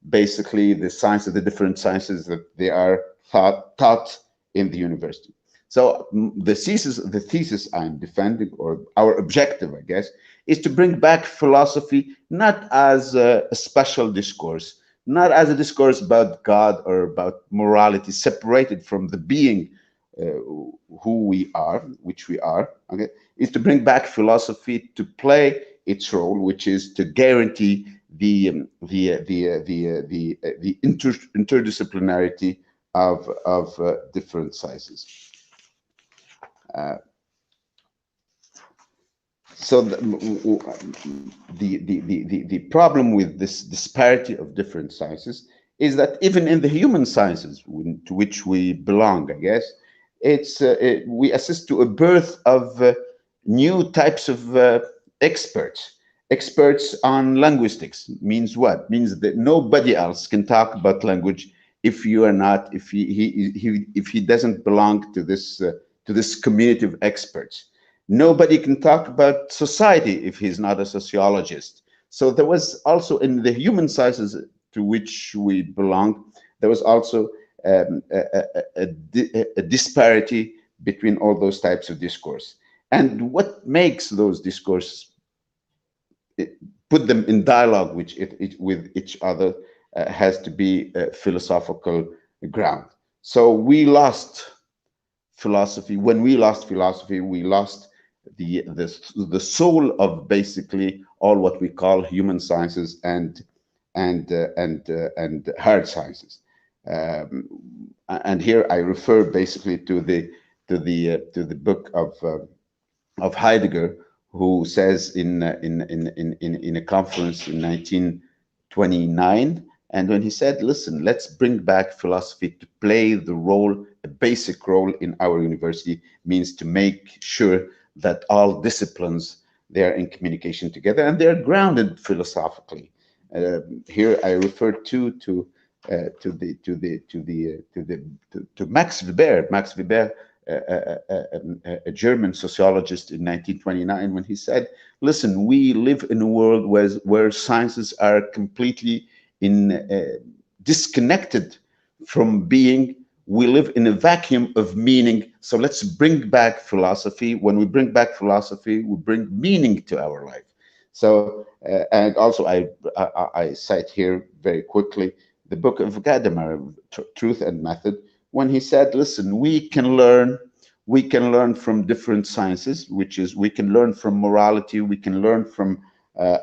basically the science of the different sciences that they are taught in the university. So the thesis I'm defending, or our objective, I guess, is to bring back philosophy not as a special discourse, not as a discourse about God or about morality, separated from the being who we are, which we are, okay, is to bring back philosophy to play its role, which is to guarantee the interdisciplinarity of different sizes. So the problem with this disparity of different sizes is that even in the human sizes to which we belong, I guess, we assist to a birth of new types of experts. Experts on linguistics means what? Means that nobody else can talk about language if you are not, if he doesn't belong to this community of experts. Nobody can talk about society if he's not a sociologist. So there was also in the human sciences to which we belong, there was also a disparity between all those types of discourse. And what makes those discourses, put them in dialogue with each other, has to be a philosophical ground. So we lost philosophy. When we lost philosophy, we lost the soul of basically all what we call human sciences and hard sciences. And here I refer basically to the book of Heidegger, who says in a conference in 1929, and when he said, listen, let's bring back philosophy to play the role, a basic role in our university, means to make sure that all disciplines, they are in communication together and they're grounded philosophically. Here I refer to Max Weber. Max Weber, a German sociologist in 1929, when he said, listen, we live in a world where sciences are completely disconnected from being. We live in a vacuum of meaning. So let's bring back philosophy. When we bring back philosophy, we bring meaning to our life. So, and also I cite here very quickly the book of Gadamer, Truth and Method, when he said, listen, we can learn from different sciences, which is we can learn from morality, we can learn from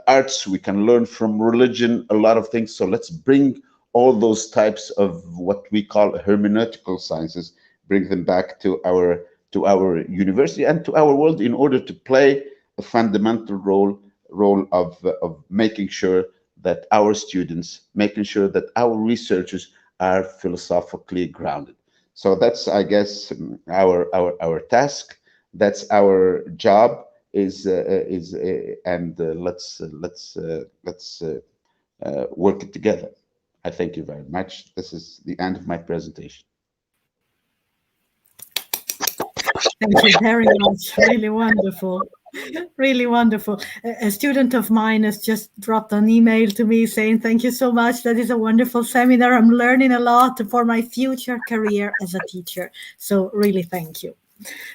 arts, we can learn from religion, a lot of things. So let's bring all those types of what we call hermeneutical sciences, bring them back to our university and to our world in order to play a fundamental role of making sure that our students, making sure that our researchers are philosophically grounded. So that's, I guess, our task. That's our job. And let's work it together. I thank you very much. This is the end of my presentation. Thank you very much. Really wonderful. Really wonderful. A student of mine has just dropped an email to me saying, thank you so much. That is a wonderful seminar. I'm learning a lot for my future career as a teacher. So really, thank you.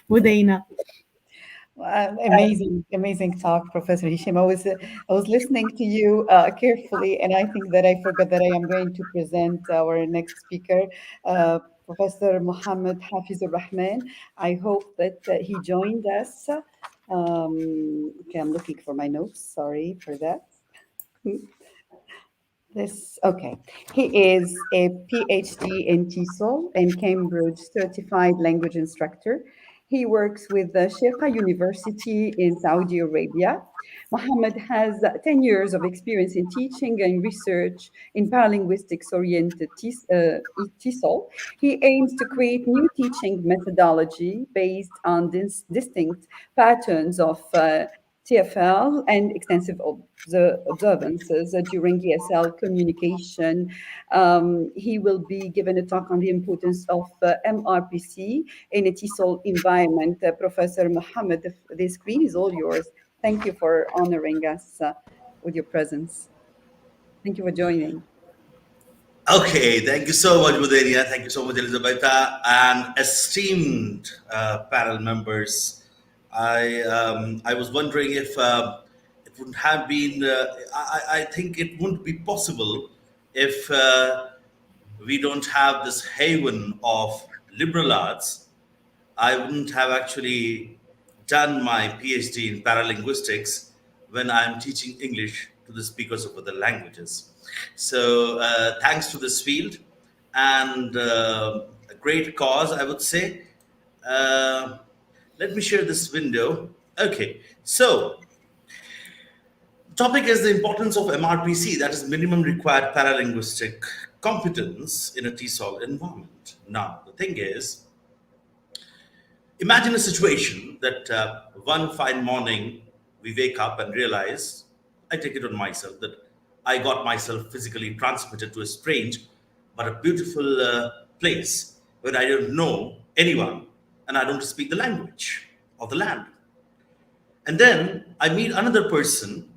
Budeina. Amazing talk, Professor Hisham. I was listening to you carefully, and I think that I forgot that I am going to present our next speaker, Professor Mohammed Hafizur Rahman. I hope that he joined us. Okay, I'm looking for my notes. Sorry for that. Okay. He is a PhD in TESOL and Cambridge certified language instructor. He works with the Sheikha University in Saudi Arabia. Mohammed has 10 years of experience in teaching and research in paralinguistics-oriented TESOL. He aims to create new teaching methodology based on distinct patterns of TFL and extensive observances during ESL communication. He will be given a talk on the importance of MRPC in a TESOL environment. Professor Mohammed, the screen is all yours. Thank you for honoring us with your presence. Thank you for joining. Okay, thank you so much, Buderia. Thank you so much, Elisabetta, and esteemed panel members. I was wondering if it wouldn't have been. I think it wouldn't be possible if we don't have this haven of liberal arts. I wouldn't have actually done my PhD in paralinguistics when I'm teaching English to the speakers of other languages. So thanks to this field and a great cause, I would say. Uh, Let me share this window. Okay, so topic is the importance of MRPC, that is minimum required paralinguistic competence in a TESOL environment. Now, the thing is, imagine a situation that one fine morning we wake up and realize, I take it on myself, that I got myself physically transmitted to a strange but a beautiful place where I don't know anyone and I don't speak the language of the land. And then I meet another person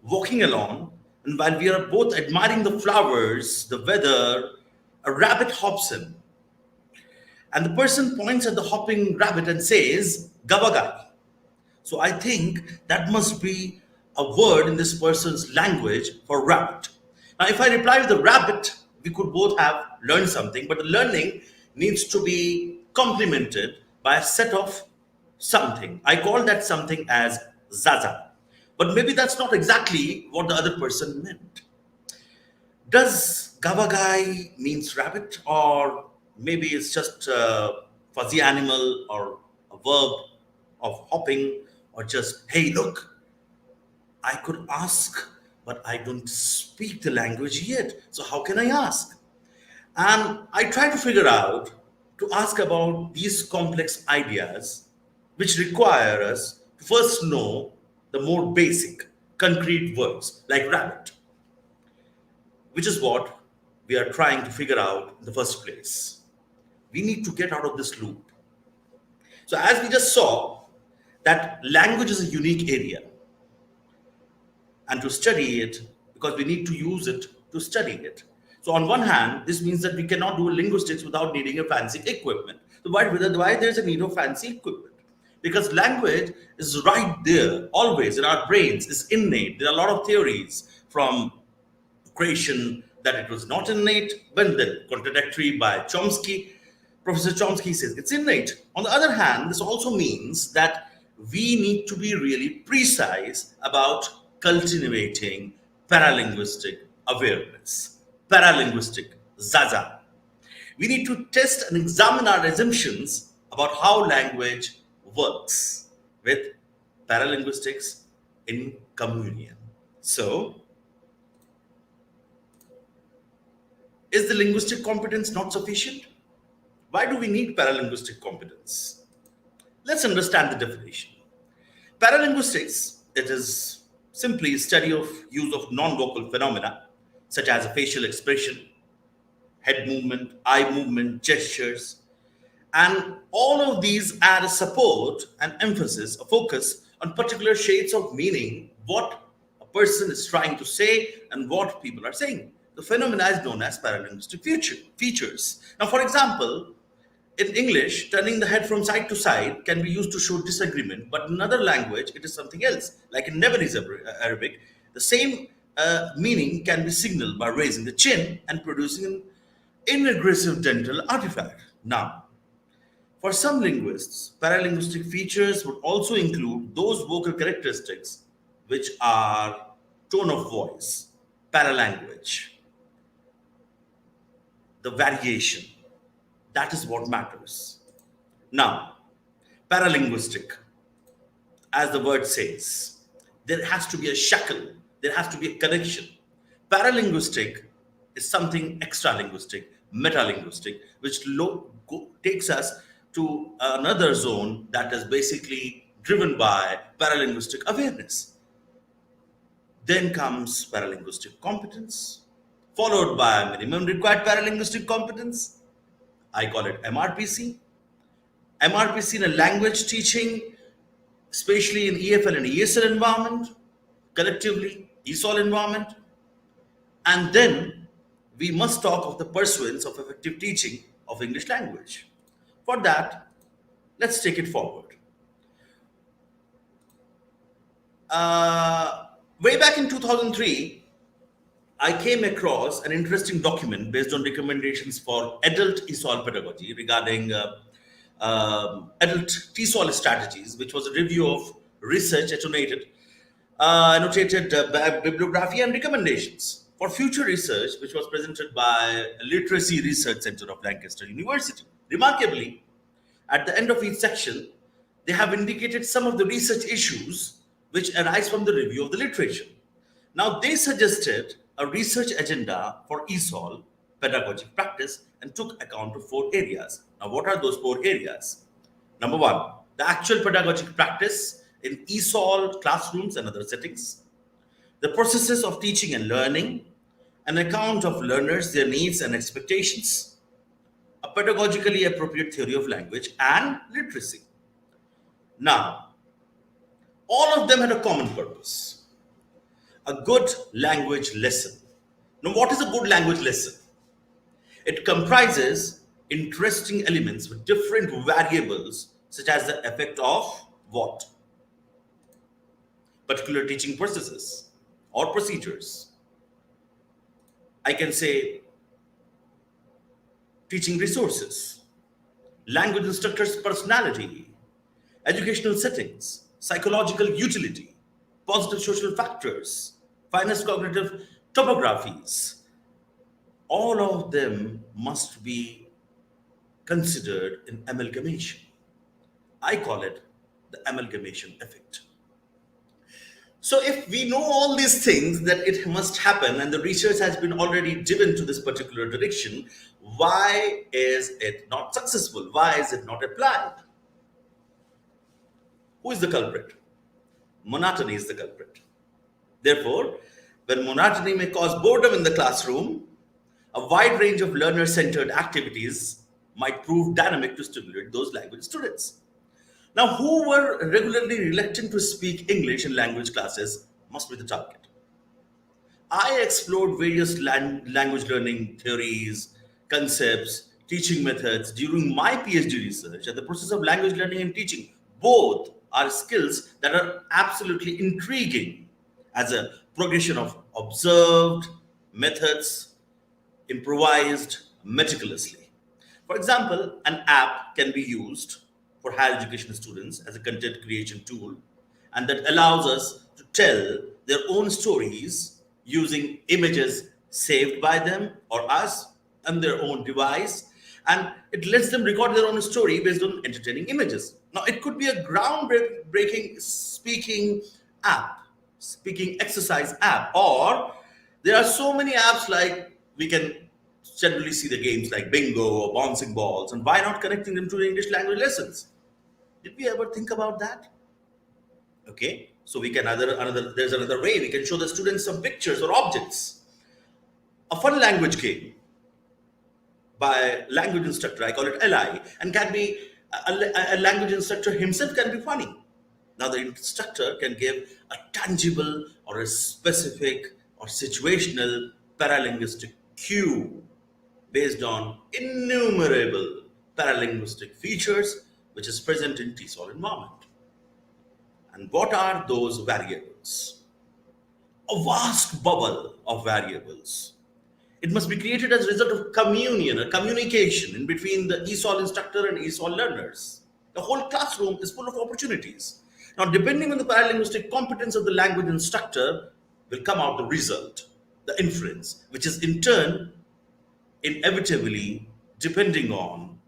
walking along, and while we are both admiring the flowers, the weather, a rabbit hops in. And the person points at the hopping rabbit and says, Gabagai. So I think that must be a word in this person's language for rabbit. Now, if I reply with the rabbit, we could both have learned something, but the learning needs to be complemented by a set of something. I call that something as Zaza. But maybe that's not exactly what the other person meant. Does Gavagai means rabbit, or maybe it's just a fuzzy animal or a verb of hopping, or just, hey, look, I could ask, but I don't speak the language yet. So how can I ask? And I try to figure out to ask about these complex ideas which require us to first know the more basic, concrete words like rabbit, which is what we are trying to figure out in the first place. We need to get out of this loop. So, as we just saw, that language is a unique area, and to study it, because we need to use it to study it. So, on one hand, this means that we cannot do linguistics without needing a fancy equipment. So, why there's a need of fancy equipment? Because language is right there, always in our brains, it's innate. There are a lot of theories from creation that it was not innate, but then contradictory by Chomsky. Professor Chomsky says it's innate. On the other hand, this also means that we need to be really precise about cultivating paralinguistic awareness, paralinguistic zaza. We need to test and examine our assumptions about how language works with paralinguistics in communion. So, is the linguistic competence not sufficient? Why do we need paralinguistic competence? Let's understand the definition. Paralinguistics, it is simply a study of use of non-vocal phenomena such as a facial expression, head movement, eye movement, gestures, and all of these add a support and emphasis, a focus on particular shades of meaning, what a person is trying to say and what people are saying. The phenomena is known as paralinguistic features. Now, for example, in English, turning the head from side to side can be used to show disagreement, but in another language, it is something else. Like in Lebanese Arabic, the same meaning can be signaled by raising the chin and producing an inaggressive dental artifact. Now, for some linguists, paralinguistic features would also include those vocal characteristics which are tone of voice, paralanguage, the variation. That is what matters. Now, paralinguistic, as the word says, there has to be a shackle, there has to be a connection. Paralinguistic is something extralinguistic, metalinguistic, which takes us to another zone that is basically driven by paralinguistic awareness. Then comes paralinguistic competence, followed by minimum required paralinguistic competence. I call it MRPC. MRPC in a language teaching, especially in EFL and ESL environment, collectively, ESOL environment. And then we must talk of the pursuance of effective teaching of English language. For that, let's take it forward. Way back in 2003, I came across an interesting document based on recommendations for adult ESOL pedagogy regarding adult TESOL strategies, which was a review of research annotated bibliography and recommendations for future research, which was presented by Literacy Research Center of Lancaster University. Remarkably, at the end of each section, they have indicated some of the research issues which arise from the review of the literature. Now, they suggested a research agenda for ESOL, pedagogic practice, and took account of 4 areas. Now, what are those 4 areas? Number 1, the actual pedagogic practice in ESOL classrooms and other settings, the processes of teaching and learning, an account of learners, their needs and expectations, a pedagogically appropriate theory of language, and literacy. Now, all of them had a common purpose: a good language lesson. Now, what is a good language lesson? It comprises interesting elements with different variables, such as the effect of what? Particular teaching processes or procedures. I can say teaching resources, language instructor's personality, educational settings, psychological utility, positive social factors, finest cognitive topographies. All of them must be considered in amalgamation. I call it the amalgamation effect. So if we know all these things that it must happen and the research has been already driven to this particular direction, why is it not successful? Why is it not applied? Who is the culprit? Monotony is the culprit. Therefore, when monotony may cause boredom in the classroom, a wide range of learner-centered activities might prove dynamic to stimulate those language students. Now, who were regularly reluctant to speak English in language classes must be the target. I explored various language learning theories, concepts, teaching methods during my PhD research, and the process of language learning and teaching both are skills that are absolutely intriguing as a progression of observed methods, improvised meticulously. For example, an app can be used for higher education students as a content creation tool, and that allows us to tell their own stories using images saved by them or us on their own device, and it lets them record their own story based on entertaining images. Now, it could be a groundbreaking speaking exercise app, or there are so many apps like we can generally see the games like bingo or bouncing balls, and why not connecting them to the English language lessons? Did we ever think about that? Okay, so we can there's another way we can show the students some pictures or objects. A fun language game by language instructor, I call it LI, and can be a language instructor himself can be funny. Now the instructor can give a tangible or a specific or situational paralinguistic cue based on innumerable paralinguistic features which is present in TESOL environment. And what are those variables? A vast bubble of variables. It must be created as a result of communion, a communication in between the ESOL instructor and ESOL learners. The whole classroom is full of opportunities. Now, depending on the paralinguistic competence of the language instructor, will come out the result, the inference, which is in turn inevitably depending on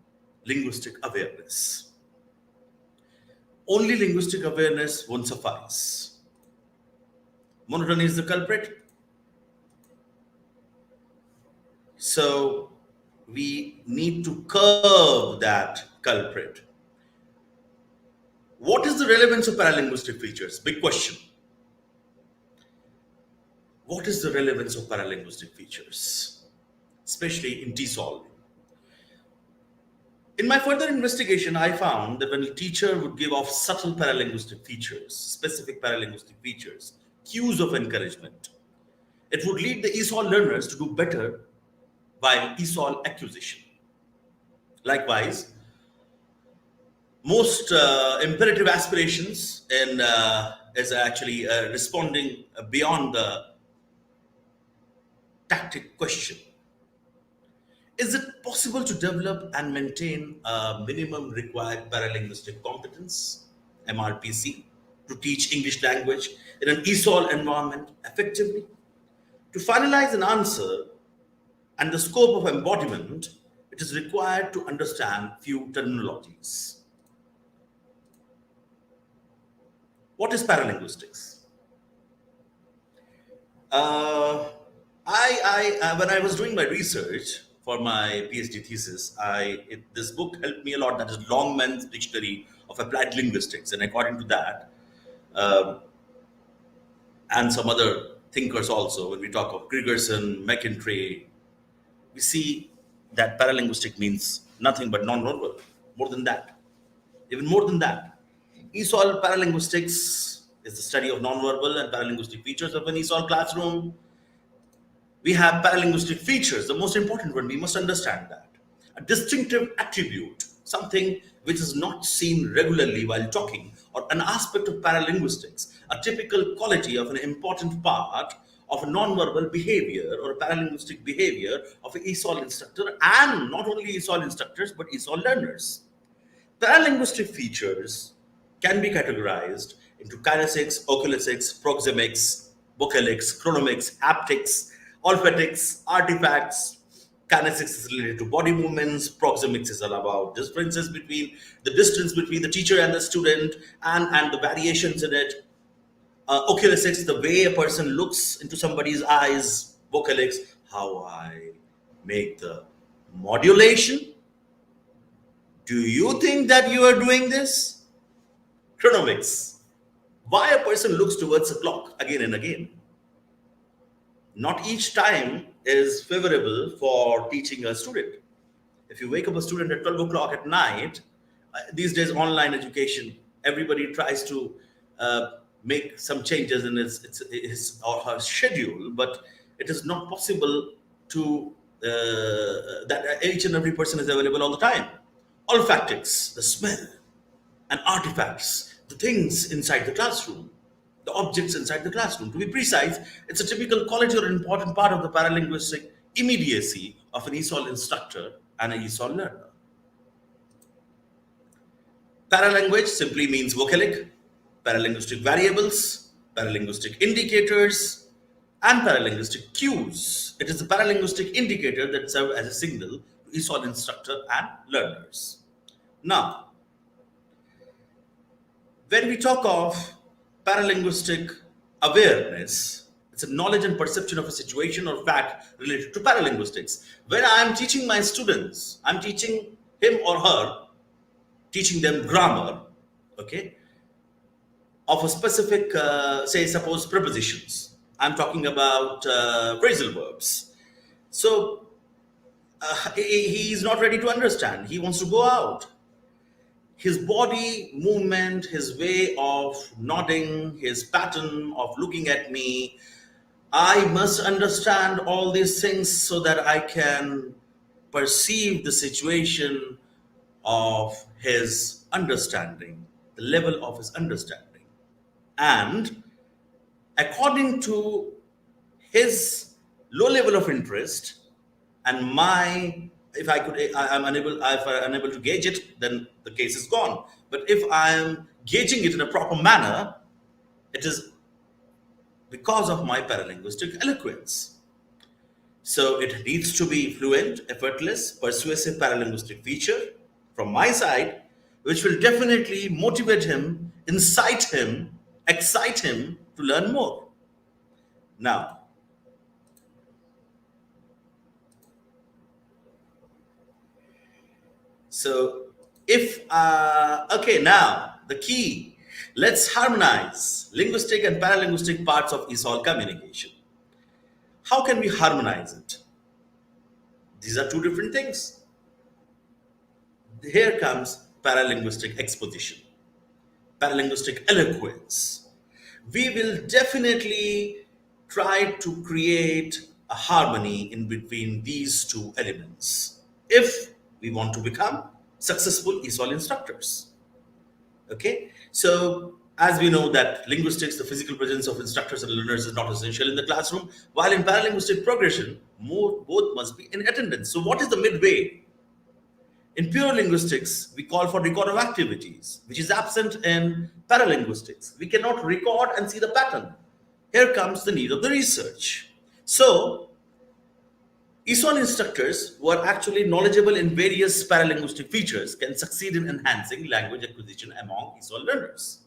linguistic awareness. Only linguistic awareness won't suffice. Monotony is the culprit. So we need to curb that culprit. What is the relevance of paralinguistic features? Big question. What is the relevance of paralinguistic features, especially in TESOL? In my further investigation, I found that when a teacher would give off subtle paralinguistic features, specific paralinguistic features, cues of encouragement, it would lead the ESOL learners to do better by ESOL acquisition. Likewise, most imperative aspirations is actually responding beyond the tactic question. Is it possible to develop and maintain a minimum required paralinguistic competence, MRPC, to teach English language in an ESOL environment effectively? To finalize an answer and the scope of embodiment, it is required to understand few terminologies. What is paralinguistics? When I was doing my research for my PhD thesis, this book helped me a lot. That is Longman's Dictionary of Applied Linguistics, and according to that, um, and some other thinkers also, when we talk of Gregerson, McIntyre, we see that paralinguistic means nothing but non-verbal. More than that, even more than that, ESOL paralinguistics is the study of non-verbal and paralinguistic features of an ESOL classroom. We have paralinguistic features. The most important one, we must understand that. A distinctive attribute, something which is not seen regularly while talking, or an aspect of paralinguistics, a typical quality of an important part of a nonverbal behavior or a paralinguistic behavior of an ESOL instructor, and not only ESOL instructors, but ESOL learners. Paralinguistic features can be categorized into kinesics, oculesics, proxemics, vocalics, chronomics, haptics, olfactics, artifacts. Kinesics is related to body movements. Proxemics is all about differences between the distance between the teacher and the student, and the variations in it. Oculesics, the way a person looks into somebody's eyes. Vocalics, how I make the modulation. Do you think that you are doing this? Chronomics, why a person looks towards a clock again and again. Not each time is favorable for teaching a student. If you wake up a student at 12 o'clock at night, these days online education, everybody tries to make some changes in his or her schedule, but it is not possible to that each and every person is available all the time. Olfactics, the smell, and artifacts, the things inside the classroom, the objects inside the classroom. To be precise, it's a typical quality or important part of the paralinguistic immediacy of an ESOL instructor and an ESOL learner. Paralanguage simply means vocalic, paralinguistic variables, paralinguistic indicators, and paralinguistic cues. It is a paralinguistic indicator that serves as a signal to ESOL instructor and learners. Now, when we talk of paralinguistic awareness, it's a knowledge and perception of a situation or fact related to paralinguistics. When I am teaching my students, I'm teaching him or her, teaching them grammar, okay, of a specific, say, suppose prepositions. I'm talking about phrasal verbs. So he's not ready to understand. He wants to go out. His body movement, his way of nodding, his pattern of looking at me, I must understand all these things so that I can perceive the situation of his understanding, the level of his understanding. And according to his low level of interest and my, if I'm unable to gauge it, then the case is gone. But if I am gauging it in a proper manner, it is because of my paralinguistic eloquence. So it needs to be fluent, effortless, persuasive paralinguistic feature from my side, which will definitely motivate him, incite him, excite him to learn more. Now, so if, okay, now the key, let's harmonize linguistic and paralinguistic parts of ESOL communication. How can we harmonize it? These are two different things. Here comes paralinguistic exposition, paralinguistic eloquence. We will definitely try to create a harmony in between these two elements if we want to become successful ESOL instructors. Okay, so as we know that linguistics, the physical presence of instructors and learners is not essential in the classroom, while in paralinguistic progression, both must be in attendance. So what is the midway? In pure linguistics, we call for record of activities, which is absent in paralinguistics. We cannot record and see the pattern. Here comes the need of the research. So, ESOL instructors who are actually knowledgeable in various paralinguistic features can succeed in enhancing language acquisition among ESOL learners.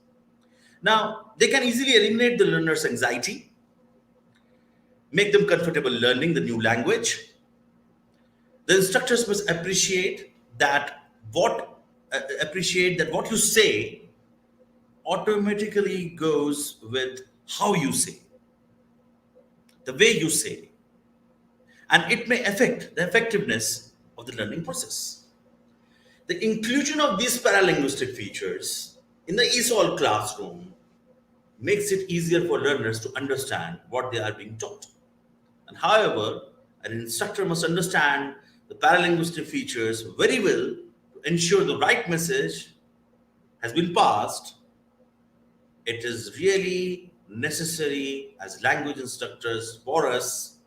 Now, they can easily eliminate the learner's anxiety, make them comfortable learning the new language. The instructors must appreciate that what you say automatically goes with how you say, the way you say, and it may affect the effectiveness of the learning process. The inclusion of these paralinguistic features in the ESOL classroom makes it easier for learners to understand what they are being taught. And however, an instructor must understand the paralinguistic features very well to ensure the right message has been passed. It is really necessary as language instructors for us,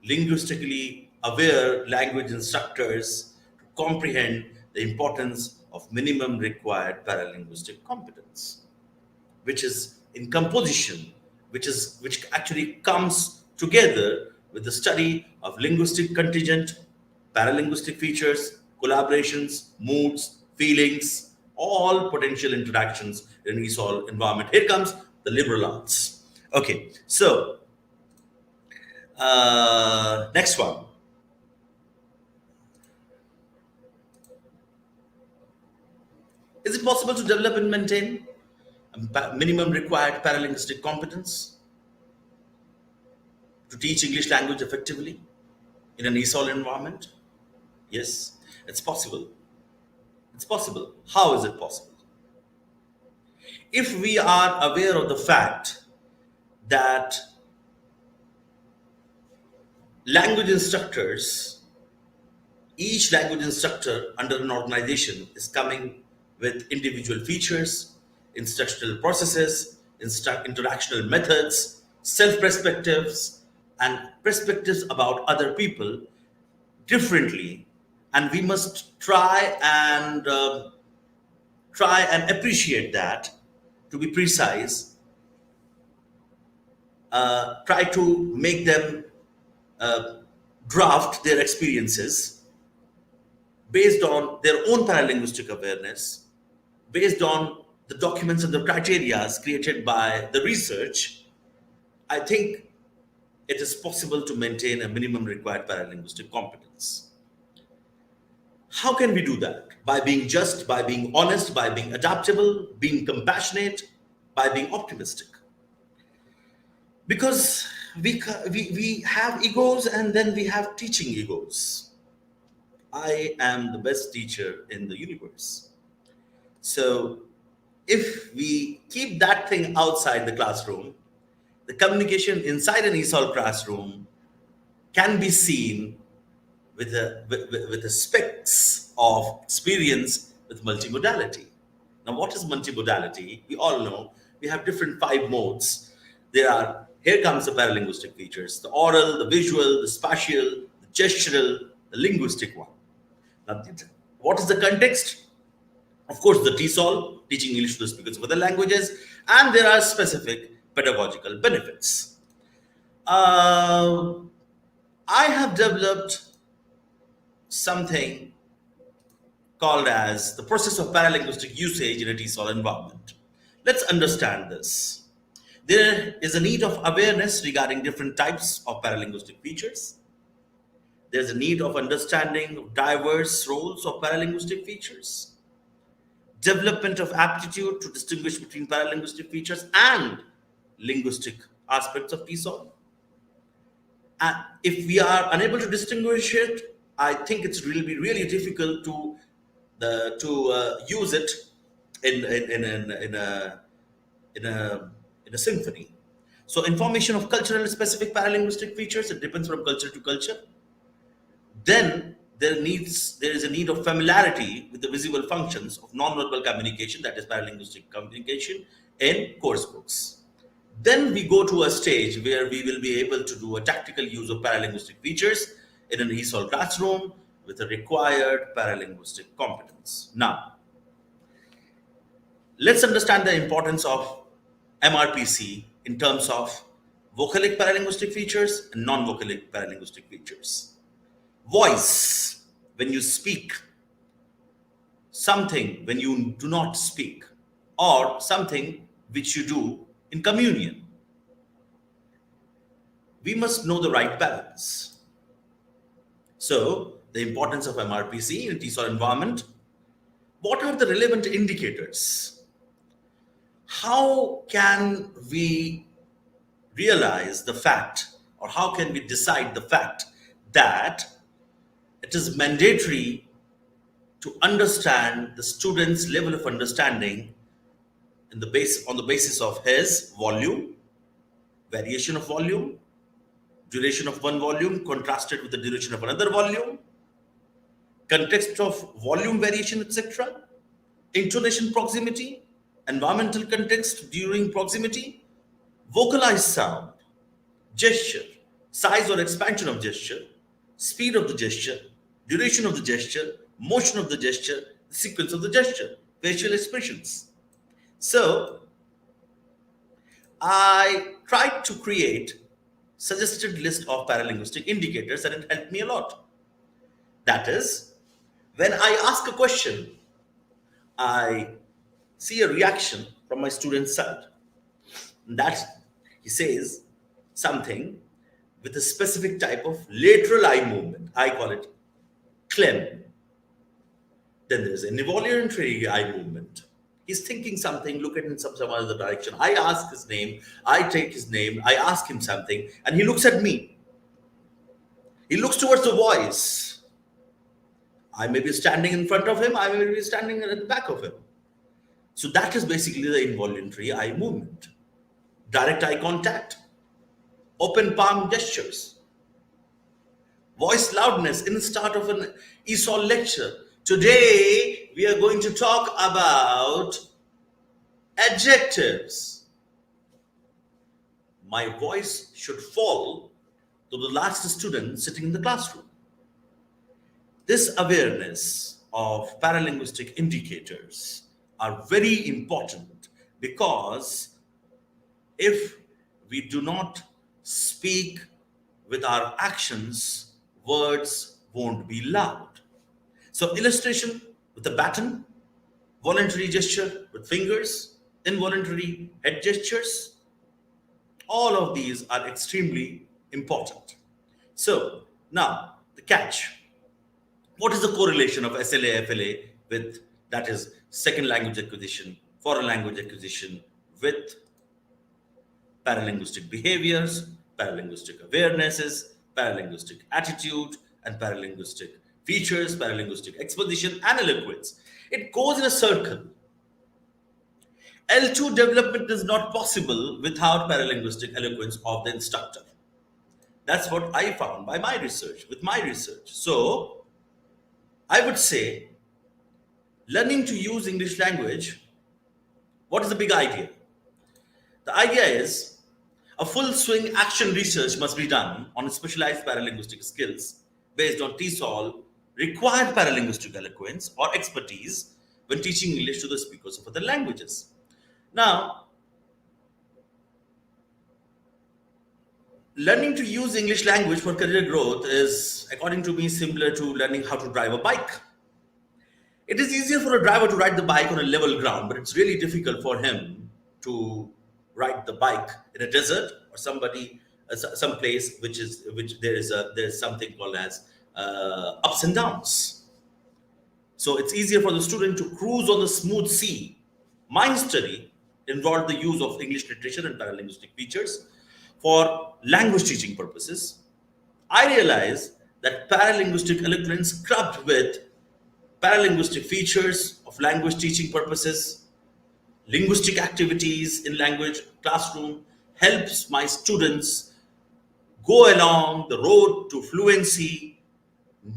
linguistically aware language instructors, to comprehend the importance of minimum required paralinguistic competence, which is in composition, which actually comes together with the study of linguistic contingent, paralinguistic features, collaborations, moods, feelings, all potential interactions in ESOL environment. Here comes the liberal arts. Okay, so next one. Is it possible to develop and maintain a minimum required paralinguistic competence to teach English language effectively in an ESOL environment? Yes, it's possible. It's possible. How is it possible? If we are aware of the fact that language instructors, each language instructor under an organization is coming with individual features, instructional processes, interactional methods, self-perspectives, and perspectives about other people differently, and we must try and appreciate that. To be precise, try to make them draft their experiences based on their own paralinguistic awareness, based on the documents and the criteria created by the research. I think it is possible to maintain a minimum required paralinguistic competence. How can we do that? By being just, by being honest, by being adaptable, being compassionate, by being optimistic. Because we have egos, and then we have teaching egos. I am the best teacher in the universe. So if we keep that thing outside the classroom, the communication inside an ESOL classroom can be seen with the specs of experience with multimodality. Now, what is multimodality? We all know we have different 5 modes. Here comes the paralinguistic features: the oral, the visual, the spatial, the gestural, the linguistic one. Now, what is the context? Of course, the TESOL, teaching English to the speakers of other languages, and there are specific pedagogical benefits. I have developed something called as the process of paralinguistic usage in a TESOL environment. Let's understand this. There is a need of awareness regarding different types of paralinguistic features. There's a need of understanding of diverse roles of paralinguistic features. Development of aptitude to distinguish between paralinguistic features and linguistic aspects of TESOL. And if we are unable to distinguish it, I think it's really difficult to use it in a symphony. So information of cultural specific paralinguistic features, it depends from culture to culture. Then there is a need of familiarity with the visual functions of non-verbal communication, that is paralinguistic communication, in course books. Then we go to a stage where we will be able to do a tactical use of paralinguistic features in an ESOL classroom with a required paralinguistic competence. Now, let's understand the importance of MRPC in terms of vocalic paralinguistic features and non-vocalic paralinguistic features. Voice, when you speak, something when you do not speak, or something which you do in communion. We must know the right balance. So, the importance of MRPC in a TESOL environment. What are the relevant indicators? How can we realize the fact, or how can we decide the fact that it is mandatory to understand the student's level of understanding on the basis of his volume, variation of volume, duration of one volume contrasted with the duration of another volume, context of volume variation, etc., intonation proximity, environmental context during proximity, vocalized sound, gesture, size or expansion of gesture, speed of the gesture, duration of the gesture, motion of the gesture, the sequence of the gesture, facial expressions. So, I tried to create suggested list of paralinguistic indicators and it helped me a lot. That is, when I ask a question, I see a reaction from my student's side. That he says something with a specific type of lateral eye movement. I call it clem. Then there's an involuntary eye movement. He's thinking something, looking in some other direction. I ask his name, I take his name, I ask him something, and he looks at me. He looks towards the voice. I may be standing in front of him, I may be standing at the back of him. So that is basically the involuntary eye movement. Direct eye contact, open palm gestures, voice loudness in the start of an ESOL lecture. Today, we are going to talk about adjectives. My voice should fall to the last student sitting in the classroom. This awareness of paralinguistic indicators are very important because if we do not speak with our actions, words won't be loud. So illustration with a baton, voluntary gesture with fingers, involuntary head gestures, all of these are extremely important. So now the catch. What is the correlation of SLA, FLA with, that is, second language acquisition, foreign language acquisition with paralinguistic behaviors, paralinguistic awarenesses, paralinguistic attitude, and paralinguistic features, paralinguistic exposition, and eloquence? It goes in a circle. L2 development is not possible without paralinguistic eloquence of the instructor. That's what I found by my research, with my research. So, I would say, learning to use English language, what is the big idea? The idea is a full swing action research must be done on specialized paralinguistic skills based on TESOL required paralinguistic eloquence or expertise when teaching English to the speakers of other languages. Now, learning to use English language for career growth is, according to me, similar to learning how to drive a bike. It is easier for a driver to ride the bike on a level ground, but it's really difficult for him to ride the bike in a desert or some place which there's something called as ups and downs. So it's easier for the student to cruise on the smooth sea. My study involved the use of English literature and paralinguistic features for language teaching purposes. I realized that paralinguistic eloquence scrubbed with paralinguistic features of language teaching purposes, linguistic activities in language classroom helps my students go along the road to fluency.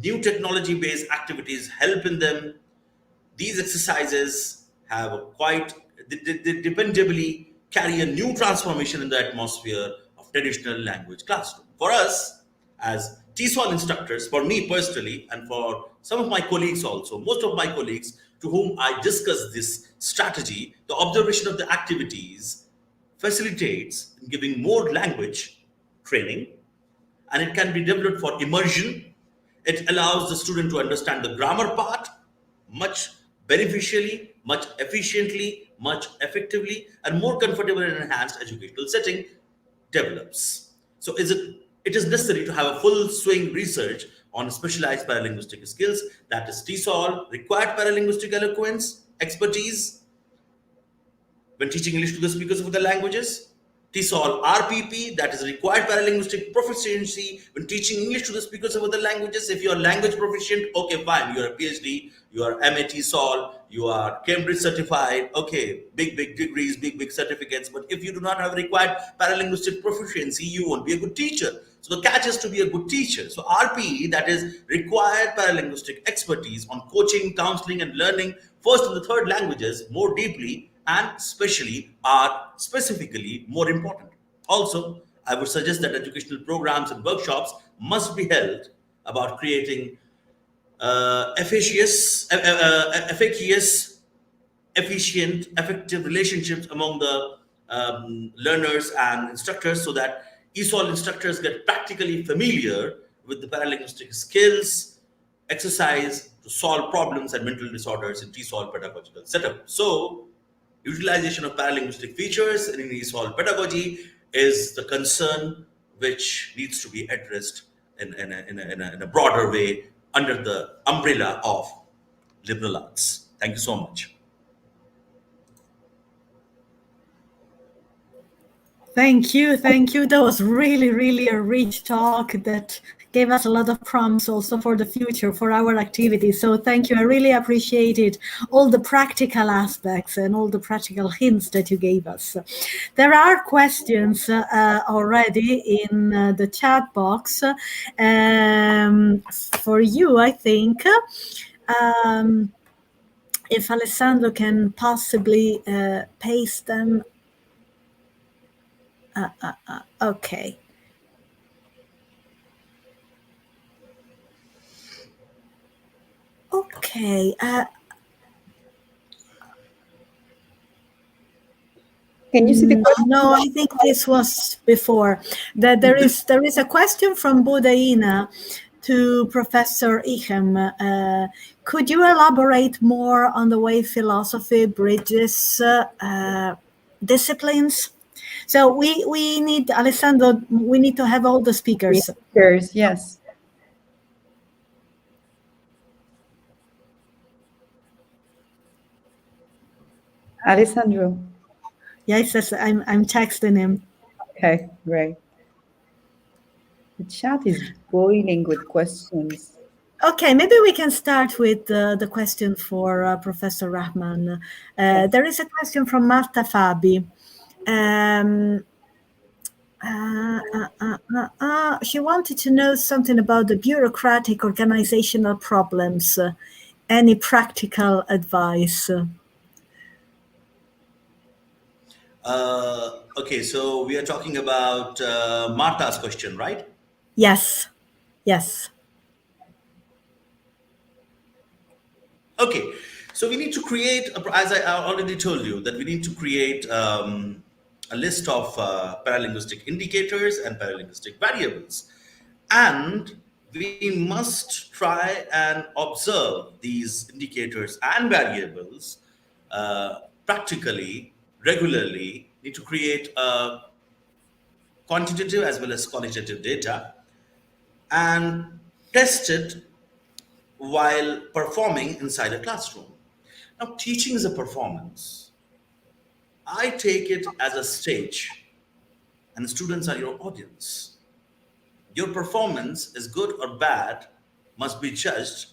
New technology-based activities help in them. These exercises have they dependably carry a new transformation in the atmosphere of traditional language classroom. For us, as TESOL instructors, for me personally, and for some of my colleagues also, most of my colleagues to whom I discuss this strategy, the observation of the activities facilitates in giving more language training, and it can be developed for immersion. It allows the student to understand the grammar part much beneficially, much efficiently, much effectively, and more comfortable and enhanced educational setting develops. So it is necessary to have a full swing research on specialized paralinguistic skills, that is TESOL, required paralinguistic eloquence, expertise, when teaching English to the speakers of other languages. TESOL RPP, that is required paralinguistic proficiency when teaching English to the speakers of other languages. If you are language proficient, okay, fine, you are a PhD, you are MA TESOL, you are Cambridge certified, okay, big degrees, big certificates. But if you do not have required paralinguistic proficiency, you won't be a good teacher. So the catch is to be a good teacher. So RPE, that is required paralinguistic expertise on coaching, counseling, and learning first and the third languages more deeply and specially, are specifically more important. Also, I would suggest that educational programs and workshops must be held about creating efficacious, efficient, effective relationships among the learners and instructors, so that ESOL instructors get practically familiar with the paralinguistic skills, exercise to solve problems and mental disorders in TESOL pedagogical setup. So, utilization of paralinguistic features in ESOL pedagogy is the concern which needs to be addressed in a broader way under the umbrella of liberal arts. Thank you so much. Thank you. That was really a rich talk that gave us a lot of prompts also for the future, for our activities. So thank you. I really appreciated all the practical aspects and all the practical hints that you gave us. There are questions already in the chat box for you, I think. If Alessandro can possibly paste them. Okay. Okay. Can you see the question? No, I think this was before. That there is a question from Budaina to Professor Ichem. Could you elaborate more on the way philosophy bridges disciplines? So we need, Alessandro, we need to have all the speakers. Yes. Alessandro. Yes, I'm texting him. Okay, great. The chat is boiling with questions. Okay, maybe we can start with the question for Professor Rahman. There is a question from Marta Fabi. She wanted to know something about the bureaucratic organizational problems. Any practical advice? Okay, so we are talking about Martha's question, right? Yes. Okay, so we need to create, as I already told you, that we need to create a list of paralinguistic indicators and paralinguistic variables. And we must try and observe these indicators and variables practically, regularly. Need to create a quantitative as well as qualitative data and test it while performing inside a classroom. Now, teaching is a performance. I take it as a stage, and the students are your audience. Your performance, is good or bad, must be judged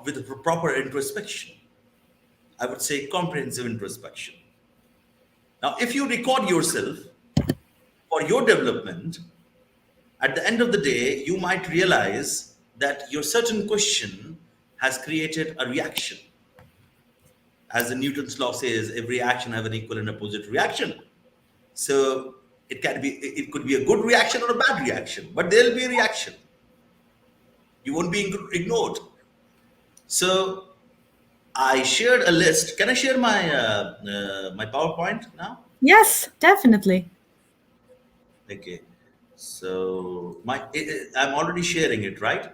with proper introspection. I would say comprehensive introspection. Now, if you record yourself for your development, at the end of the day, you might realize that your certain question has created a reaction. as the Newton's law says, every action have an equal and opposite reaction. So it could be a good reaction or a bad reaction, but there'll be a reaction. You won't be ignored. So I shared a list. Can I share my my PowerPoint now? Yes, definitely. Okay. So I'm already sharing it, right?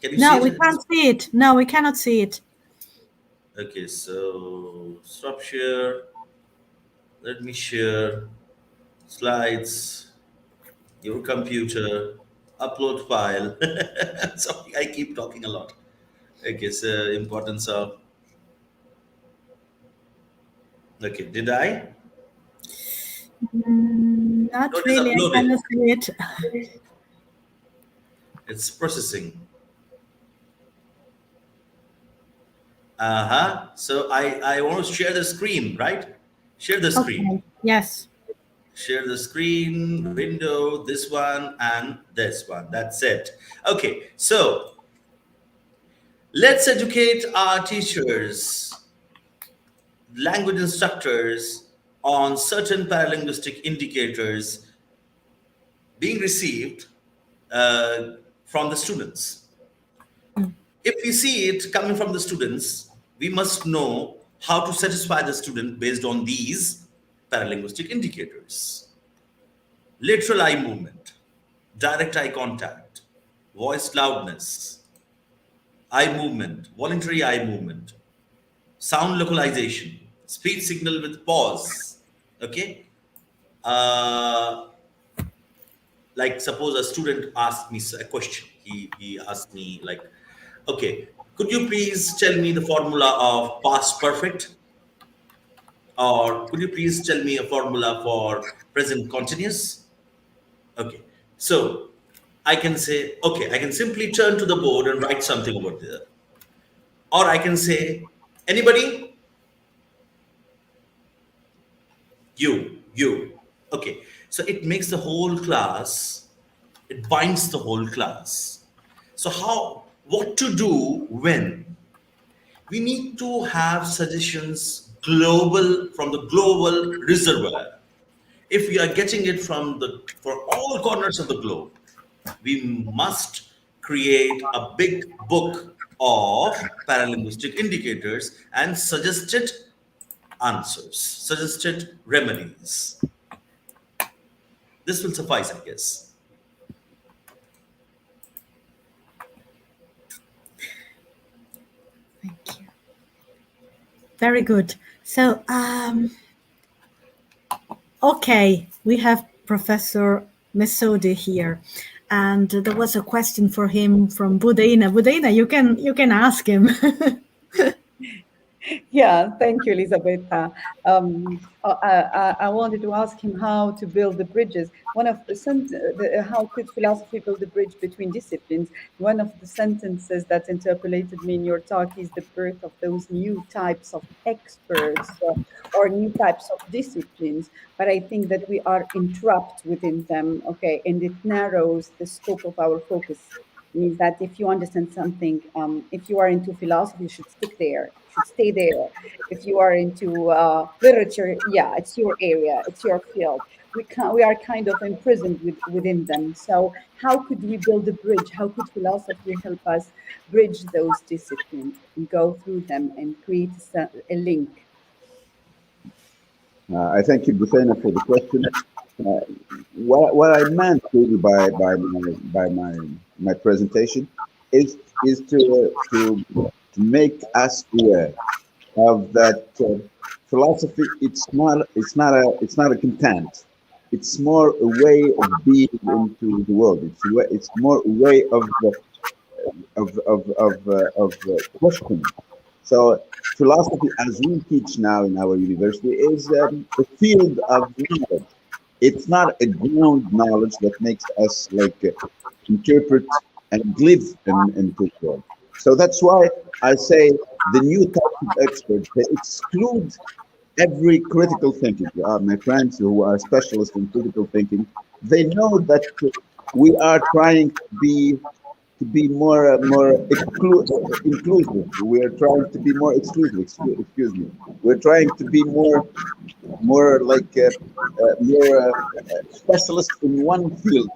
Can you No, see we it? can't see it. No, we cannot see it. Okay, so stop share. Let me share slides, your computer, upload file. Sorry, I keep talking a lot. Okay, so importance of. Okay, did I? Not No, it is really. I uploaded. cannot see it. It's processing. Uh-huh. So I want to share the screen, right? Share the screen. Okay. Yes. Share the screen, window, this one, and this one. That's it. Okay, so let's educate our teachers, language instructors on certain paralinguistic indicators being received from the students. If we see it coming from the students, we must know how to satisfy the student based on these paralinguistic indicators. Lateral eye movement, direct eye contact, voice loudness, eye movement, voluntary eye movement, sound localization, speech signal with pause. Okay. Like suppose a student asked me a question. He asked me like, okay, could you please tell me the formula of past perfect? Or could you please tell me a formula for present continuous? Okay. So I can say, okay, I can simply turn to the board and write something over there. Or I can say, anybody? You. Okay. So it makes the whole class, it binds the whole class. So what to do when? We need to have suggestions from the global reservoir. If we are getting it for all corners of the globe, we must create a big book of paralinguistic indicators and suggested answers, suggested remedies. This will suffice, I guess. Thank you. Very good. So, okay, we have Professor Mesodi here, and there was a question for him from Budaina. Budaina, you can ask him. Yeah, thank you, Elisabetta. I wanted to ask him how to build the bridges. How could philosophy build a bridge between disciplines? One of the sentences that interpolated me in your talk is the birth of those new types of experts or new types of disciplines. But I think that we are entrapped within them, okay, and it narrows the scope of our focus. Means that if you understand something, if you are into philosophy, you should stick there, should stay there. If you are into literature, yeah, it's your area, it's your field. We are kind of imprisoned within them. So how could we build a bridge? How could philosophy help us bridge those disciplines and go through them and create a link? I thank you, Buthena, for the question. Uh, what I meant really by my presentation is to make us aware of that philosophy. It's not a content. It's more a way of being into the world. It's more a way of questioning. So philosophy, as we teach now in our university, is a field of knowledge. It's not a ground knowledge that makes us like interpret and live in this world. So that's why I say the new type of experts, they exclude every critical thinking. My friends who are specialists in critical thinking, they know that we are trying to be to be inclusive. We're trying to be more exclusive. Excuse me. We're trying to be more specialist in one field.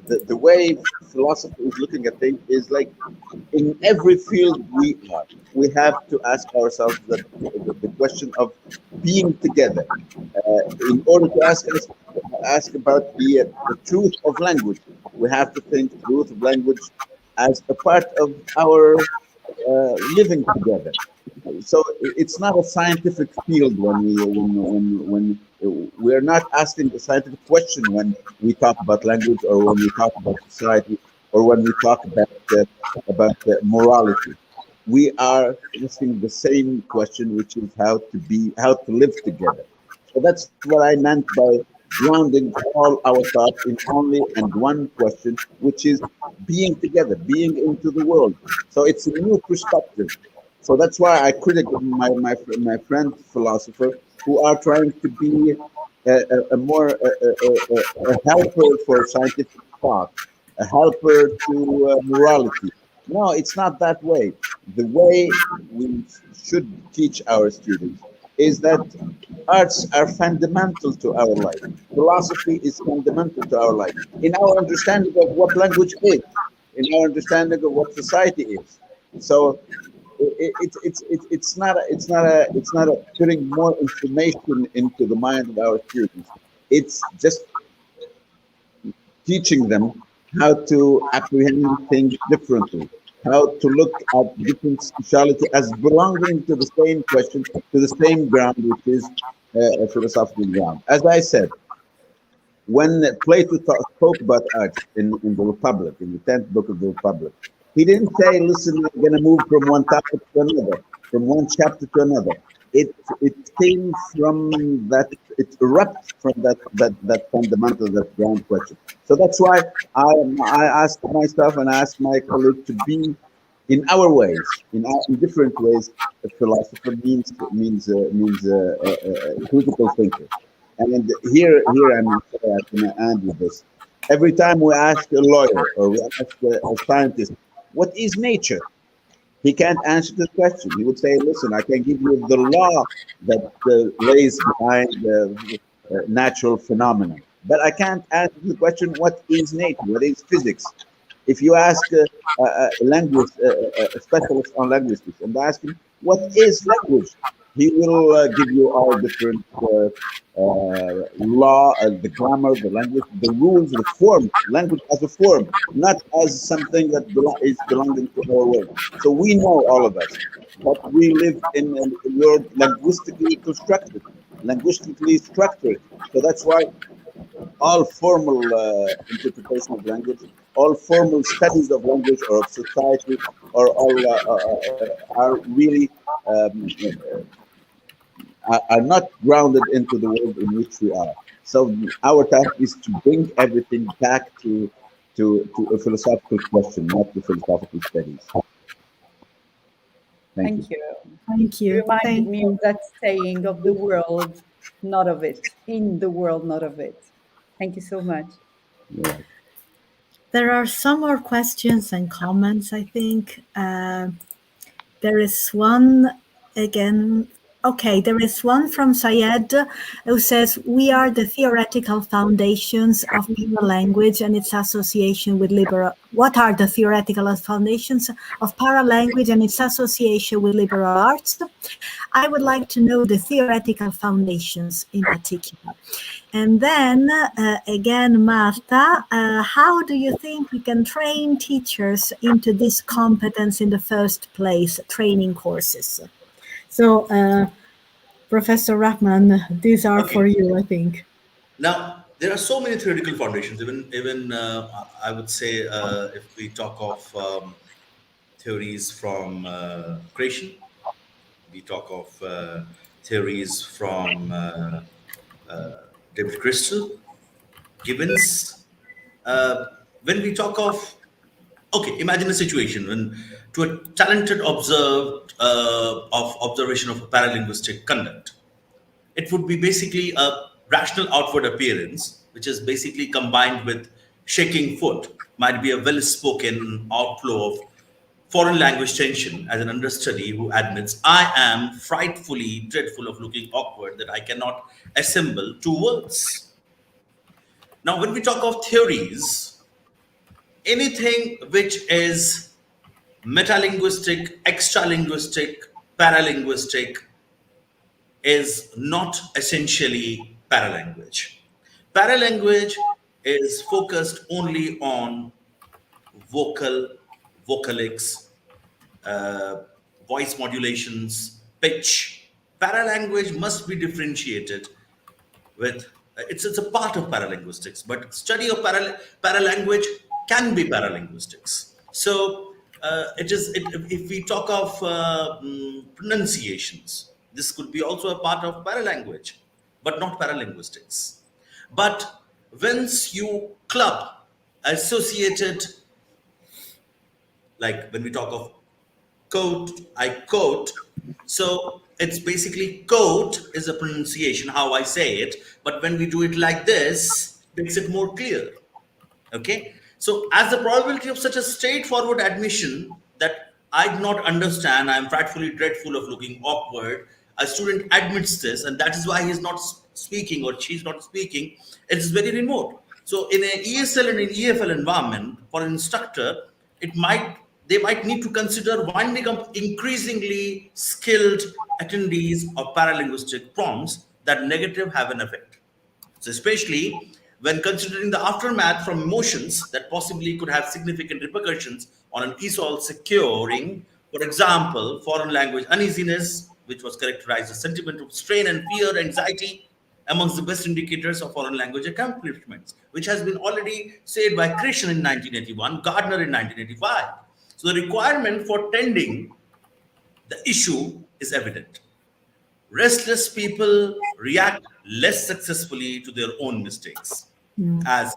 The way philosophy is looking at things is like in every field we have to ask ourselves that the question of being together. In order to ask about the truth of language, we have to think truth of language as a part of our living together. So it's not a scientific field when we're not asking a scientific question when we talk about language or when we talk about society or when we talk about morality. We are asking the same question, which is how to live together. So that's what I meant by grounding all our thoughts in only and one question, which is being together, being into the world. So it's a new perspective. So that's why I criticise my friend philosopher who are trying to be a helper for scientific thought, a helper to morality. No, it's not that way. The way we should teach our students is that arts are fundamental to our life. Philosophy is fundamental to our life. In our understanding of what language is, in our understanding of what society is. So it's not a putting more information into the mind of our students. It's just teaching them how to apprehend things differently, how to look at different speciality as belonging to the same question, to the same ground, which is a philosophical ground. As I said, when Plato spoke about art in the Republic, in the 10th book of the Republic, he didn't say, listen, we're going to move from one topic to another, from one chapter to another. It came from that, it erupts from that fundamental, that ground question. So that's why I asked myself and I asked my colleague to be in our ways, in different ways. A philosopher means critical thinker. And here I'm going to end with this. Every time we ask a lawyer or we ask a scientist, what is nature? He can't answer the question. He would say, listen, I can give you the law that lays behind natural phenomena. But I can't answer the question, what is nature? What is physics? If you ask a specialist on linguistics and ask him, what is language? He will give you all different law, the grammar, the language, the rules, the form, language as a form, not as something that is belonging to our world. So we know all of that, but we live in a world linguistically constructed, linguistically structured. So that's why all formal interpretation of language, all formal studies of language or of society, or all are really are not grounded into the world in which we are. So our task is to bring everything back to a philosophical question, not to philosophical studies. Thank you. Thank you. Thank You you. reminded Thank me you. of that saying of the world, not of it. In the world, not of it. Thank you so much. Yeah. There are some more questions and comments, I think. There is one again. Okay, there is one from Syed who says, we are the theoretical foundations of paralanguage and its association with liberal. What are the theoretical foundations of paralanguage and its association with liberal arts? I would like to know the theoretical foundations in particular. And then again, Marta, how do you think we can train teachers into this competence in the first place, training courses? So, Professor Rahman, these are Okay. for you, I think. Now, there are so many theoretical foundations. Even I would say, if we talk of theories from creation, we talk of theories from David Crystal, Gibbons. When we talk of, okay, imagine a situation when, to a talented observed of observation of a paralinguistic conduct, it would be basically a rational outward appearance, which is basically combined with shaking foot might be a well-spoken outflow of foreign language tension as an understudy who admits, I am frightfully dreadful of looking awkward that I cannot assemble two words. Now, when we talk of theories, anything which is metalinguistic, extralinguistic, paralinguistic is not essentially paralanguage. Paralanguage is focused only on vocal, vocalics, uh, voice modulations, pitch. Paralanguage must be differentiated with it's a part of paralinguistics, but study of paralanguage can be paralinguistics. So if we talk of pronunciations, this could be also a part of paralanguage, but not paralinguistics. But once you club associated, like when we talk of quote, I quote. So it's basically quote is a pronunciation, how I say it. But when we do it like this, makes it more clear. Okay. So as the probability of such a straightforward admission that I do not understand, I am frightfully dreadful of looking awkward, a student admits this, and that is why he is not speaking or she's not speaking, it is very remote. So in an ESL and an EFL environment, for an instructor, they might need to consider winding up increasingly skilled attendees of paralinguistic prompts that negative have an effect. So especially when considering the aftermath from emotions that possibly could have significant repercussions on an ESOL securing, for example, foreign language uneasiness, which was characterized as sentiment of strain and fear, anxiety, amongst the best indicators of foreign language accomplishments, which has been already said by Krishnan in 1981, Gardner in 1985. So the requirement for tending the issue is evident. Restless people react less successfully to their own mistakes, as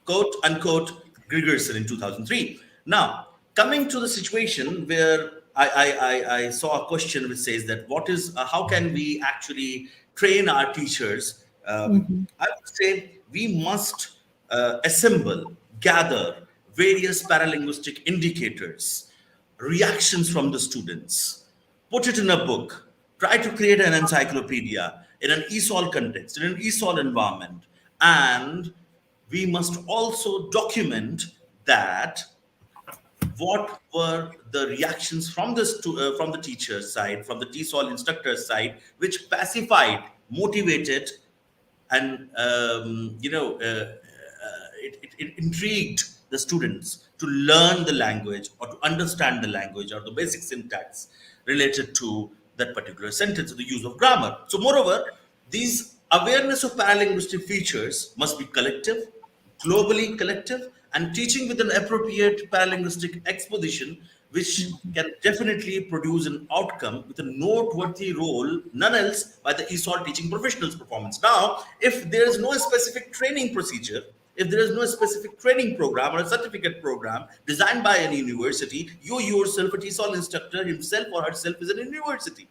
quote unquote Grigerson in 2003. Now, coming to the situation where I saw a question which says that what is how can we actually train our teachers? I would say we must assemble, gather various paralinguistic indicators, reactions from the students, put it in a book, try to create an encyclopedia in an ESOL context, in an ESOL environment, and we must also document that what were the reactions from from the teacher's side, from the TESOL instructor's side, which pacified, motivated, and it intrigued the students to learn the language or to understand the language or the basic syntax related to that particular sentence or the use of grammar. So moreover, these awareness of paralinguistic features must be collective, globally collective, and teaching with an appropriate paralinguistic exposition, which can definitely produce an outcome with a noteworthy role, none else by the ESOL teaching professionals' performance. Now, if there is no specific training procedure, if there is no specific training program or a certificate program designed by any university, you yourself, a TESOL instructor himself or herself is an university.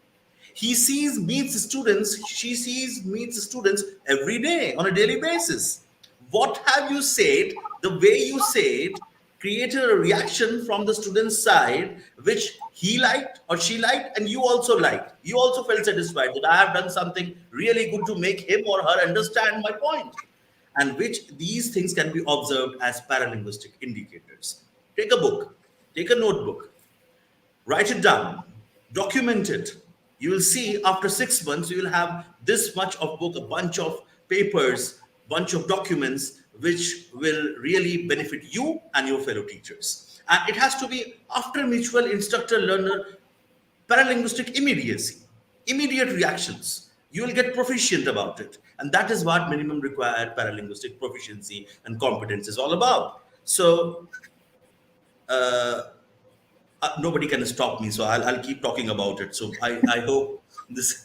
He sees, meets students, she sees, meets students every day on a daily basis. What have you said, the way you said, created a reaction from the student's side, which he liked or she liked, and you also liked. You also felt satisfied that I have done something really good to make him or her understand my point. And which these things can be observed as paralinguistic indicators. Take a book, take a notebook, write it down, document it. You will see after 6 months, you will have this much of book, a bunch of papers, bunch of documents, which will really benefit you and your fellow teachers. And it has to be after mutual instructor-learner paralinguistic immediacy, immediate reactions. You will get proficient about it. And that is what minimum required paralinguistic proficiency and competence is all about. So, nobody can stop me, so I'll keep talking about it. So I hope this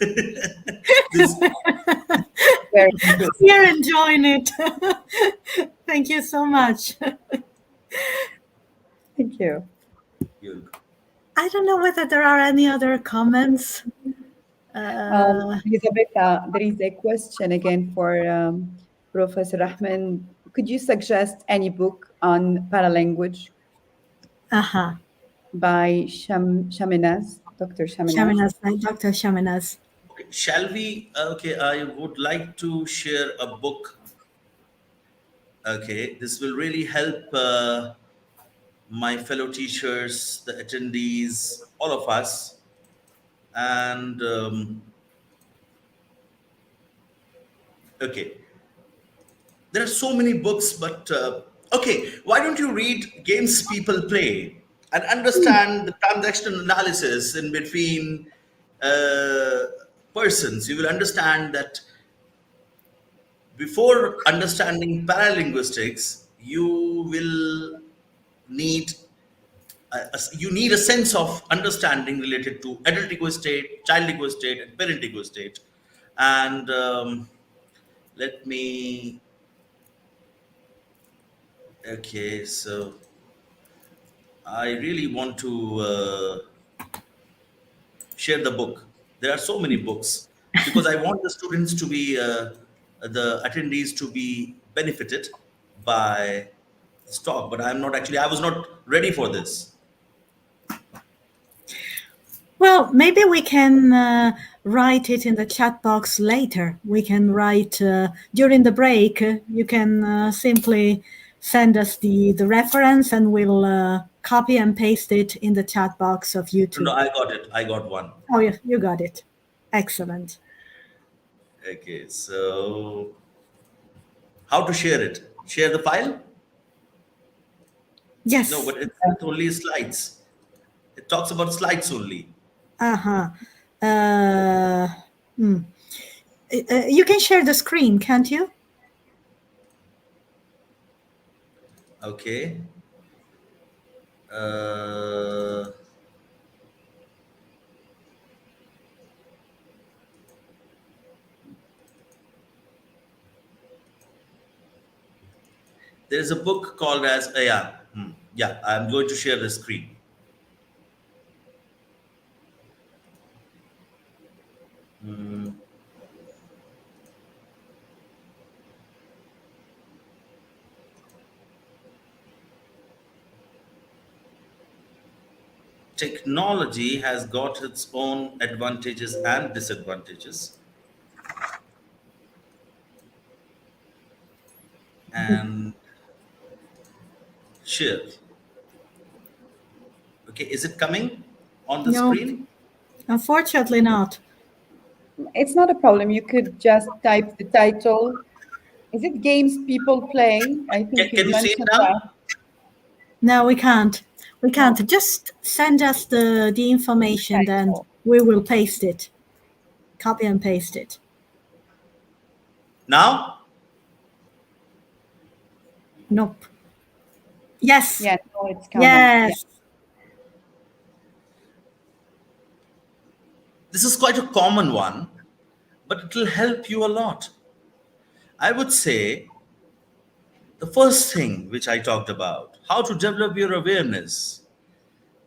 this Very We're enjoying it. Thank you so much. Thank you. I don't know whether there are any other comments. Elisabetta, there is a question again for Professor Rahman could you suggest any book on paralanguage by Shaminaz, Dr. Shaminaz? Dr. Shaminaz. Okay, shall we? Okay, I would like to share a book. Okay, this will really help my fellow teachers, the attendees, all of us. And okay, there are so many books, but okay, why don't you read Games People Play and understand the transactional analysis in between uh, persons? You will understand that before understanding paralinguistics, you will need you need a sense of understanding related to adult ego state, child ego state, and parent ego state. And let me. Okay, so I really want to share the book. There are so many books because I want the students to be, the attendees to be benefited by this talk. But I'm not actually, I was not ready for this. Well, maybe we can write it in the chat box later. We can write during the break. You can simply send us the reference and we'll copy and paste it in the chat box of YouTube. No, I got it. I got one. Oh, yeah, you got it. Excellent. Okay, so how to share it? Share the file? Yes. No, but it's only slides. It talks about slides only. You can share the screen, can't you? Okay. There's a book called as yeah, I'm going to share the screen. Technology has got its own advantages and disadvantages. And share. Okay, is it coming on the screen? Unfortunately not. It's not a problem. You could just type the title. Is it Games People Play? I think Can you see it now? that. No, we can't. We can't. Just send us the information, then we will paste it. Copy and paste it. Now? Nope. Yes. Yeah, no, it's coming. Yes. Yeah. This is quite a common one, but it will help you a lot. I would say the first thing which I talked about, how to develop your awareness,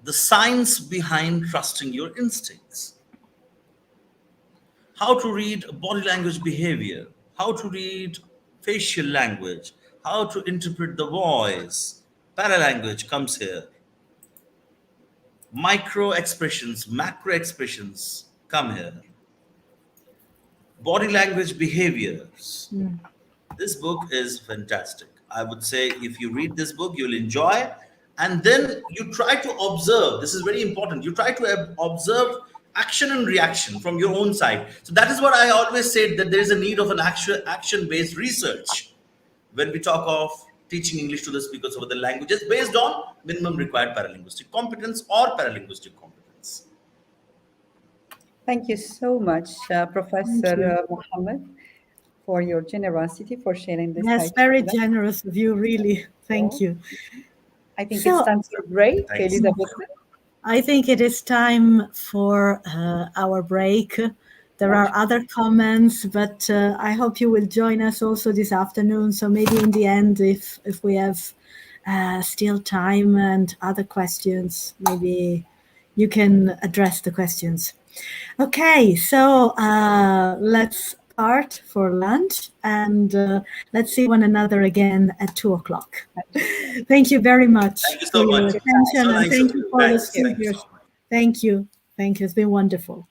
the science behind trusting your instincts, how to read body language behavior, how to read facial language, how to interpret the voice. Paralanguage comes here. Micro expressions, macro expressions come here. Body language behaviors. This book is fantastic. I would say if you read this book, you'll enjoy. And then you try to observe. This is very important. You try to observe action and reaction from your own side. So that is what I always said, that there is a need of an actual action-based research when we talk of teaching English to the speakers of other languages based on minimum required paralinguistic competence or paralinguistic competence. Thank you so much, Professor Mohammed, for your generosity, for sharing this. Yes, very generous of you, really. Thank you. I think it's time for a break, Elizabeth. I think it is time for our break. There are other comments, but I hope you will join us also this afternoon. So maybe in the end, if we have still time and other questions, maybe you can address the questions. Okay, so let's start for lunch, and let's see one another again at 2 o'clock. Thank you very much Thank you for so your much. attention, So and nice thank of you you. for the Thanks. Thank you so speakers. much. Thank you. Thank you. It's been wonderful.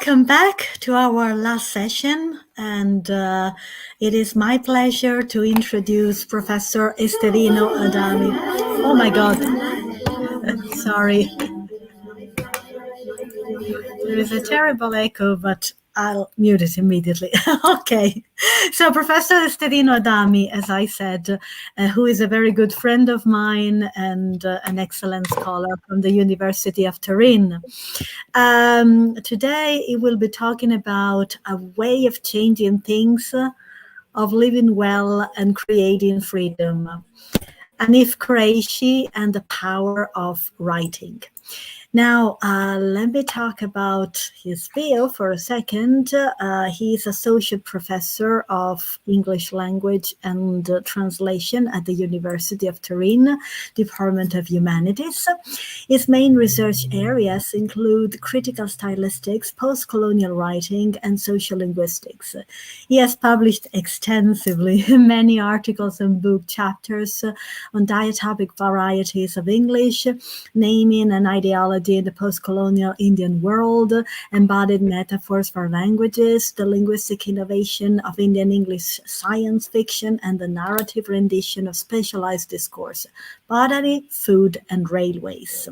Welcome back to our last session, and it is my pleasure to introduce Professor Esterino Adami. Oh my God, sorry. There is a terrible echo, but I'll mute it immediately. Okay. So Professor Esterino Adami, as I said, who is a very good friend of mine and an excellent scholar from the University of Turin. Today, he will be talking about a way of changing things, of living well and creating freedom. Anif Qureshi and the power of writing. Now, let me talk about his bio for a second. He is associate professor of English language and translation at the University of Turin, Department of Humanities. His main research areas include critical stylistics, post-colonial writing, and social linguistics. He has published extensively many articles and book chapters on diatopic varieties of English, naming and ideology in the post-colonial Indian world, embodied metaphors for languages, the linguistic innovation of Indian English science fiction, and the narrative rendition of specialized discourse, botany, food, and railways.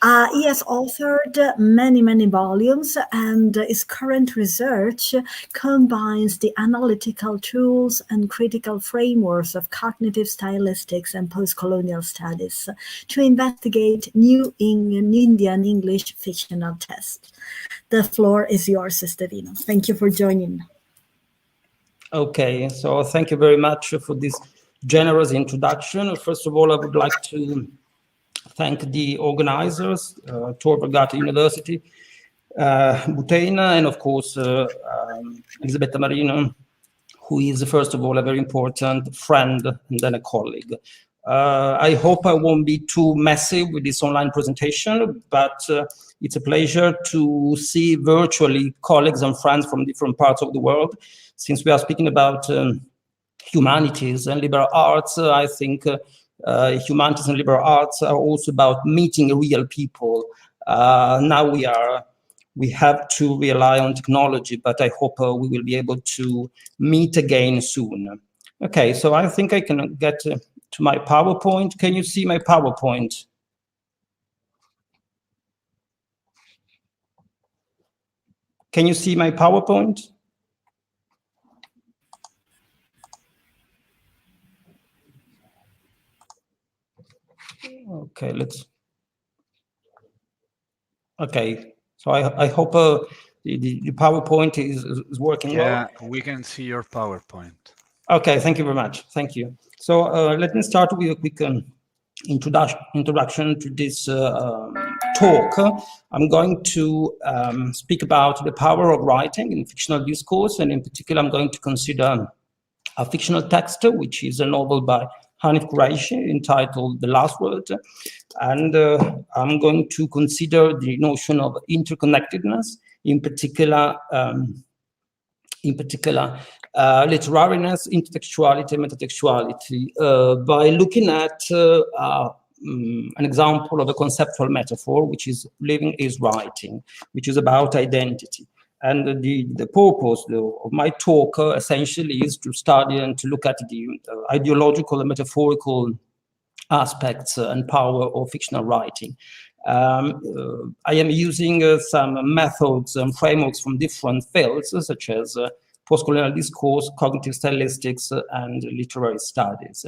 He has authored many volumes, and his current research combines the analytical tools and critical frameworks of cognitive stylistics and post-colonial studies to investigate new Indian English fictional tests. The floor is yours, Esterino. Thank you for joining. Okay, so thank you very much for this generous introduction. First of all, I would like to thank the organizers, Tor Vergata University, Butena, and of course, Elisabetta Marino, who is, first of all, a very important friend and then a colleague. I hope I won't be too messy with this online presentation, but it's a pleasure to see virtually colleagues and friends from different parts of the world. Since we are speaking about humanities and liberal arts, I think humanities and liberal arts are also about meeting real people. Now we have to rely on technology, but I hope we will be able to meet again soon. Okay, so I think I can get to my PowerPoint. Can you see my PowerPoint? Can you see my PowerPoint? Okay, okay, so I hope the PowerPoint is working well. Yeah, we can see your PowerPoint. Okay, thank you very much. Thank you. So let me start with a quick introduction to this talk. I'm going to speak about the power of writing in fictional discourse, and in particular, I'm going to consider a fictional text, which is a novel by Hanif Qureshi entitled The Last Word. And I'm going to consider the notion of interconnectedness, in particular, literariness, intertextuality, metatextuality, by looking at an example of a conceptual metaphor, which is living is writing, which is about identity. And the purpose of my talk essentially is to study and to look at the ideological and metaphorical aspects and power of fictional writing. I am using some methods and frameworks from different fields, such as post-colonial discourse, cognitive stylistics, and literary studies.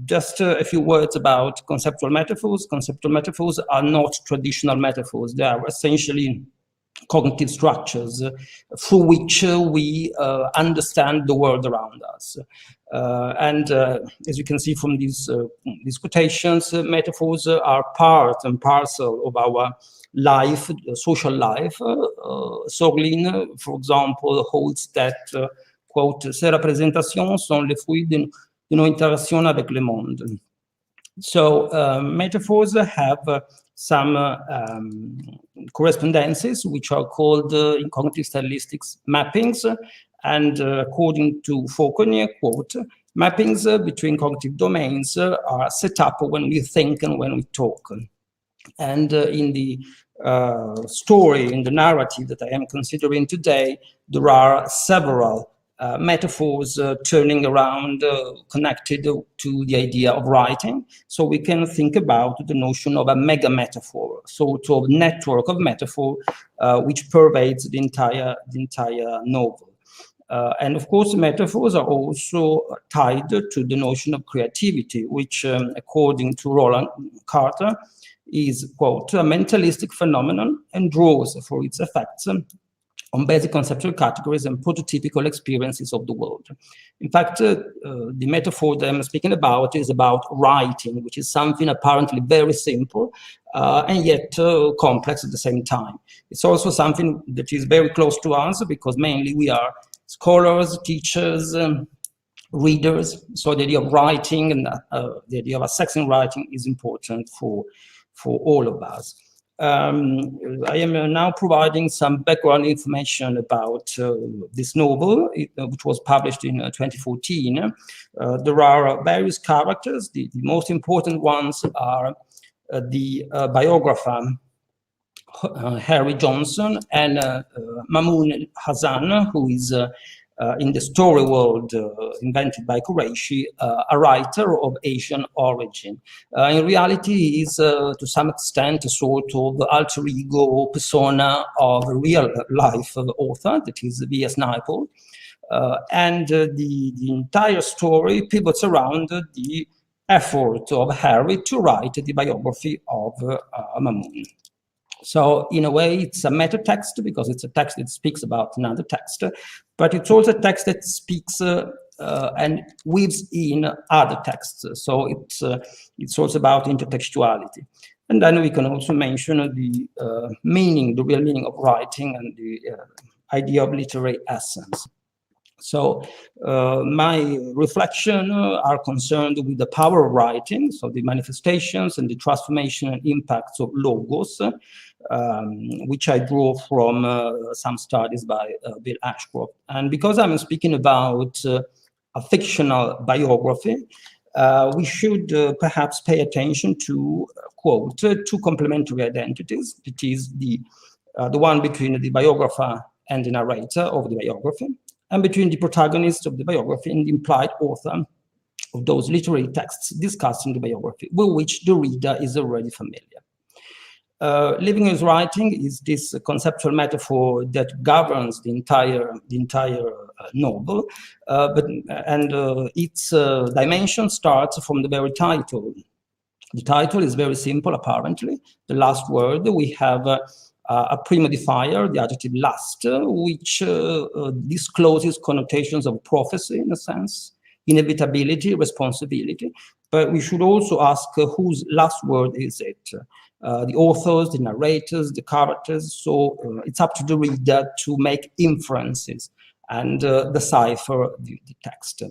Just a few words about conceptual metaphors. Conceptual metaphors are not traditional metaphors. They are essentially cognitive structures through which we understand the world around us. And as you can see from these quotations, metaphors are part and parcel of our life, social life. Sorlin, for example, holds that, quote, ces représentations sont les fruits de nos interactions avec le monde. So metaphors have some correspondences, which are called in cognitive stylistics mappings. And according to Fauconnier, quote, mappings between cognitive domains are set up when we think and when we talk. And in the story, in the narrative that I am considering today, there are several metaphors turning around, connected to the idea of writing. So we can think about the notion of a mega metaphor, sort of network of metaphor, which pervades the entire novel. And of course, metaphors are also tied to the notion of creativity, which, according to Roland Carter, is, quote, a mentalistic phenomenon and draws for its effects on basic conceptual categories and prototypical experiences of the world. In fact, the metaphor that I'm speaking about is about writing, which is something apparently very simple and yet complex at the same time. It's also something that is very close to us because mainly we are scholars, teachers, readers. So the idea of writing and the idea of accessing writing is important for all of us. I am now providing some background information about this novel, which was published in 2014. There are various characters. The most important ones are the biographer, Harry Johnson, and Mamoun Hassan, who is in the story world invented by Qureshi, a writer of Asian origin. In reality, he is to some extent a sort of alter ego persona of a real life author, that is V.S. Naipaul. And the entire story pivots around the effort of Harry to write the biography of Mamoun. So in a way, it's a meta text because it's a text that speaks about another text, but it's also a text that speaks and weaves in other texts. So it's also about intertextuality. And then we can also mention the meaning, the real meaning of writing and the idea of literary essence. So my reflections are concerned with the power of writing, so the manifestations and the transformation and impacts of logos, which I draw from some studies by Bill Ashcroft. And because I'm speaking about a fictional biography, we should perhaps pay attention to, quote, two complementary identities. It is the one between the biographer and the narrator of the biography, and between the protagonist of the biography and the implied author of those literary texts discussing the biography, with which the reader is already familiar. Living is writing is this conceptual metaphor that governs the entire novel, and its dimension starts from the very title. The title is very simple, apparently. The last word, we have a premodifier, the adjective last, which discloses connotations of prophecy, in a sense, inevitability, responsibility. But we should also ask whose last word is it? The authors, the narrators, the characters. So it's up to the reader to make inferences and decipher the text.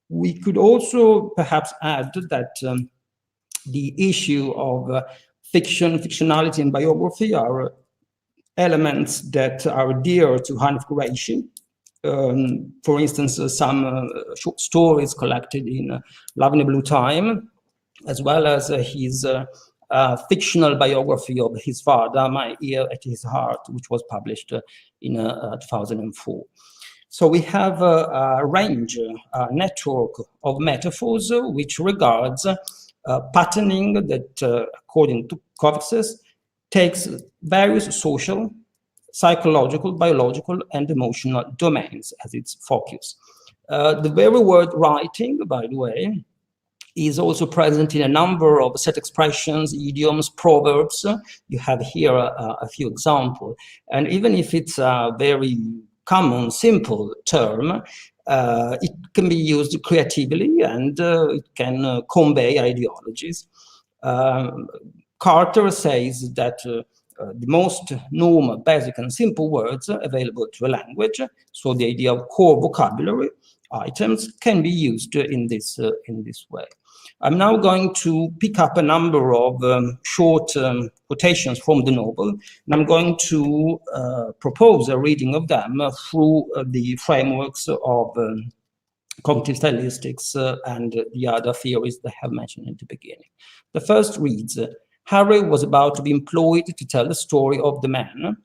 We could also perhaps add that the issue of fictionality, and biography are elements that are dear to Hanif Kureishi. For instance, some short stories collected in Love in a Blue Time, as well as his fictional biography of his father, My Ear at His Heart, which was published in 2004. So we have a range, a network of metaphors which regards patterning that, according to Kovacs, takes various social, psychological, biological, and emotional domains as its focus. The very word writing, by the way, is also present in a number of set expressions, idioms, proverbs. You have here a few examples. And even if it's a very common, simple term, it can be used creatively and it can convey ideologies. Carter says that the most normal, basic, and simple words available to a language, so the idea of core vocabulary items, can be used in this way. I'm now going to pick up a number of short quotations from the novel, and I'm going to propose a reading of them through the frameworks of cognitive stylistics and the other theories that I have mentioned in the beginning. The first reads, Harry was about to be employed to tell the story of the man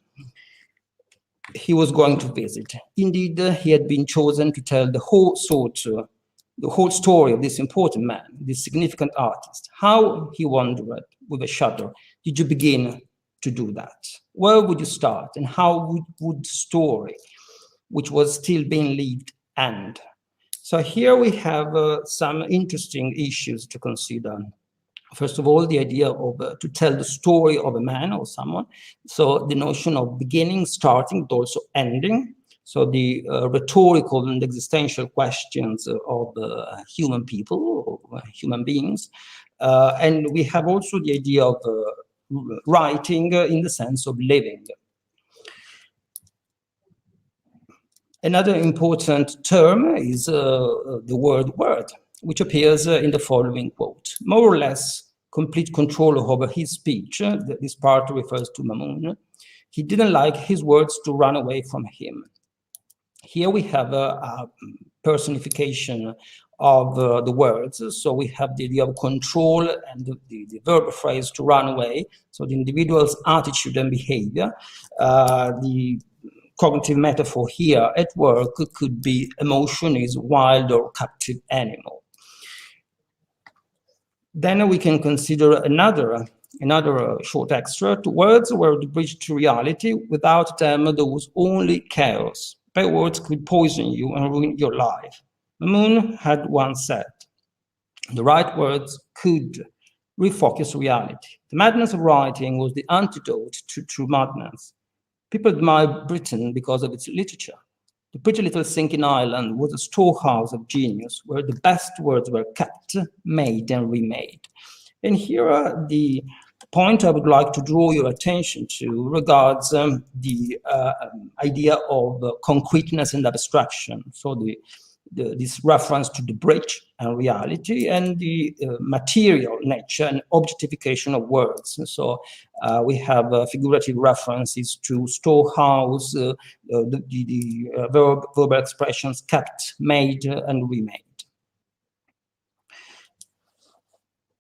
he was going to visit. Indeed, he had been chosen to tell the whole story of this important man, this significant artist. How, he wondered with a shudder, did you begin to do that? Where would you start, and how would the story, which was still being lived, end? So here we have some interesting issues to consider. First of all, the idea of to tell the story of a man or someone. So the notion of beginning, starting, but also ending. So the rhetorical and existential questions of human people, or human beings. And we have also the idea of writing in the sense of living. Another important term is the word, which appears in the following quote. More or less complete control over his speech, this part refers to Mamoun. He didn't like his words to run away from him. Here we have a personification of the words. So we have the idea of control and the verb phrase to run away. So the individual's attitude and behavior. The cognitive metaphor here at work could be emotion is wild or captive animal. Then we can consider another short extract. Words were the bridge to reality. Without them, there was only chaos. Bad words could poison you and ruin your life. Mamoun had once said, the right words could refocus reality. The madness of writing was the antidote to true madness. People admired Britain because of its literature. The pretty little sinking island was a storehouse of genius where the best words were kept, made, and remade. And here are the point I would like to draw your attention to regards the idea of concreteness and abstraction. So this reference to the bridge and reality, and the material nature and objectification of words. So we have figurative references to storehouse, the verbal expressions kept, made, and remade.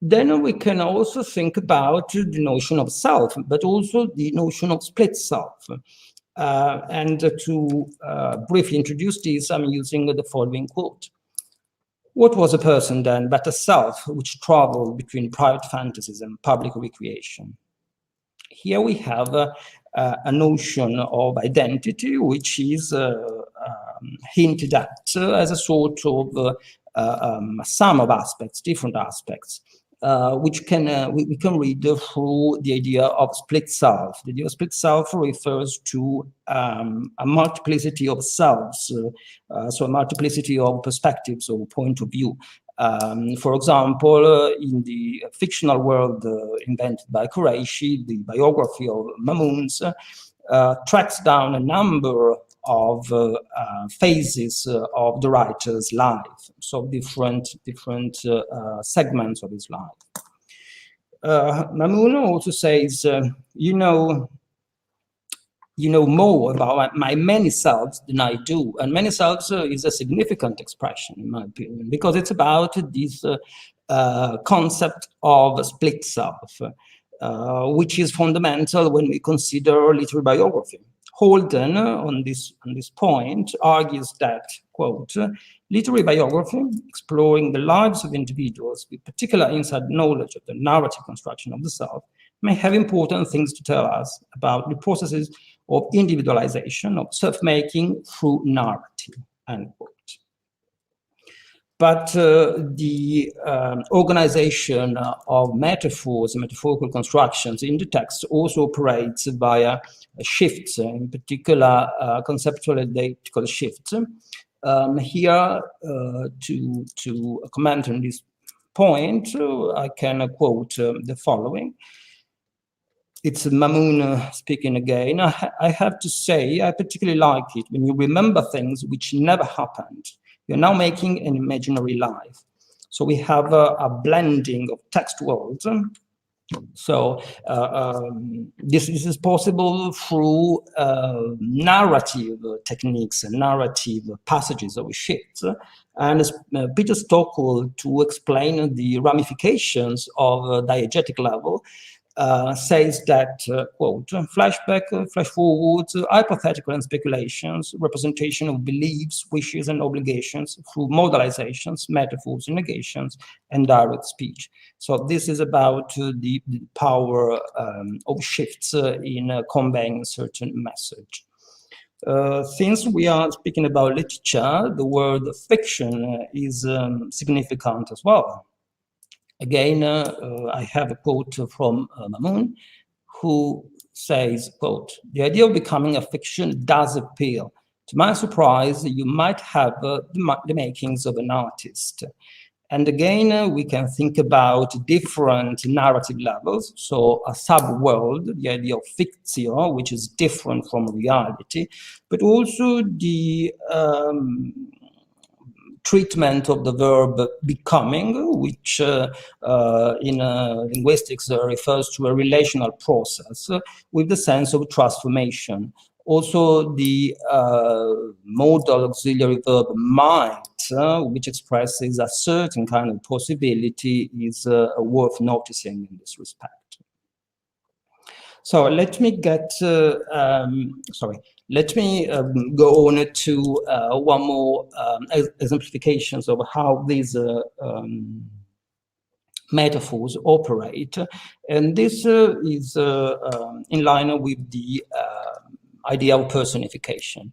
Then we can also think about the notion of self, but also the notion of split self. And to briefly introduce this, I'm using the following quote. What was a person then but a self which traveled between private fantasies and public recreation? Here we have a notion of identity which is hinted at as a sort of sum of aspects, different aspects. Which we can read through the idea of split self. The idea of split self refers to a multiplicity of selves, so a multiplicity of perspectives or point of view. For example, in the fictional world invented by Qureshi, the biography of Mamoun's tracks down a number of phases of the writer's life, so different segments of his life. Mamoun also says, you know more about my many selves than I do, and many selves is a significant expression in my opinion, because it's about this concept of split self, which is fundamental when we consider literary biography. Holden, on this point, argues that, quote, literary biography, exploring the lives of individuals with particular inside knowledge of the narrative construction of the self, may have important things to tell us about the processes of individualization, of self-making through narrative, end quote. But the organization of metaphors and metaphorical constructions in the text also operates via shifts, in particular conceptual and dialectical shifts. Here, to comment on this point, I can quote the following. It's Mamoun speaking again. I have to say, I particularly like it when you remember things which never happened. You're now making an imaginary life. So we have a blending of text worlds. So this is possible through narrative techniques and narrative passages of shifts. And as Peter Stockwell to explain the ramifications of diegetic level, says that, quote, flashback, flash forwards, hypothetical and speculations, representation of beliefs, wishes and obligations through modalizations, metaphors and negations, and direct speech. So this is about the power of shifts in conveying a certain message. Since we are speaking about literature, the word fiction is significant as well. Again, I have a quote from Mamoun, who says, quote, "The idea of becoming a fiction does appeal. To my surprise, you might have the makings of an artist." And again, we can think about different narrative levels. So a sub-world, the idea of fiction, which is different from reality, but also the treatment of the verb becoming, which in linguistics refers to a relational process with the sense of transformation. Also, the modal auxiliary verb might, which expresses a certain kind of possibility, is worth noticing in this respect. So let me get, let me go on to one more exemplifications of how these metaphors operate. And this is in line with the idea of personification.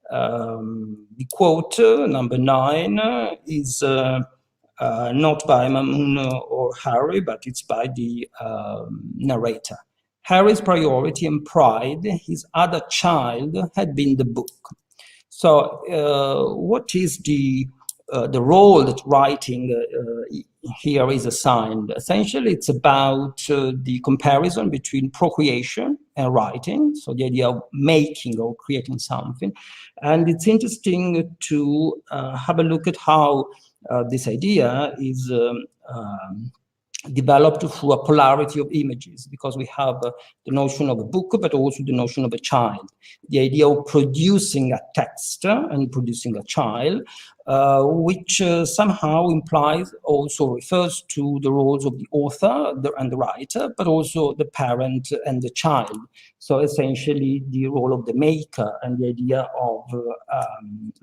The quote number 9 is not by Mamoun or Harry, but it's by the narrator. Harry's priority and pride, his other child, had been the book. So what is the role that writing here is assigned? Essentially, it's about the comparison between procreation and writing, so the idea of making or creating something. And it's interesting to have a look at how this idea is developed through a polarity of images, because we have the notion of a book, but also the notion of a child. The idea of producing a text and producing a child, which somehow implies, also refers to the roles of the author and the writer, but also the parent and the child. So essentially the role of the maker and the idea of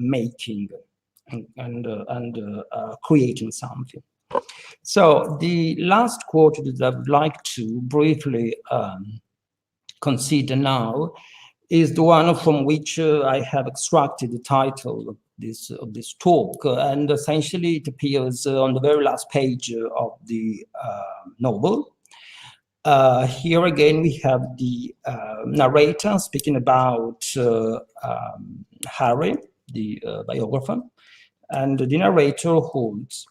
making and creating something. So the last quote that I would like to briefly consider now is the one from which I have extracted the title of this talk, and essentially it appears on the very last page of the novel. Here again we have the narrator speaking about Harry, the biographer, and the narrator holds.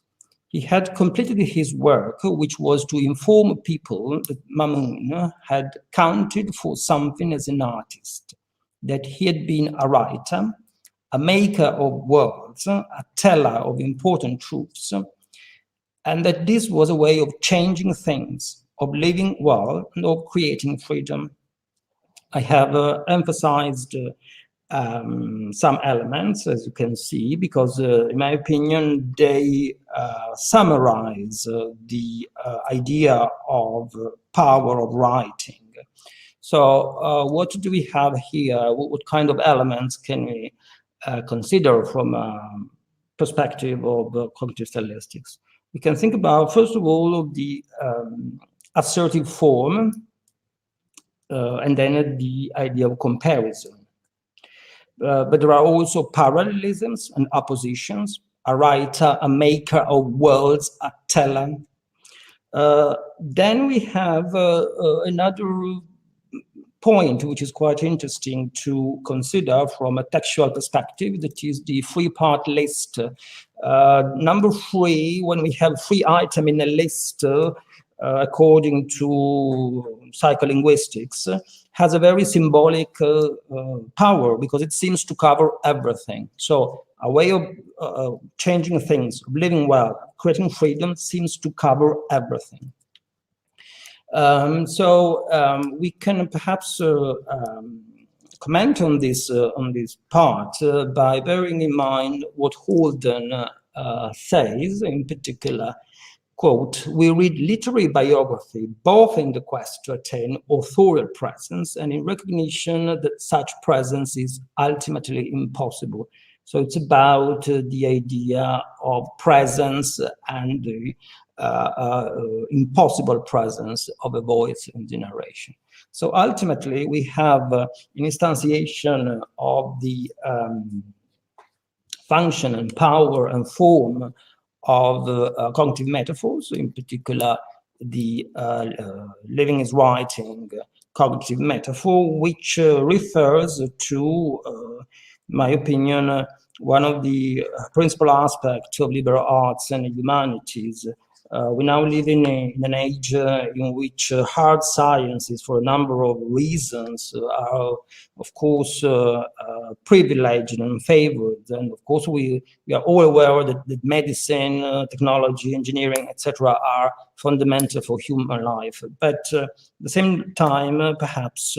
He had completed his work, which was to inform people that Mamoun had counted for something as an artist, that he had been a writer, a maker of words, a teller of important truths, and that this was a way of changing things, of living well, and of creating freedom. I have emphasized some elements, as you can see, because in my opinion, they summarize the idea of power of writing. So what do we have here? What kind of elements can we consider from a perspective of cognitive stylistics? We can think about, first of all, of the assertive form, and then the idea of comparison. But there are also parallelisms and oppositions, a writer, a maker of words, a teller. Then we have another point which is quite interesting to consider from a textual perspective, that is the three-part list. Number 3, when we have 3 items in a list, according to psycholinguistics, has a very symbolic power, because it seems to cover everything. So a way of changing things, of living well, creating freedom, seems to cover everything. We can perhaps comment on this part by bearing in mind what Holden says in particular. quote, we read literary biography both in the quest to attain authorial presence and in recognition that such presence is ultimately impossible. So it's about the idea of presence and the impossible presence of a voice in the narration. So ultimately, we have an instantiation of the function and power and form of cognitive metaphors, in particular the living is writing cognitive metaphor, which refers to, in my opinion, one of the principal aspects of liberal arts and humanities. We now live in an age in which hard sciences, for a number of reasons, are, of course, privileged and favored. And of course, we are all aware that medicine, technology, engineering, etc., are fundamental for human life. But at the same time, perhaps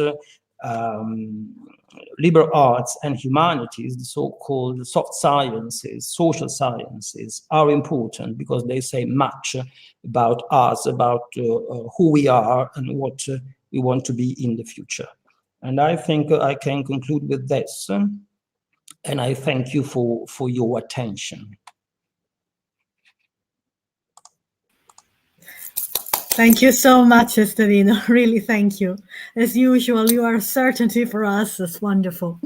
liberal arts and humanities, the so-called soft sciences, social sciences, are important because they say much about us, about who we are and what we want to be in the future. And I think I can conclude with this. And I thank you for your attention. Thank you so much, Estelino. Really, thank you. As usual, you are a certainty for us. It's wonderful.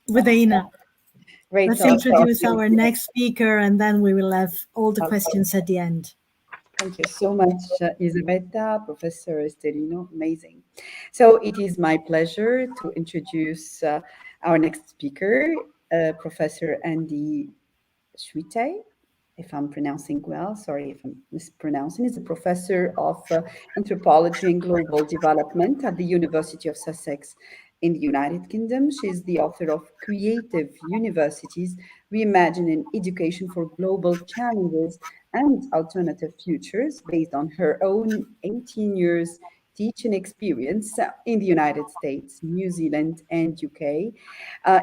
Budeina, Great let's talk. introduce Thank our you. next speaker, and then we will have all the Okay. questions at the end. Thank you so much, Elisabetta, Professor Estelino. Amazing. So it is my pleasure to introduce our next speaker, Professor Andy Shuite, if I'm pronouncing well. Sorry if I'm mispronouncing. He's a professor of anthropology and global development at the University of Sussex in the United Kingdom. She's the author of Creative Universities, Reimagining Education for Global Challenges and Alternative Futures, based on her own 18 years teaching experience in the United States, New Zealand, and UK.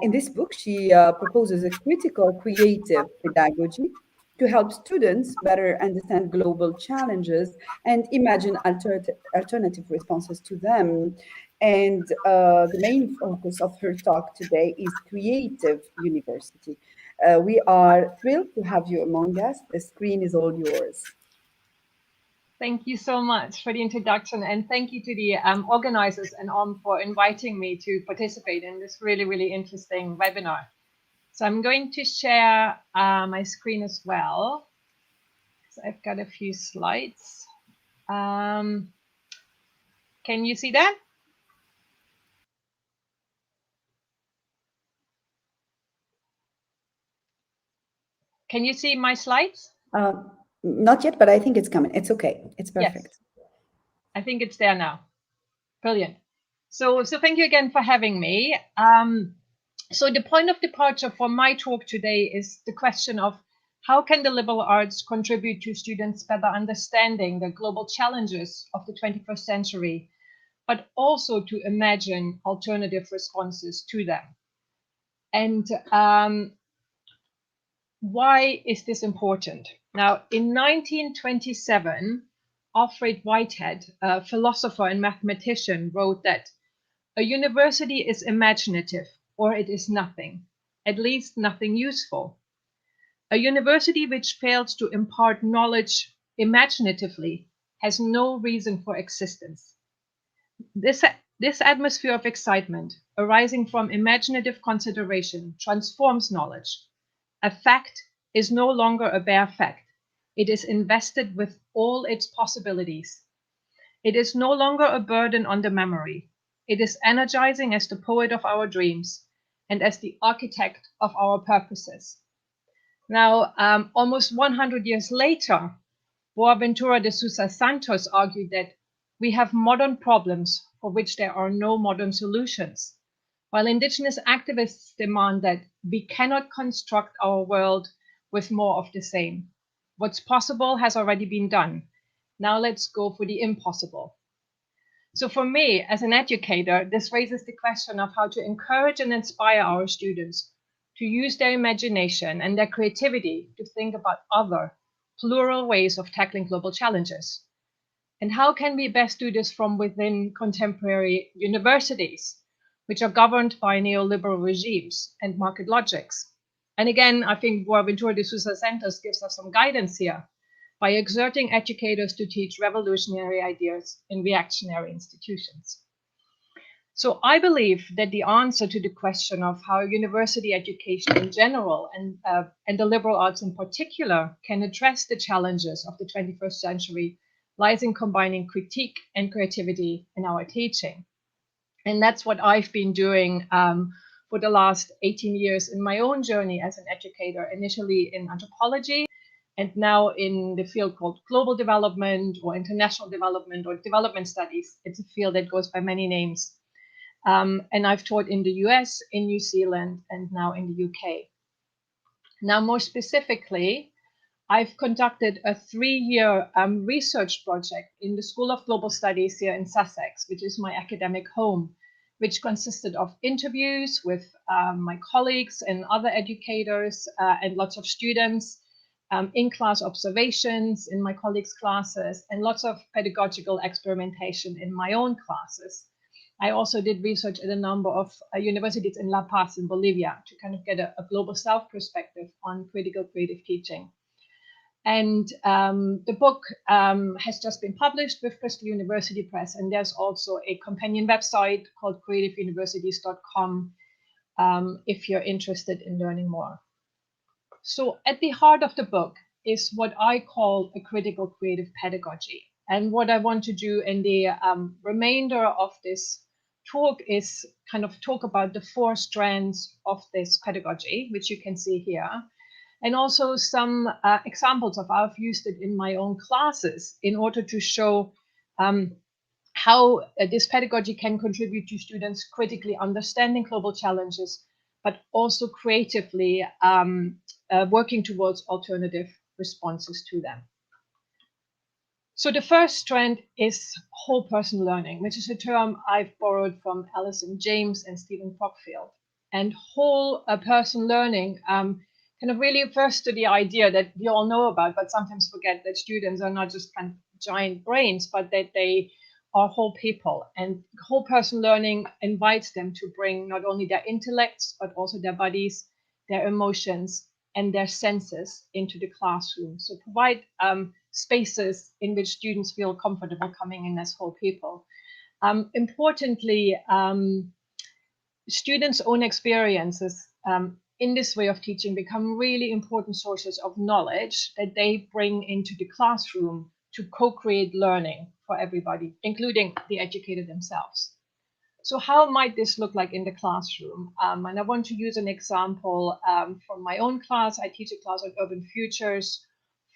In this book, she proposes a critical creative pedagogy to help students better understand global challenges and imagine alternative responses to them. And the main focus of her talk today is Creative University. We are thrilled to have you among us. The screen is all yours. Thank you so much for the introduction, and thank you to the organizers and OM for inviting me to participate in this really, really interesting webinar. So I'm going to share my screen as well. So I've got a few slides. Can you see that? Can you see my slides? Not yet, but I think it's coming. It's okay. It's perfect. Yes. I think it's there now. Brilliant. So thank you again for having me. So the point of departure for my talk today is the question of how can the liberal arts contribute to students better understanding the global challenges of the 21st century, but also to imagine alternative responses to them. And why is this important? Now, in 1927, Alfred Whitehead, a philosopher and mathematician, wrote that a university is imaginative, or it is nothing, at least nothing useful. A university which fails to impart knowledge imaginatively has no reason for existence. This atmosphere of excitement arising from imaginative consideration transforms knowledge. A fact is no longer a bare fact. It is invested with all its possibilities. It is no longer a burden on the memory. It is energizing as the poet of our dreams and as the architect of our purposes. Now, almost 100 years later, Boaventura de Sousa Santos argued that we have modern problems for which there are no modern solutions, while indigenous activists demand that we cannot construct our world with more of the same. What's possible has already been done. Now let's go for the impossible. So for me, as an educator, this raises the question of how to encourage and inspire our students to use their imagination and their creativity to think about other plural ways of tackling global challenges. And how can we best do this from within contemporary universities, which are governed by neoliberal regimes and market logics? And again, I think Boaventura de Sousa Santos gives us some guidance here by exerting educators to teach revolutionary ideas in reactionary institutions. So I believe that the answer to the question of how university education in general and the liberal arts in particular can address the challenges of the 21st century lies in combining critique and creativity in our teaching. And that's what I've been doing for the last 18 years in my own journey as an educator, initially in anthropology, and now in the field called global development or international development or development studies. It's a field that goes by many names. And I've taught in the US, in New Zealand, and now in the UK. Now, more specifically, I've conducted a 3-year research project in the School of Global Studies here in Sussex, which is my academic home, which consisted of interviews with my colleagues and other educators and lots of students, in-class observations in my colleagues' classes, and lots of pedagogical experimentation in my own classes. I also did research at a number of universities in La Paz in Bolivia to kind of get a global South perspective on critical creative teaching. And the book has just been published with Bristol University Press, and there's also a companion website called creativeuniversities.com if you're interested in learning more. So at the heart of the book is what I call a critical creative pedagogy. And what I want to do in the remainder of this talk is kind of talk about the 4 strands of this pedagogy, which you can see here, and also some examples of how I've used it in my own classes in order to show how this pedagogy can contribute to students critically understanding global challenges, but also creatively working towards alternative responses to them. So the first strand is whole person learning, which is a term I've borrowed from Alison James and Stephen Brockfield. And whole person learning kind of really refers to the idea that we all know about, but sometimes forget that students are not just kind of giant brains, but that they are whole people. And whole person learning invites them to bring not only their intellects, but also their bodies, their emotions, and their senses into the classroom. So provide spaces in which students feel comfortable coming in as whole people. Importantly, students' own experiences in this way of teaching become really important sources of knowledge that they bring into the classroom to co-create learning for everybody, including the educator themselves. So how might this look like in the classroom? And I want to use an example from my own class. I teach a class on urban futures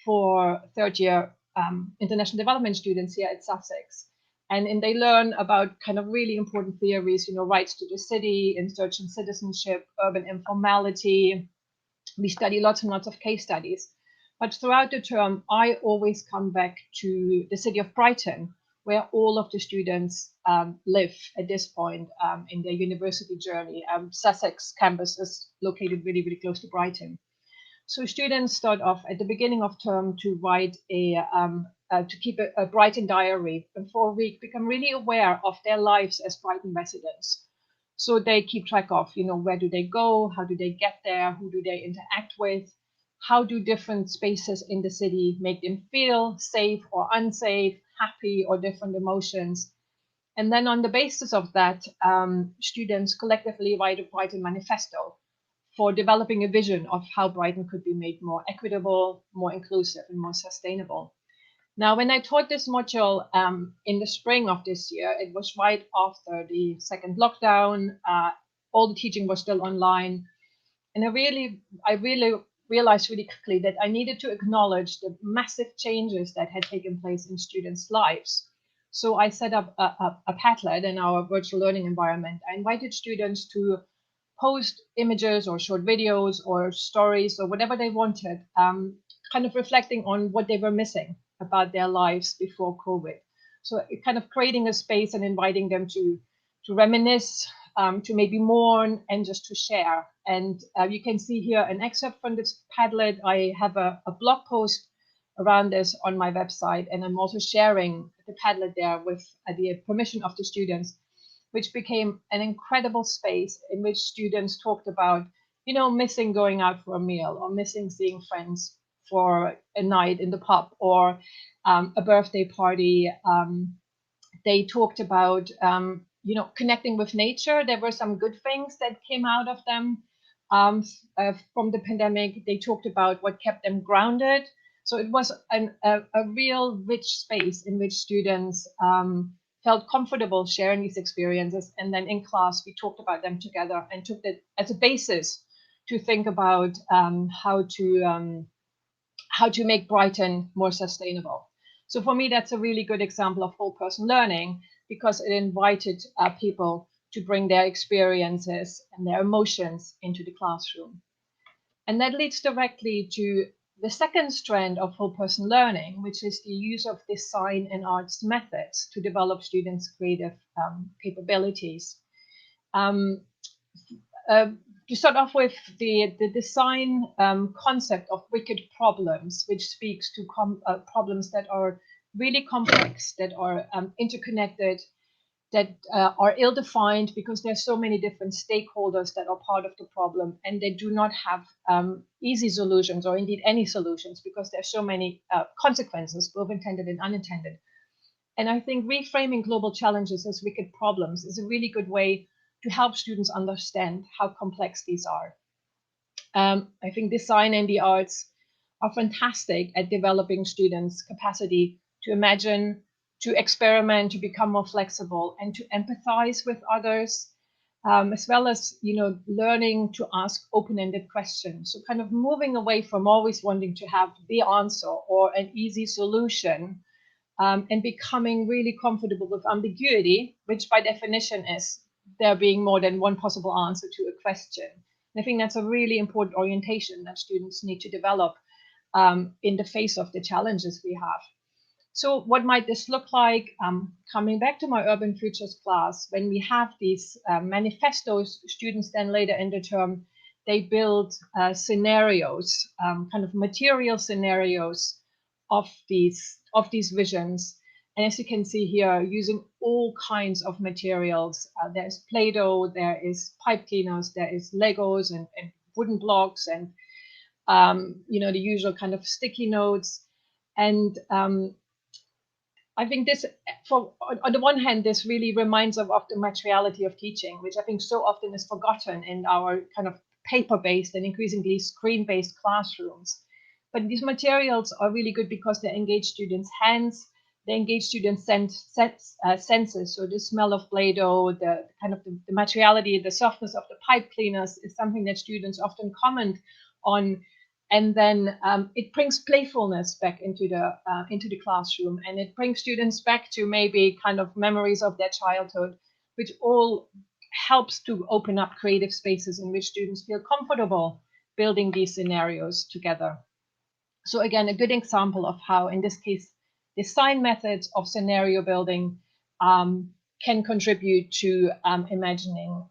for 3rd-year international development students here at Sussex. And they learn about kind of really important theories, you know, rights to the city, insurgent citizenship, urban informality. We study lots and lots of case studies. But throughout the term, I always come back to the city of Brighton, where all of the students live at this point in their university journey. Sussex campus is located really, really close to Brighton. So students start off at the beginning of term to write to keep a Brighton diary, and for a week become really aware of their lives as Brighton residents. So they keep track of, you know, where do they go, how do they get there, who do they interact with, how do different spaces in the city make them feel safe or unsafe, happy or different emotions. And then on the basis of that, students collectively write a Brighton manifesto for developing a vision of how Brighton could be made more equitable, more inclusive, and more sustainable. Now, when I taught this module in the spring of this year, it was right after the 2nd lockdown. All the teaching was still online. And I really realized really quickly that I needed to acknowledge the massive changes that had taken place in students' lives. So I set up a Padlet in our virtual learning environment. I invited students to post images or short videos or stories or whatever they wanted, kind of reflecting on what they were missing about their lives before COVID. So kind of creating a space and inviting them to reminisce, to maybe mourn, and just to share. And you can see here an excerpt from this Padlet. I have a blog post around this on my website, and I'm also sharing the Padlet there with the permission of the students, which became an incredible space in which students talked about, you know, missing going out for a meal, or missing seeing friends for a night in the pub, or a birthday party. They talked about, you know, connecting with nature. There were some good things that came out of them from the pandemic. They talked about what kept them grounded. So it was a real rich space in which students felt comfortable sharing these experiences. And then in class, we talked about them together and took that as a basis to think about how to make Brighton more sustainable. So for me, that's a really good example of whole person learning, because it invited people to bring their experiences and their emotions into the classroom. And that leads directly to the second strand of whole person learning, which is the use of design and arts methods to develop students' creative capabilities. To start off with the design concept of wicked problems, which speaks to problems that are really complex, that are interconnected, that are ill-defined because there's so many different stakeholders that are part of the problem, and they do not have easy solutions, or indeed any solutions, because there's so many consequences, both intended and unintended. And I think reframing global challenges as wicked problems is a really good way to help students understand how complex these are. I think design and the arts are fantastic at developing students' capacity to imagine, to experiment, to become more flexible, and to empathize with others, as well as, you know, learning to ask open-ended questions. So kind of moving away from always wanting to have the answer or an easy solution, and becoming really comfortable with ambiguity, which by definition is there being more than one possible answer to a question. And I think that's a really important orientation that students need to develop in the face of the challenges we have. So what might this look like? Coming back to my urban futures class, when we have these manifestos, students then later in the term, they build scenarios, kind of material scenarios of these visions. And as you can see here, using all kinds of materials, there's Play-Doh, there is pipe cleaners, there is Legos and wooden blocks, and you know, the usual kind of sticky notes. And I think this, on the one hand, this really reminds of the materiality of teaching, which I think so often is forgotten in our kind of paper-based and increasingly screen-based classrooms. But these materials are really good because they engage students' hands, they engage students' senses. So the smell of Play-Doh, the kind of the materiality, the softness of the pipe cleaners is something that students often comment on. And then it brings playfulness back into the classroom, and it brings students back to maybe kind of memories of their childhood, which all helps to open up creative spaces in which students feel comfortable building these scenarios together. So again, a good example of how, in this case, design methods of scenario building can contribute to imagining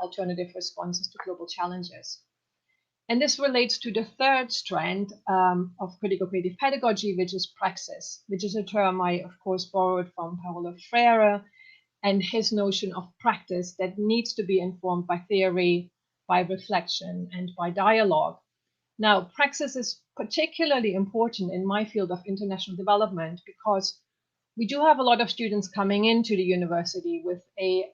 alternative responses to global challenges. And this relates to the third strand of critical creative pedagogy, which is praxis, which is a term I, of course, borrowed from Paulo Freire and his notion of practice that needs to be informed by theory, by reflection, and by dialogue. Now, praxis is particularly important in my field of international development because we do have a lot of students coming into the university with a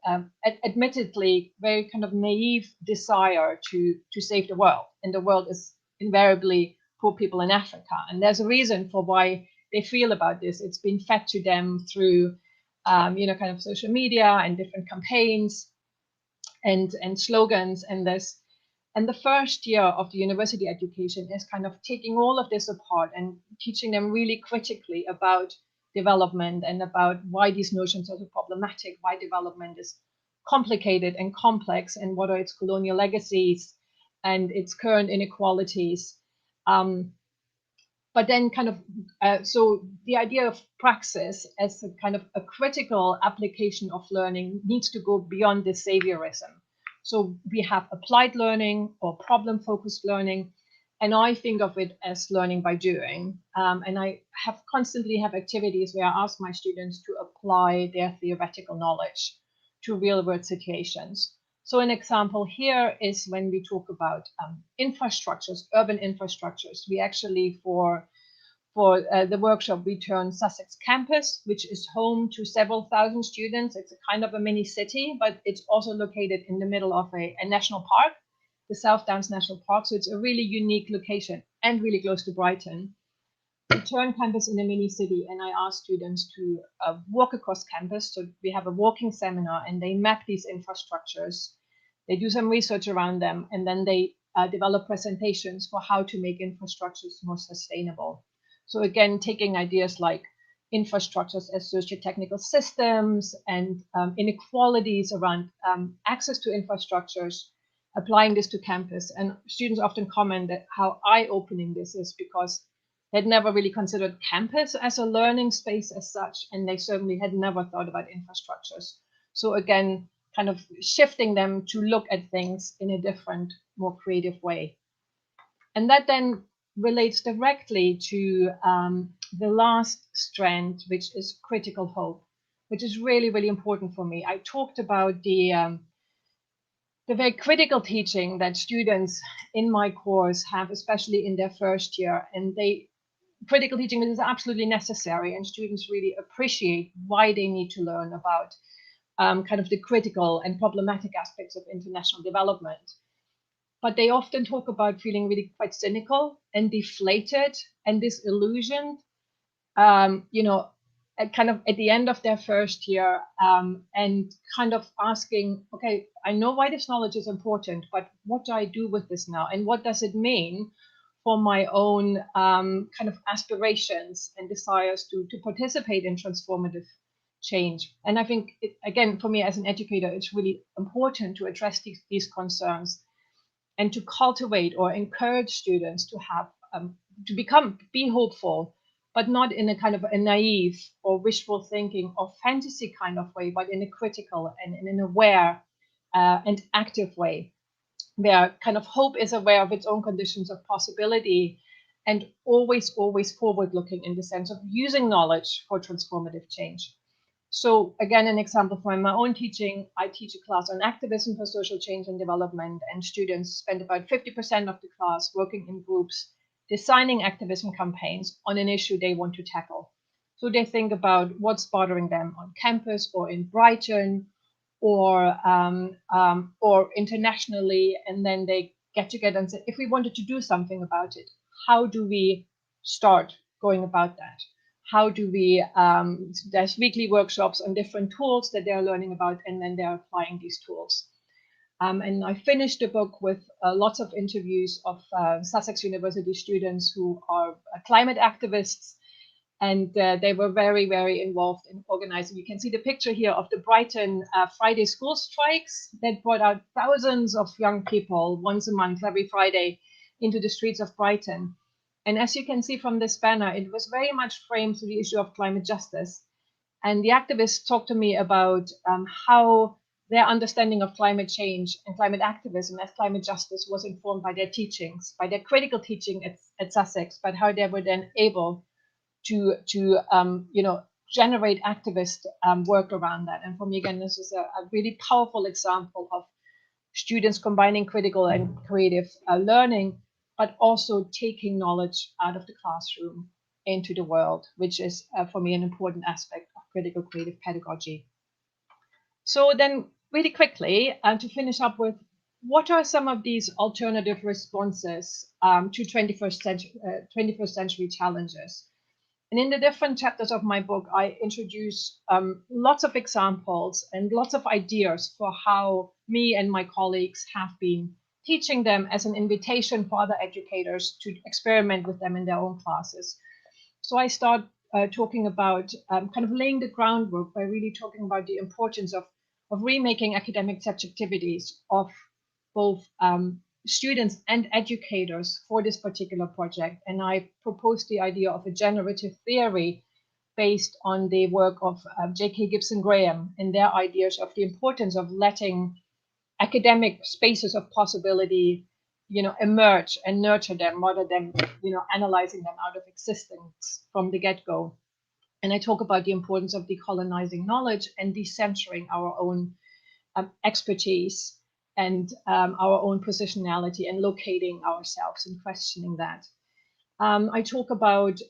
admittedly very kind of naive desire to save the world, and the world is invariably poor people in Africa, and there's a reason for why they feel about this. It's been fed to them through you know, kind of social media and different campaigns and slogans, and this. And the first year of the university education is kind of taking all of this apart and teaching them really critically about development and about why these notions are so problematic, why development is complicated and complex, and what are its colonial legacies and its current inequalities. But then kind of, so the idea of praxis as a kind of a critical application of learning needs to go beyond the saviorism. So we have applied learning or problem-focused learning, And I think of it as learning by doing. And I constantly have activities where I ask my students to apply their theoretical knowledge to real world situations. So an example here is when we talk about infrastructures, urban infrastructures. We actually, for the workshop, we turn Sussex campus, which is home to several thousand students. It's a kind of a mini city, but it's also located in the middle of a national park, the South Downs National Park. So it's a really unique location and really close to Brighton. We turn campus in a mini city, and I ask students to walk across campus. So we have a walking seminar, and they map these infrastructures. They do some research around them, and then they develop presentations for how to make infrastructures more sustainable. So again, taking ideas like infrastructures as socio-technical systems and inequalities around access to infrastructures, applying this to campus. And students often comment that how eye-opening this is, because they'd never really considered campus as a learning space as such, and they certainly had never thought about infrastructures. So again, kind of shifting them to look at things in a different, more creative way. And that then relates directly to the last strand, which is critical hope, which is really, really important for me. I talked about the very critical teaching that students in my course have, especially in their first year, and critical teaching is absolutely necessary, and students really appreciate why they need to learn about kind of the critical and problematic aspects of international development. But they often talk about feeling really quite cynical and deflated and disillusioned, kind of at the end of their first year, and kind of asking, okay, I know why this knowledge is important, but what do I do with this now? And what does it mean for my own kind of aspirations and desires to participate in transformative change? And I think, again, for me as an educator, it's really important to address these concerns and to cultivate or encourage students to have be hopeful, but not in a kind of a naive or wishful thinking or fantasy kind of way, but in a critical and in an aware and active way, where kind of hope is aware of its own conditions of possibility and always forward looking in the sense of using knowledge for transformative change. So again, an example from my own teaching, I teach a class on activism for social change and development, and students spend about 50% of the class working in groups, designing activism campaigns on an issue they want to tackle. So they think about what's bothering them on campus or in Brighton or internationally, and then they get together and say, if we wanted to do something about it, how do we start going about that? How do we, there's weekly workshops on different tools that they're learning about, and then they're applying these tools. And I finished the book with lots of interviews of Sussex University students who are climate activists, and they were very, very involved in organizing. You can see the picture here of the Brighton Friday school strikes that brought out thousands of young people once a month, every Friday, into the streets of Brighton. And as you can see from this banner, it was very much framed to the issue of climate justice. And the activists talked to me about how their understanding of climate change and climate activism as climate justice was informed by their teachings, by their critical teaching at Sussex, but how they were then able to generate activist work around that. And for me, again, this is a really powerful example of students combining critical and creative learning, but also taking knowledge out of the classroom into the world, which is, for me, an important aspect of critical creative pedagogy. So then, really quickly, to finish up with, what are some of these alternative responses to 21st century challenges? And in the different chapters of my book, I introduce lots of examples and lots of ideas for how me and my colleagues have been teaching them as an invitation for other educators to experiment with them in their own classes. So I start talking about kind of laying the groundwork by really talking about the importance of remaking academic subjectivities of both students and educators for this particular project. And I proposed the idea of a generative theory based on the work of J.K. Gibson Graham and their ideas of the importance of letting academic spaces of possibility emerge and nurture them rather than, analyzing them out of existence from the get-go. And I talk about the importance of decolonizing knowledge and decentering our own expertise and our own positionality and locating ourselves and questioning that. I talk about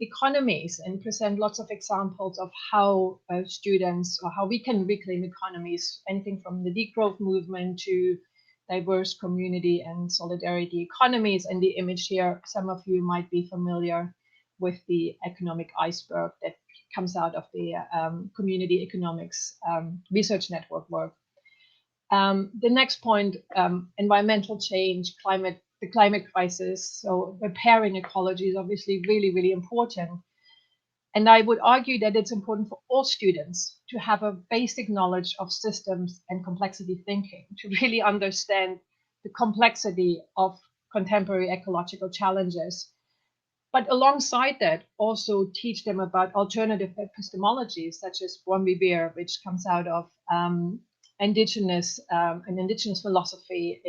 economies and present lots of examples of how students, or how we can reclaim economies, anything from the degrowth movement to diverse community and solidarity economies. And the image here, some of you might be familiar with the economic iceberg that comes out of the community economics research network work. The next point, environmental change, the climate crisis. So repairing ecology is obviously really, really important. And I would argue that it's important for all students to have a basic knowledge of systems and complexity thinking, to really understand the complexity of contemporary ecological challenges. But alongside that, also teach them about alternative epistemologies, such as Bon Vivir, which comes out of an indigenous philosophy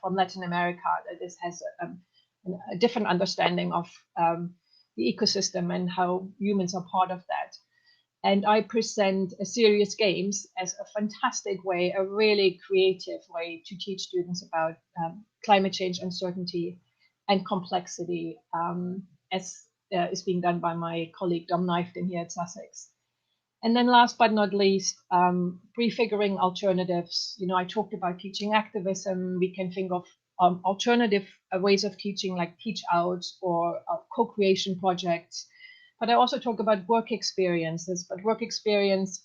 from Latin America that has a different understanding of the ecosystem and how humans are part of that. And I present serious games as a fantastic way, a really creative way to teach students about climate change uncertainty and complexity, as is being done by my colleague Dom Knifton here at Sussex. And then last but not least, prefiguring alternatives. I talked about teaching activism. We can think of alternative ways of teaching, like teach out or co-creation projects. But I also talk about work experiences, but work experiences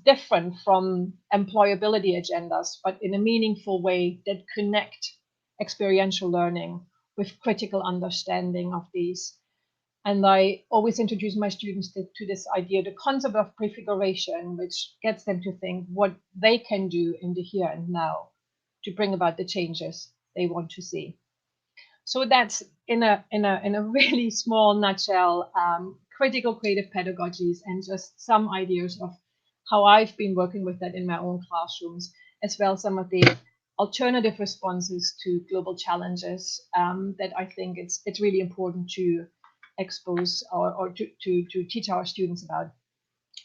different from employability agendas, but in a meaningful way that connect experiential learning with critical understanding of these. And I always introduce my students to this idea, the concept of prefiguration, which gets them to think what they can do in the here and now to bring about the changes they want to see. So that's in a really small nutshell, critical creative pedagogies and just some ideas of how I've been working with that in my own classrooms, as well as some of the alternative responses to global challenges that I think it's really important to expose or to teach our students about.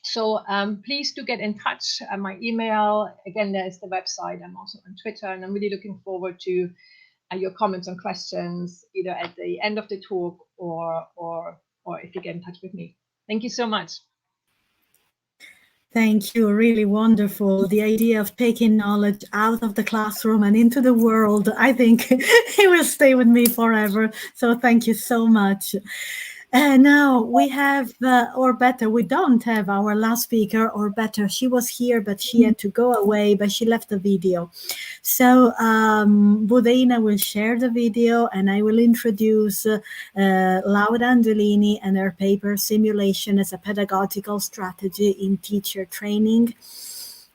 So please do get in touch. My email, again, there's the website. I'm also on Twitter, and I'm really looking forward to your comments and questions either at the end of the talk or if you get in touch with me. Thank you so much. Thank you. Really wonderful. The idea of taking knowledge out of the classroom and into the world, I think it will stay with me forever. So thank you so much. And now we have, or better, we don't have our last speaker, or better, she was here, but she had to go away, but she left the video. So Budeina will share the video, and I will introduce Laura Angelini and her paper, Simulation as a Pedagogical Strategy in Teacher Training.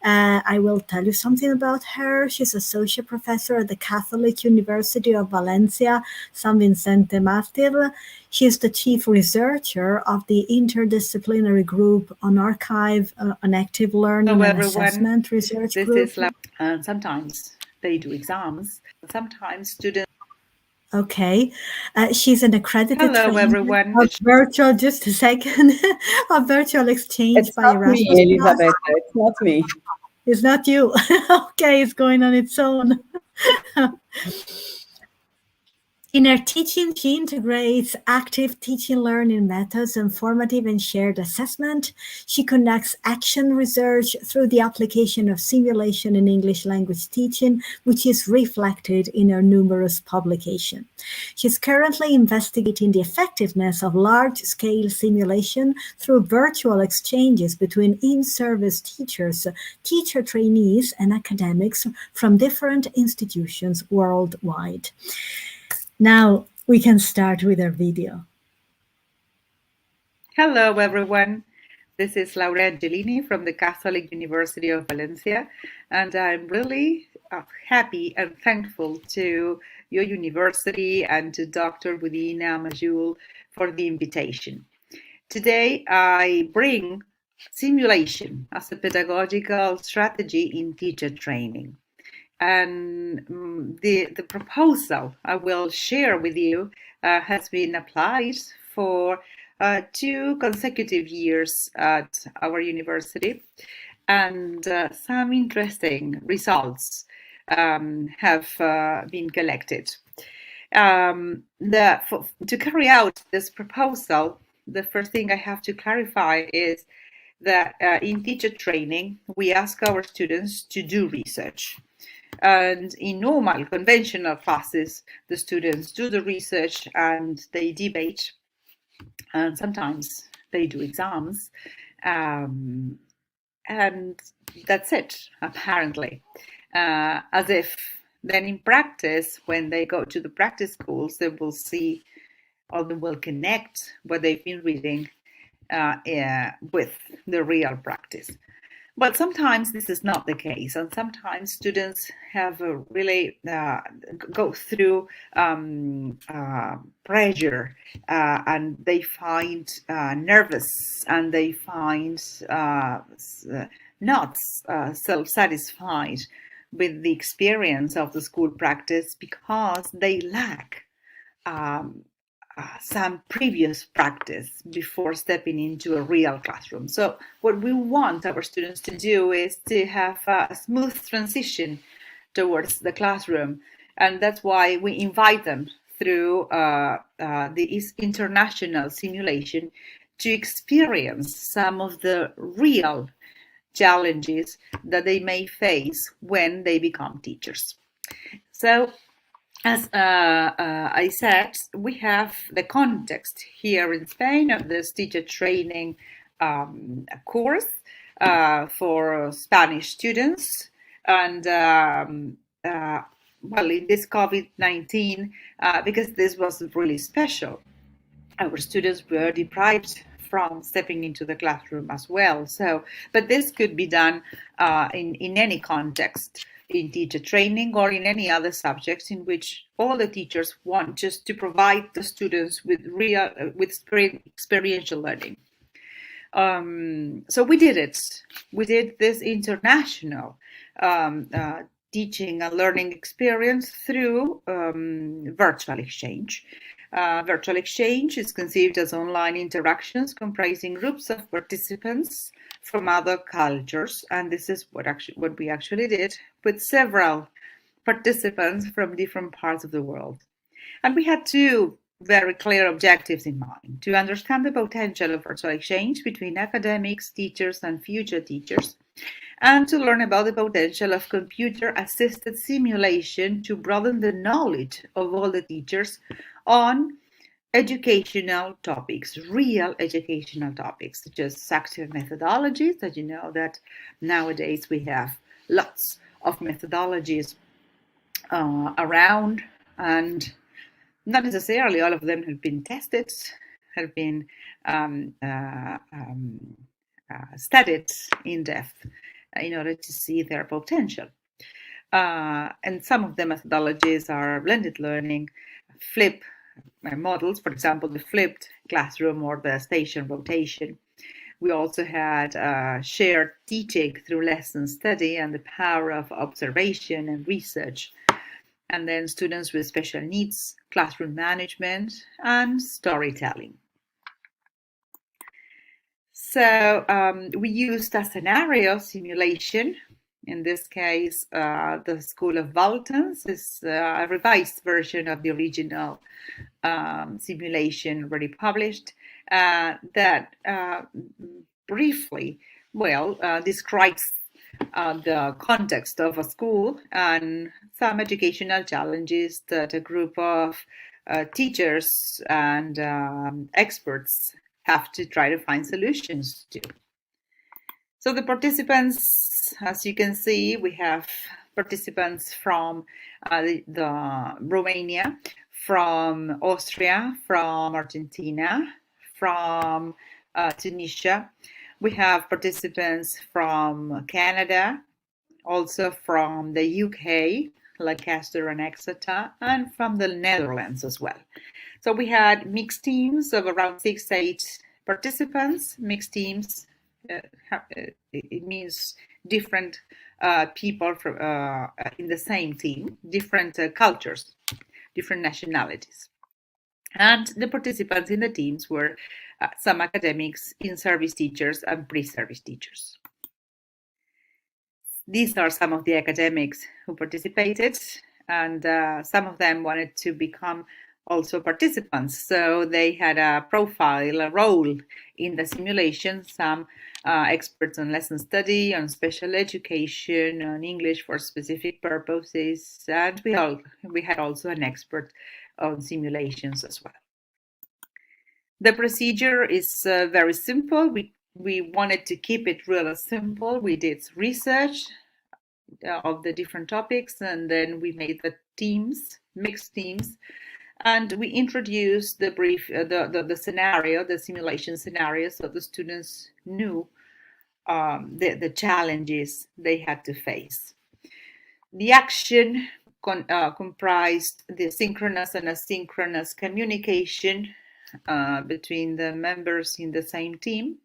I will tell you something about her. She's associate professor at the Catholic University of Valencia, San Vicente Martir. She is the chief researcher of the interdisciplinary group on archive, on active learning Hello, and everyone. assessment research This group. is sometimes they do exams. Sometimes students. Okay, she's an accredited Hello, trainer everyone. of virtual, just a second, of virtual exchange It's by not Erasmus+. me, Elisabetta. It's not me. It's not you. Okay, it's going on its own. In her teaching, she integrates active teaching learning methods and formative and shared assessment. She conducts action research through the application of simulation in English language teaching, which is reflected in her numerous publications. She's currently investigating the effectiveness of large-scale simulation through virtual exchanges between in-service teachers, teacher trainees, and academics from different institutions worldwide. Now we can start with our video. Hello, everyone. This is Laura Angelini from the Catholic University of Valencia, and I'm really happy and thankful to your university and to Dr. Budina Majul for the invitation. Today, I bring simulation as a pedagogical strategy in teacher training. And the proposal I will share with you has been applied for 2 consecutive years at our university, and some interesting results have been collected. To carry out this proposal, the first thing I have to clarify is that in teacher training, we ask our students to do research. And in normal conventional classes, the students do the research and they debate, and sometimes they do exams, and that's it, apparently. As if then in practice, when they go to the practice schools, they will see or they will connect what they've been reading with the real practice. But sometimes this is not the case, and sometimes students have really go through pressure, and they find nervous, and they find not self-satisfied with the experience of the school practice because they lack some previous practice before stepping into a real classroom. So what we want our students to do is to have a smooth transition towards the classroom. And that's why we invite them through the international simulation to experience some of the real challenges that they may face when they become teachers. So as I said, we have the context here in Spain of this teacher training course for Spanish students. And well, in this COVID-19, because this was really special, our students were deprived from stepping into the classroom as well. So, but this could be done in any context, in teacher training or in any other subjects in which all the teachers want just to provide the students with experiential learning. So we did it. We did this international teaching and learning experience through virtual exchange. Virtual exchange is conceived as online interactions comprising groups of participants from other cultures, and this is what we actually did with several participants from different parts of the world. And we had 2 very clear objectives in mind: to understand the potential of virtual exchange between academics, teachers, and future teachers, and to learn about the potential of computer-assisted simulation to broaden the knowledge of all the teachers on educational topics, real educational topics, such as active methodologies, that you know that nowadays we have lots of methodologies around, and not necessarily all of them have been tested, have been studied in depth in order to see their potential. And some of the methodologies are blended learning, flip models, for example, the flipped classroom or the station rotation. We also had shared teaching through lesson study and the power of observation and research. And then students with special needs, classroom management, and storytelling. So we used a scenario simulation. In this case, the School of Valtans is a revised version of the original simulation already published that briefly, describes the context of a school and some educational challenges that a group of teachers and experts have to try to find solutions to. So the participants, as you can see, we have participants from the Romania, from Austria, from Argentina, from Tunisia. We have participants from Canada, also from the UK, Lancaster and Exeter, and from the Netherlands as well. So we had mixed teams of around 6 to 8 participants. Mixed teams, it means different people from in the same team, different cultures, different nationalities. And the participants in the teams were some academics, in-service teachers, and pre-service teachers. These are some of the academics who participated, and some of them wanted to become also participants. So they had a profile, a role in the simulation, some experts on lesson study, on special education, on English for specific purposes, and we had also an expert on simulations as well. The procedure is very simple. We wanted to keep it really simple. We did research of the different topics, and then we made the teams, mixed teams, and we introduced the brief, the scenario, the simulation scenario, so the students knew the challenges they had to face. The action comprised the synchronous and asynchronous communication between the members in the same team.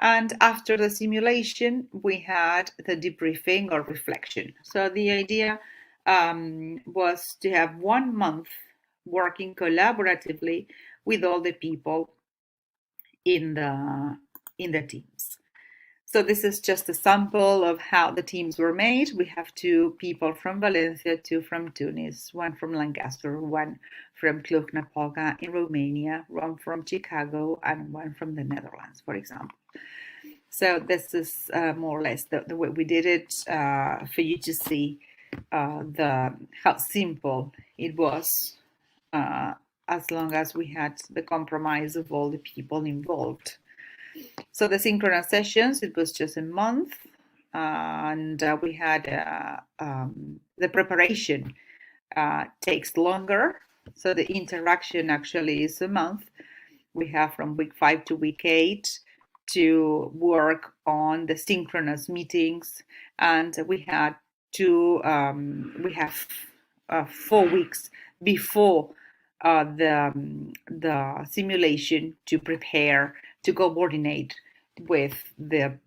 And after the simulation, we had the debriefing or reflection. So the idea was to have 1 month working collaboratively with all the people in the teams. So this is just a sample of how the teams were made. We have 2 people from Valencia, 2 from Tunis, 1 from Lancaster, 1 from Cluj-Napoca in Romania, 1 from Chicago, and 1 from the Netherlands, for example. So this is more or less the way we did it for you to see how simple it was, as long as we had the compromise of all the people involved. So the synchronous sessions, it was just a month, and we had the preparation takes longer. So the interaction actually is a month. We have from week 5 to week 8 to work on the synchronous meetings, and we had 4 weeks before the simulation to prepare, to coordinate with the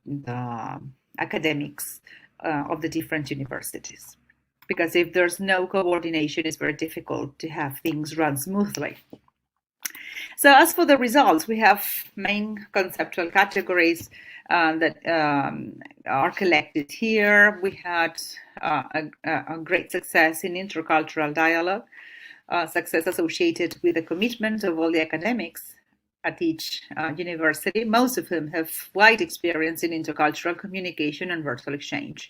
academics of the different universities. Because if there's no coordination, it's very difficult to have things run smoothly. So as for the results, we have main conceptual categories that are collected here. We had a great success in intercultural dialogue, success associated with the commitment of all the academics at each university, most of whom have wide experience in intercultural communication and virtual exchange.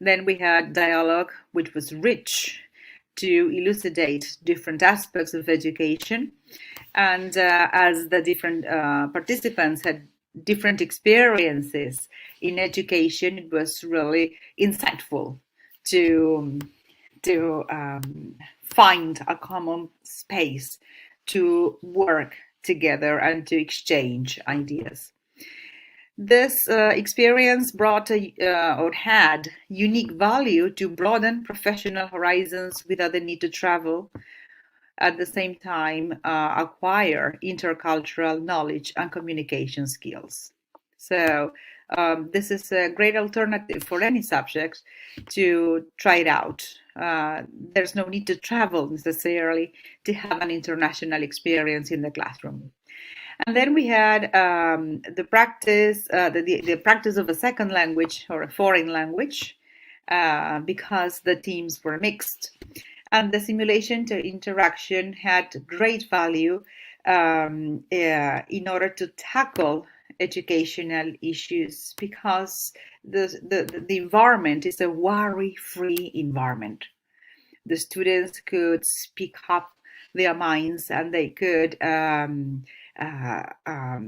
Then we had dialogue, which was rich to elucidate different aspects of education. And as the different participants had different experiences in education, it was really insightful to find a common space to work together and to exchange ideas. This experience brought or had unique value to broaden professional horizons without the need to travel, at the same time acquire intercultural knowledge and communication skills. So this is a great alternative for any subject to try it out. There's no need to travel necessarily to have an international experience in the classroom. And then we had the practice of a second language or a foreign language, because the teams were mixed. And the simulation to interaction had great value in order to tackle educational issues, because the environment is a worry-free environment. The students could speak up their minds, and they could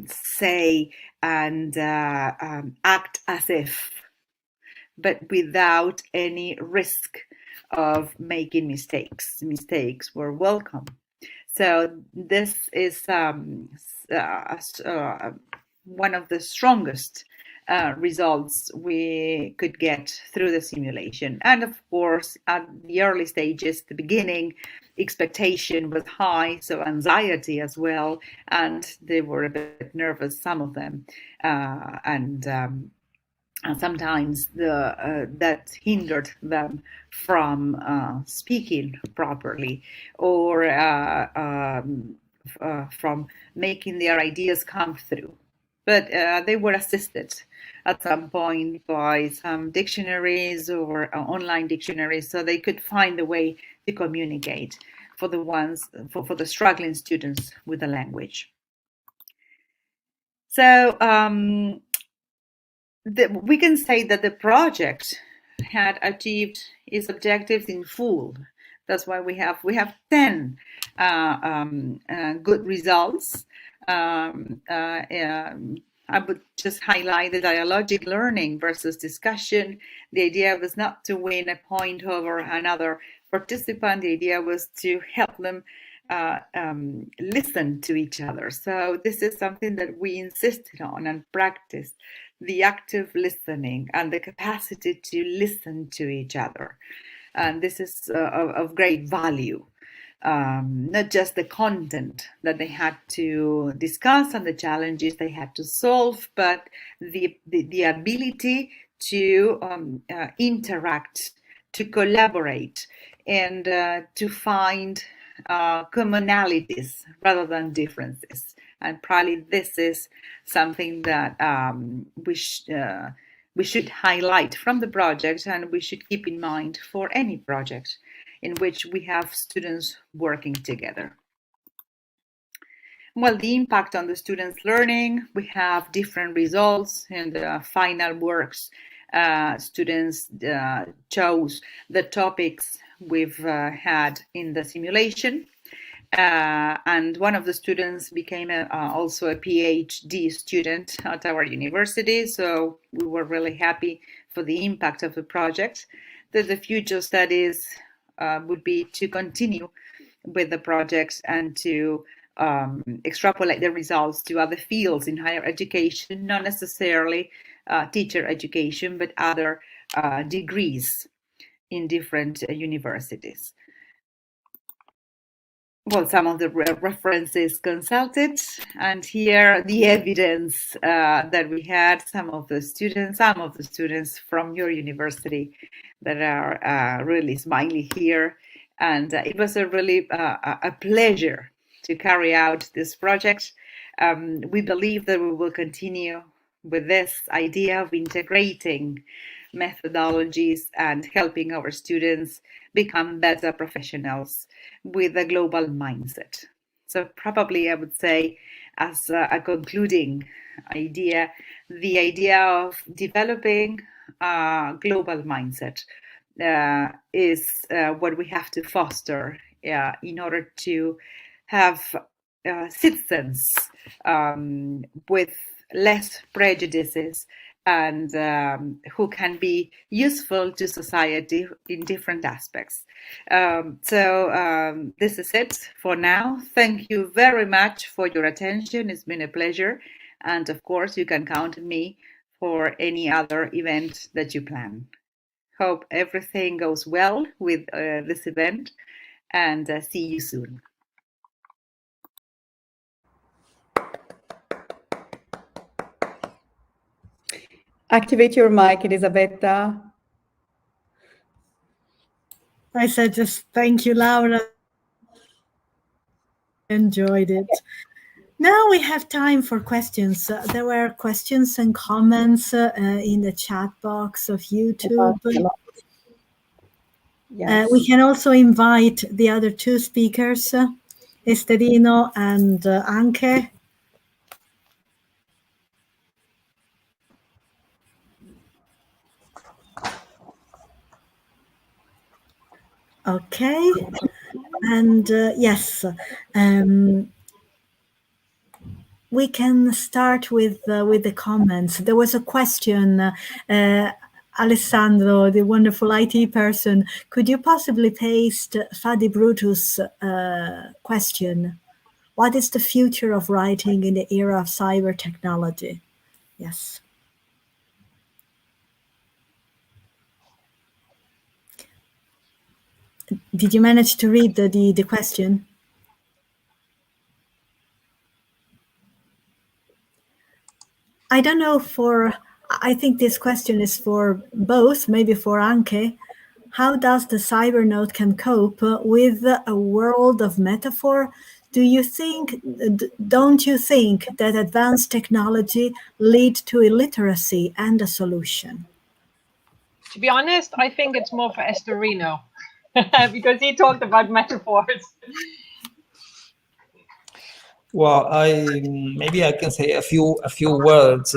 say and act as if, but without any risk of making mistakes. Mistakes were welcome. So this is one of the strongest results we could get through the simulation. And of course, at the early stages, the beginning, expectation was high, so anxiety as well, and they were a bit nervous, some of them. and sometimes that hindered them from speaking properly or from making their ideas come through. But they were assisted at some point by some dictionaries or online dictionaries, so they could find a way to communicate for the struggling students with the language. So we can say that the project had achieved its objectives in full. That's why we have 10 good results. I would just highlight the dialogic learning versus discussion. The idea was not to win a point over another participant. The idea was to help them listen to each other. So this is something that we insisted on and practiced, the active listening and the capacity to listen to each other. And this is of great value. Not just the content that they had to discuss and the challenges they had to solve, but the ability to interact, to collaborate, and to find commonalities rather than differences. And probably this is something that we should highlight from the project, and we should keep in mind for any project in which we have students working together. Well, the impact on the students' learning, we have different results in the final works. Students chose the topics we've had in the simulation. And one of the students became also a PhD student at our university. So we were really happy for the impact of the project. The future studies would be to continue with the project and to extrapolate the results to other fields in higher education, not necessarily teacher education, but other degrees in different universities. Well, some of the references consulted, and here the evidence that we had, some of the students from your university that are really smiley here. And it was a really a pleasure to carry out this project. We believe that we will continue with this idea of integrating methodologies and helping our students become better professionals with a global mindset. So probably I would say, as a concluding idea, the idea of developing a global mindset is what we have to foster in order to have citizens with less prejudices and who can be useful to society in different aspects. This is it for now. Thank you very much for your attention. It's been a pleasure. And of course, you can count on me for any other event that you plan. Hope everything goes well with this event, and see you soon. Activate your mic, Elisabetta. I said just thank you, Laura. Enjoyed it. Now we have time for questions. There were questions and comments in the chat box of YouTube. Yes. We can also invite the other two speakers, Esterino and Anke. Okay, and yes, we can start with the comments. There was a question, Alessandro, the wonderful IT person. Could you possibly paste Fadi Brutus' question? What is the future of writing in the era of cyber technology? Yes. Did you manage to read the question? I don't know for I think this question is for both, maybe for Anke. How does the cybernaut can cope with a world of metaphor? Don't you think that advanced technology lead to illiteracy and a solution? To be honest, I think it's more for Estorino because he talked about metaphors. Well, maybe I can say a few words.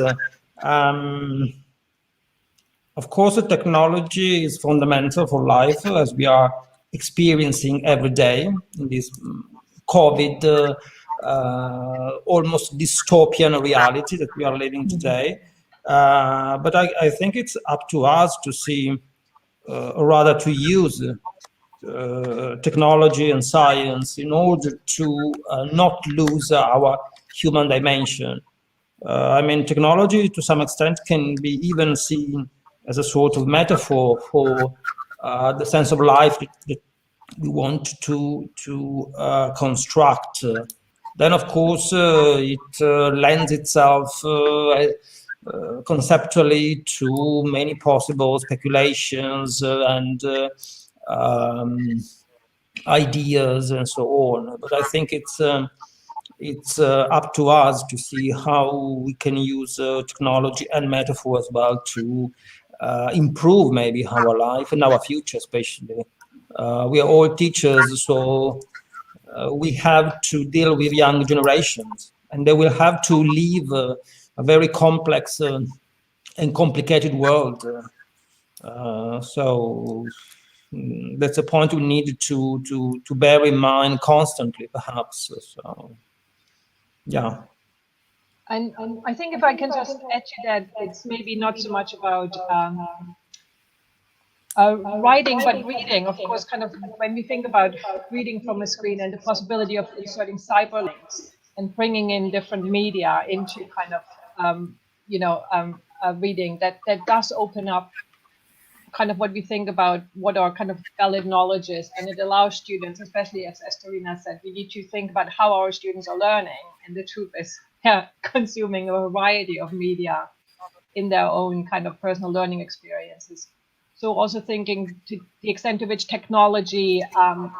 Of course, the technology is fundamental for life, as we are experiencing every day in this COVID, almost dystopian reality that we are living today. But I think it's up to us to see, or rather to use technology and science in order to not lose our human dimension. I mean, technology to some extent can be even seen as a sort of metaphor for the sense of life that we want to construct. Then, of course, it lends itself conceptually to many possible speculations and ideas and so on. But I think it's up to us to see how we can use technology and metaphor as well to improve maybe our life and our future, especially. We are all teachers, so we have to deal with young generations, and they will have to live a very complex and complicated world. So that's a point we need to bear in mind constantly, perhaps. So, yeah. And I think if I can just add to that, it's maybe not so much about writing, but reading. Of course, kind of when we think about reading from a screen and the possibility of inserting cyberlinks and bringing in different media into kind of reading, that does open up kind of what we think about what are kind of valid knowledge is, and it allows students, especially as Estorina said, we need to think about how our students are learning, and the truth is, consuming a variety of media in their own kind of personal learning experiences. So also thinking to the extent to which technology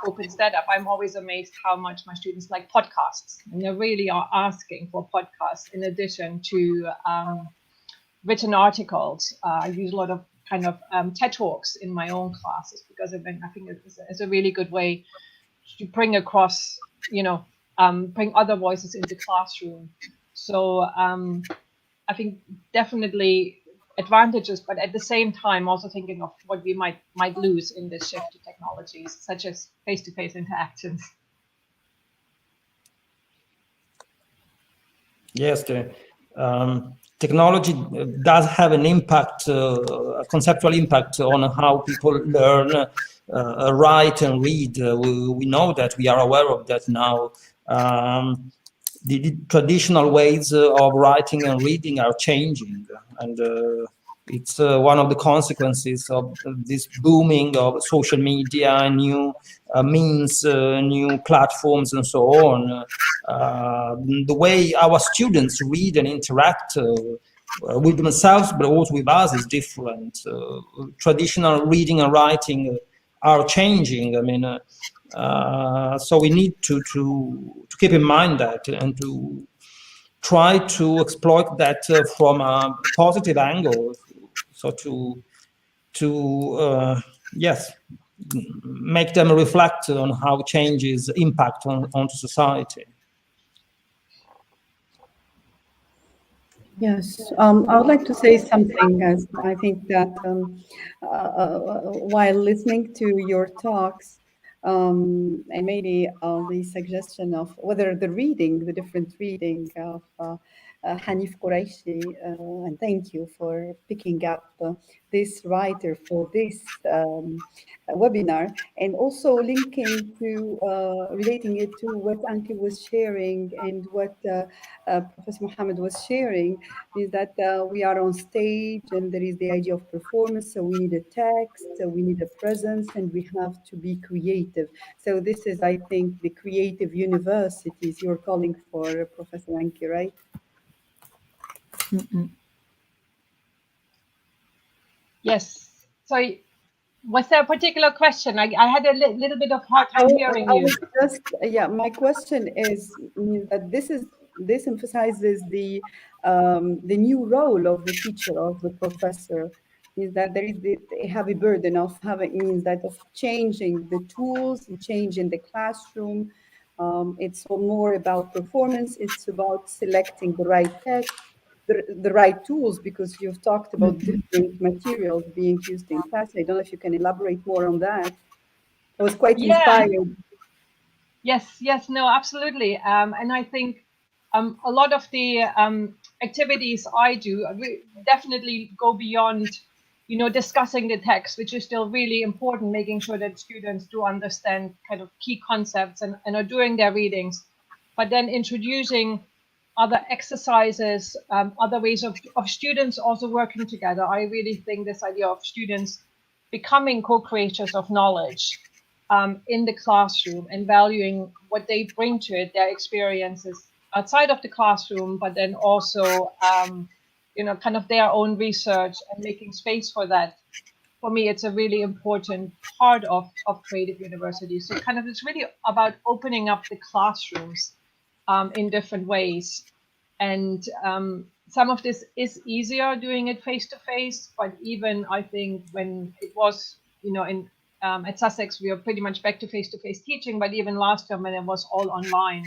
opens that up. I'm always amazed how much my students like podcasts, and they really are asking for podcasts in addition to written articles. I use a lot of kind of TED Talks in my own classes because I think it's a really good way to bring across, bring other voices into the classroom. So I think definitely advantages, but at the same time also thinking of what we might lose in this shift to technologies, such as face-to-face interactions. Yes, technology does have an impact, a conceptual impact on how people learn, write and read. We know that, we are aware of that now. The traditional ways of writing and reading are changing, and it's one of the consequences of this booming of social media, new means, new platforms, and so on. The way our students read and interact with themselves, but also with us, is different. Traditional reading and writing are changing. I mean, so we need to keep in mind that, and to try to exploit that from a positive angle. So yes, make them reflect on how changes impact onto society. Yes, I would like to say something, as I think that while listening to your talks, and maybe the suggestion of whether the different reading of Hanif Qureshi, and thank you for picking up this writer for this webinar, and also linking to relating it to what Anki was sharing and what Professor Mohammed was sharing, is that we are on stage and there is the idea of performance. So we need a text, so we need a presence, and we have to be creative. So this is, I think, the creative universities you're calling for, Professor Anki, right? Mm-mm. Yes. Sorry, was there a particular question? I had a little bit of hard time hearing I you. was just, yeah, my question is that this emphasizes the new role of the teacher, of the professor, is that there is the heavy burden of having, means that of changing the tools, changing the classroom. It's more about performance. It's about selecting the right text, the right tools, because you've talked about different materials being used in class. I don't know if you can elaborate more on that. I was quite Yeah. inspired. Yes, no, absolutely. And I think a lot of the activities I do definitely go beyond, discussing the text, which is still really important, making sure that students do understand kind of key concepts and are doing their readings, but then introducing other exercises, other ways of students also working together. I really think this idea of students becoming co-creators of knowledge in the classroom and valuing what they bring to it, their experiences outside of the classroom, but then also, kind of their own research and making space for that. For me, it's a really important part of creative university. So kind of it's really about opening up the classrooms in different ways. And some of this is easier doing it face to face, but even I think when it was, in at Sussex, we are pretty much back to face teaching. But even last term, when it was all online,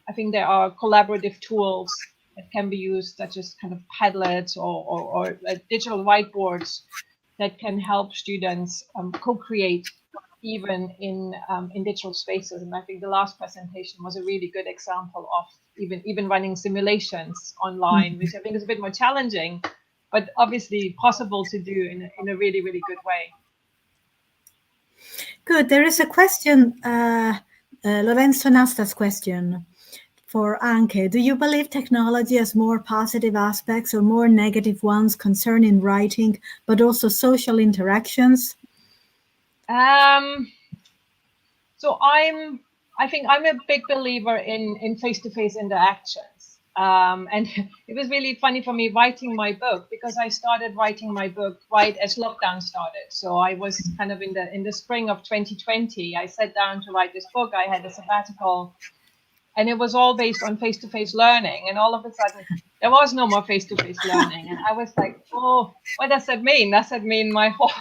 I think there are collaborative tools that can be used, such as kind of Padlets or digital whiteboards that can help students co-create even in digital spaces. And I think the last presentation was a really good example of even running simulations online, which I think is a bit more challenging, but obviously possible to do in a really, really good way. Good. There is a question, Lorenzo Nasta's question for Anke. Do you believe technology has more positive aspects or more negative ones concerning writing, but also social interactions? So I think I'm a big believer in face-to-face interactions. And it was really funny for me writing my book, because I started writing my book right as lockdown started. So I was kind of in the spring of 2020. I sat down to write this book. I had a sabbatical, and it was all based on face-to-face learning. And all of a sudden, there was no more face-to-face learning. And I was like, oh, what does that mean? Does that mean my whole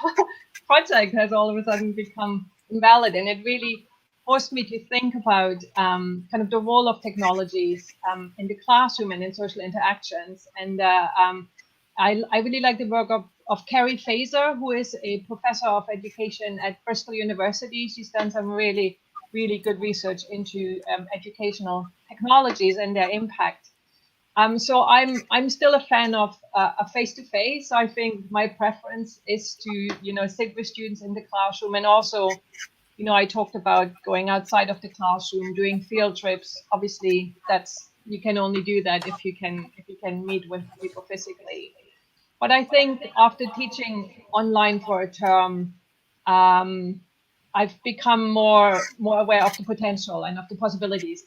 project has all of a sudden become invalid? And it really forced me to think about kind of the role of technologies in the classroom and in social interactions. And I really like the work of Carrie Fazer, who is a professor of education at Bristol University. She's done some really good research into educational technologies and their impact. So I'm still a fan of a face-to-face. I think my preference is to sit with students in the classroom, and also I talked about going outside of the classroom, doing field trips. Obviously, you can only do that if you can meet with people physically. But I think after teaching online for a term, I've become more aware of the potential and of the possibilities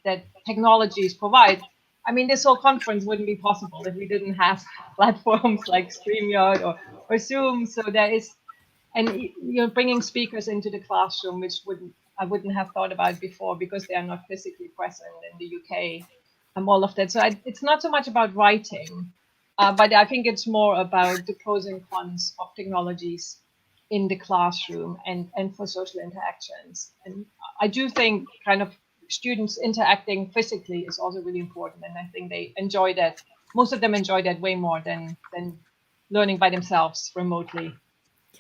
that technologies provide. I mean, this whole conference wouldn't be possible if we didn't have platforms like StreamYard or Zoom. So there is, and bringing speakers into the classroom, which I wouldn't have thought about before, because they are not physically present in the UK, and all of that. So it's not so much about writing, but I think it's more about the pros and cons of technologies in the classroom and for social interactions. And I do think kind of students interacting physically is also really important. And I think they enjoy that. Most of them enjoy that way more than learning by themselves remotely.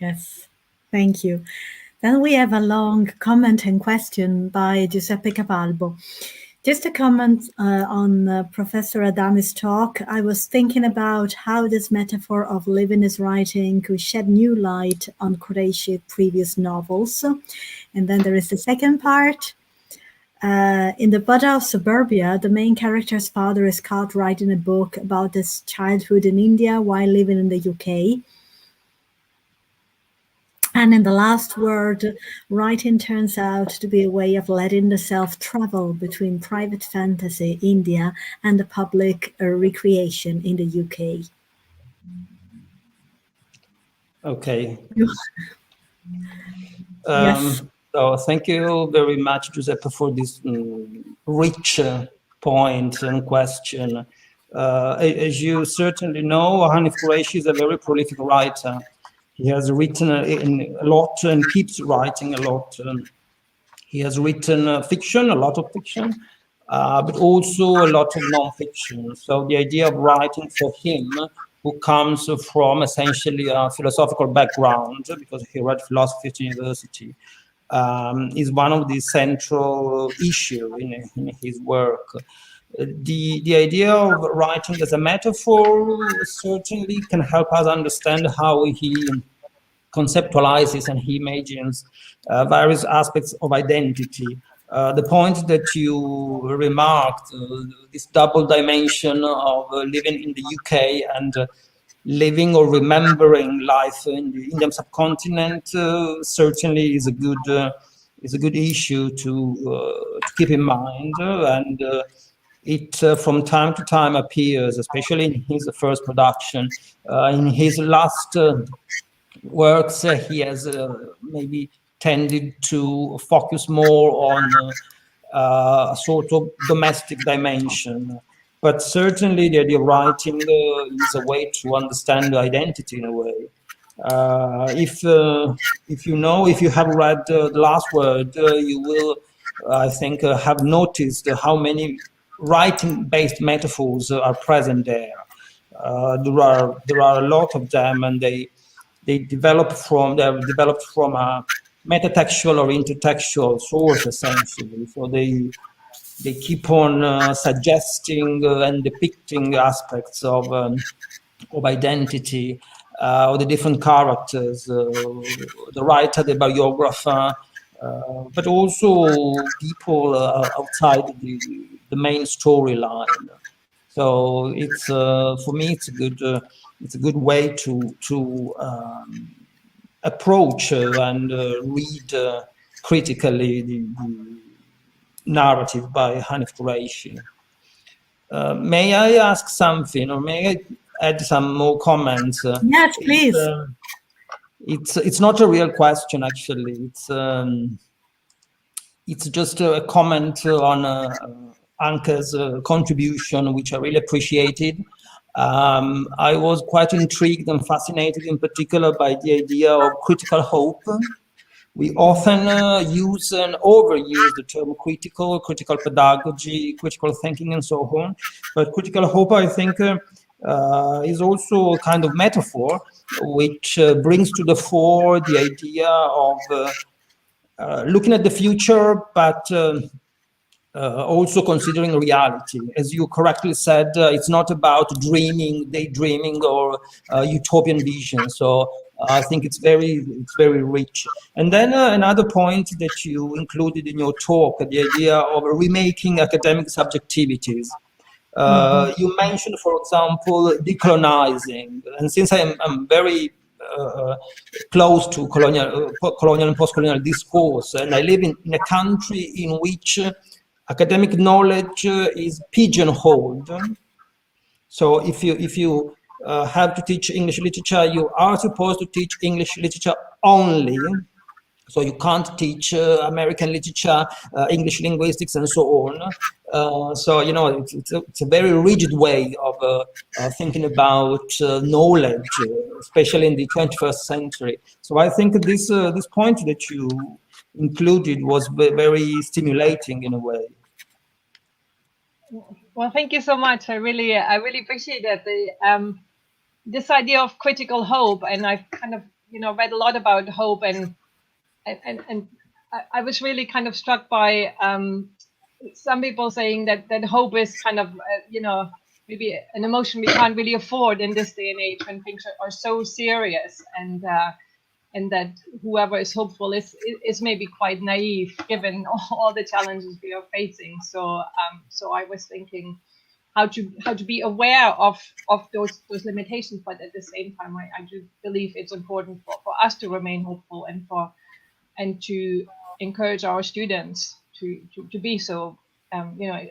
Yes, thank you. Then we have a long comment and question by Giuseppe Capalbo. Just a comment on Professor Adami's talk. I was thinking about how this metaphor of living is writing could shed new light on Qurayshi previous novels. And then there is the second part. In the Buddha of Suburbia, the main character's father is caught writing a book about his childhood in India while living in the UK. And in the last word, writing turns out to be a way of letting the self travel between private fantasy, India, and the public recreation in the UK. Okay. Yes. So thank you very much, Giuseppe, for this rich point and question. As you certainly know, Hanif Qureshi is a very prolific writer. He has written a lot and keeps writing a lot. He has written fiction, a lot of fiction, but also a lot of non-fiction. So the idea of writing for him, who comes from essentially a philosophical background, because he read philosophy at university, is one of the central issue in his work. The idea of writing as a metaphor certainly can help us understand how he conceptualizes and he imagines various aspects of identity. The point that you remarked, this double dimension of living in the UK and living or remembering life in the Indian subcontinent, certainly is a good issue to keep in mind, and it from time to time appears, especially in his first production. In his last works, he has maybe tended to focus more on a sort of domestic dimension. But certainly the idea of writing is a way to understand identity in a way. If you have read The Last Word, you will, I think, have noticed how many writing-based metaphors are present there. There are a lot of them, and they're developed from a metatextual or intertextual source, essentially. So they keep on suggesting and depicting aspects of identity, or the different characters, the writer, the biographer, but also people outside the main storyline. So it's for me, it's a good way to approach and read critically the narrative by Hanif Qureshi. May I ask something, or may I add some more comments? Yes, please. It's not a real question, actually. It's just a comment on Anka's contribution, which I really appreciated. I was quite intrigued and fascinated, in particular, by the idea of critical hope. We often use and overuse the term critical pedagogy, critical thinking, and so on. But critical hope, I think, is also a kind of metaphor which brings to the fore the idea of looking at the future, but also considering reality. As you correctly said, it's not about dreaming, daydreaming, or utopian vision. So I think it's very rich. And then another point that you included in your talk, the idea of remaking academic subjectivities. You mentioned, for example, decolonizing. And since I'm very close to colonial and post-colonial discourse, and I live in a country in which academic knowledge is pigeonholed. So if you have to teach English literature, you are supposed to teach English literature only. So you can't teach American literature, English linguistics, and so on. So it's a very rigid way of thinking about knowledge, especially in the 21st century. So I think this point that you included was very stimulating in a way. Well, thank you so much. I really appreciate that. This idea of critical hope, and I've kind of read a lot about hope, and I was really kind of struck by some people saying that hope is kind of maybe an emotion we can't really afford in this day and age when things are so serious, and that whoever is hopeful is maybe quite naive given all the challenges we are facing. So I was thinking how to be aware of those limitations, but at the same time I do believe it's important for us to remain hopeful and to encourage our students to be so,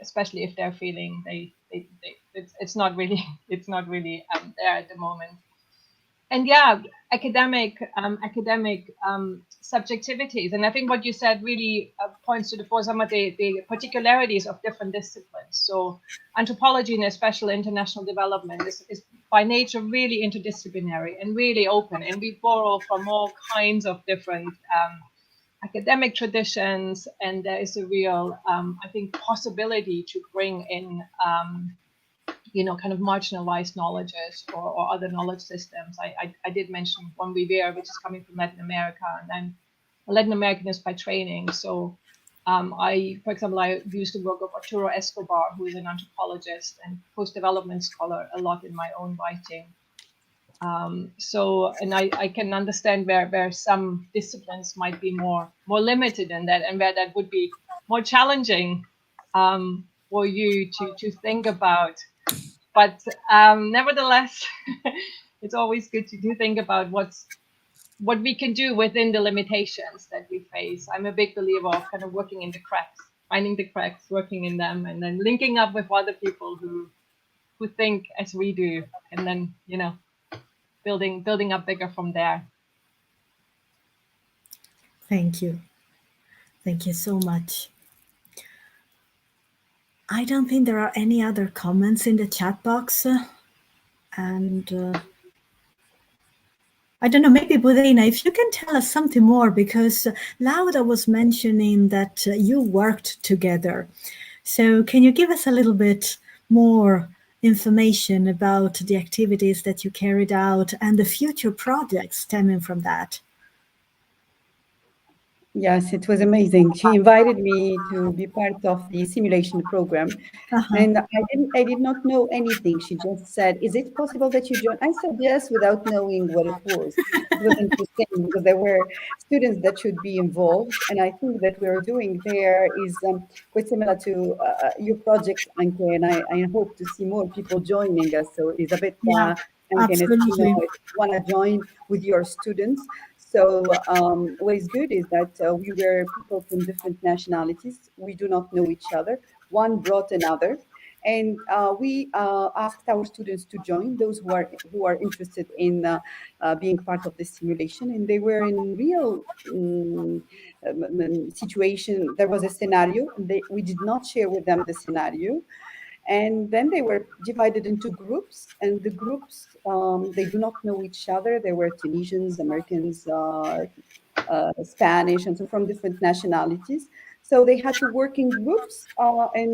especially if they're feeling it's not really there at the moment. yeah, academic subjectivities. And I think what you said really points to some of the particularities of different disciplines. So anthropology and especially international development is by nature really interdisciplinary and really open. And we borrow from all kinds of different academic traditions. And there is a real, I think, possibility to bring in kind of marginalized knowledges or other knowledge systems. I did mention Juan Rivera, which is coming from Latin America, and I'm a Latin Americanist by training. So for example, I used the work of Arturo Escobar, who is an anthropologist and post-development scholar, a lot in my own writing. And I can understand where some disciplines might be more limited in that, and where that would be more challenging for you to think about. But nevertheless, it's always good to think about what we can do within the limitations that we face. I'm a big believer of kind of working in the cracks, finding the cracks, working in them, and then linking up with other people who think as we do, and then building up bigger from there. Thank you. Thank you so much. I don't think there are any other comments in the chat box. And I don't know, maybe Budena, if you can tell us something more, because Laura was mentioning that you worked together. So can you give us a little bit more information about the activities that you carried out and the future projects stemming from that? Yes, it was amazing. She invited me to be part of the simulation program. And I did not know anything. She just said, "Is it possible that you join?" I said yes, without knowing what it was. It was interesting because there were students that should be involved. And I think that we're doing there is quite similar to your project, Anke, and I hope to see more people joining us. So Elisabetta, Anke, and Estina, if you want to join with your students. So what is good is that we were people from different nationalities. We do not know each other. One brought another, and we asked our students to join, those who are interested in being part of this simulation, and they were in real situation. There was a scenario, and we did not share with them the scenario. And then they were divided into groups, and the groups, they do not know each other. They were Tunisians, Americans, Spanish, and so from different nationalities. So they had to work in groups in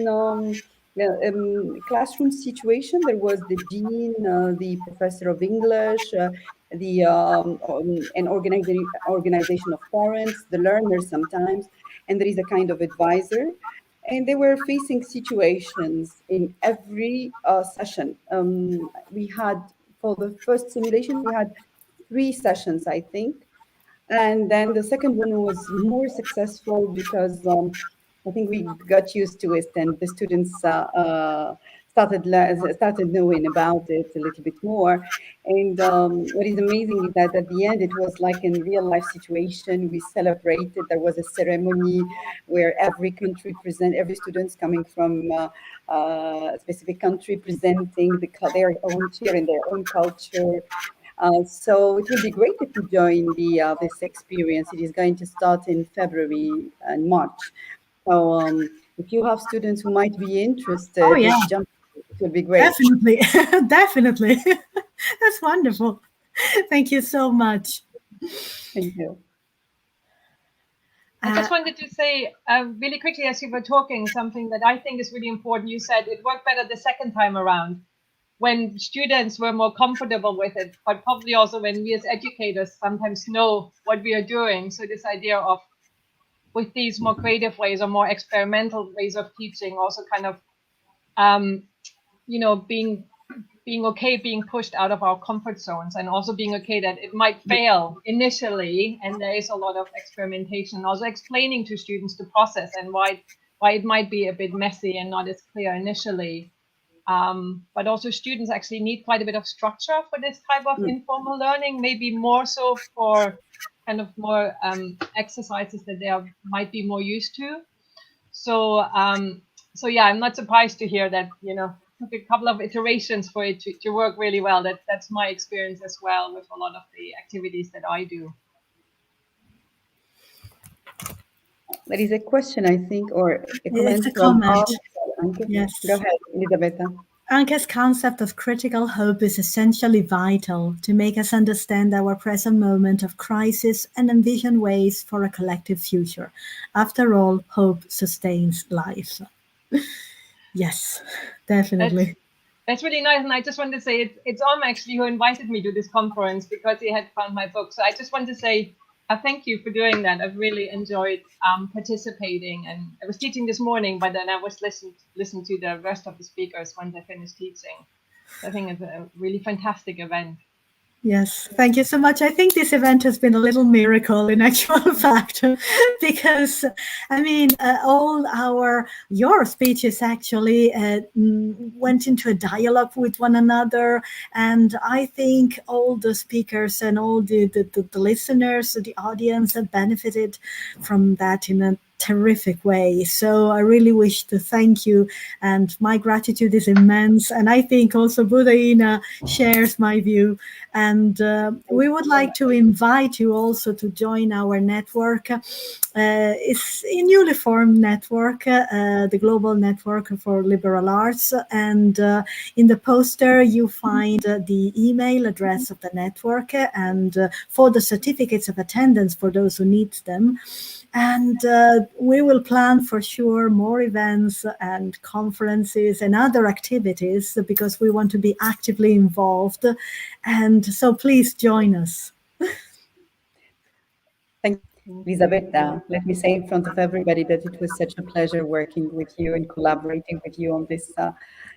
classroom situation. There was the dean, the professor of English, an organization of parents, the learners sometimes, and there is a kind of advisor. And they were facing situations in every session. We had, for the first simulation, we had 3 sessions, I think. And then the second one was more successful because I think we got used to it, and the students started knowing about it a little bit more. And what is amazing is that at the end, it was like in real life situation. We celebrated. There was a ceremony where every students coming from a specific country presenting their own cheer and their own culture. So it will be great if you join this experience. It is going to start in February and March. So if you have students who might be interested, jump. It will be great. Definitely, definitely. That's wonderful. Thank you so much. Thank you. I just wanted to say really quickly, as you were talking, something that I think is really important. You said it worked better the second time around, when students were more comfortable with it, but probably also when we as educators sometimes know what we are doing. So this idea of, with these more creative ways or more experimental ways of teaching, also kind of, being okay being pushed out of our comfort zones, and also being okay that it might fail initially, and there is a lot of experimentation, also explaining to students the process and why it might be a bit messy and not as clear initially. But also students actually need quite a bit of structure for this type of informal learning, maybe more so for kind of more exercises that they might be more used to. So yeah, I'm not surprised to hear that, took a couple of iterations for it to work really well. That's my experience as well with a lot of the activities that I do. There is a question, I think, or a comment It's a from comment. Anke. Yes. Go ahead, Elisabetta. Anke's concept of critical hope is essentially vital to make us understand our present moment of crisis and envision ways for a collective future. After all, hope sustains life. Yes, definitely. That's really nice, and I just want to say it's Om actually who invited me to this conference because he had found my book. So I just want to say thank you for doing that. I've really enjoyed participating, and I was teaching this morning, but then I was listening to the rest of the speakers once I finished teaching. I think it's a really fantastic event. Yes, thank you so much. I think this event has been a little miracle in actual fact, because I mean, your speeches actually went into a dialogue with one another, and I think all the speakers and all the listeners, the audience, have benefited from that in a terrific way. So I really wish to thank you, and my gratitude is immense. And I think also Buddha shares my view. And we would like to invite you also to join our network. It's a newly formed network, the Global Network for Liberal Arts. And in the poster, you find the email address of the network and for the certificates of attendance for those who need them. And we will plan for sure more events and conferences and other activities because we want to be actively involved. And so please join us. Thank you, Elisabetta. Let me say in front of everybody that it was such a pleasure working with you and collaborating with you on this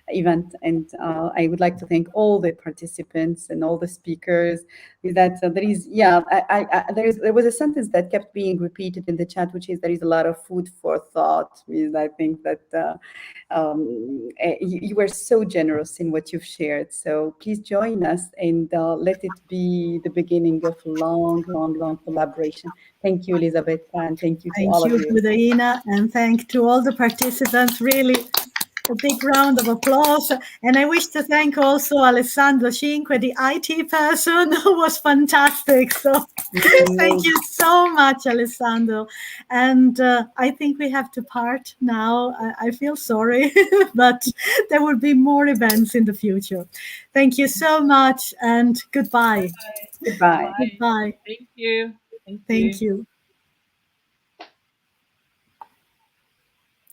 event. And I would like to thank all the participants and all the speakers. With that, there was a sentence that kept being repeated in the chat, which is there is a lot of food for thought. I think that you were so generous in what you've shared. So please join us and let it be the beginning of long, long, long collaboration. Thank you, Elisabetta, and thank you to all of you. Thank you, Budaina, and thank to all the participants. Really, a big round of applause. And I wish to thank also Alessandro Cinque, the IT person, who was fantastic. So thank you so much, Alessandro. And I think we have to part now. I feel sorry, but there will be more events in the future. Thank you so much, and goodbye. Goodbye. Goodbye. Thank you. Thank you.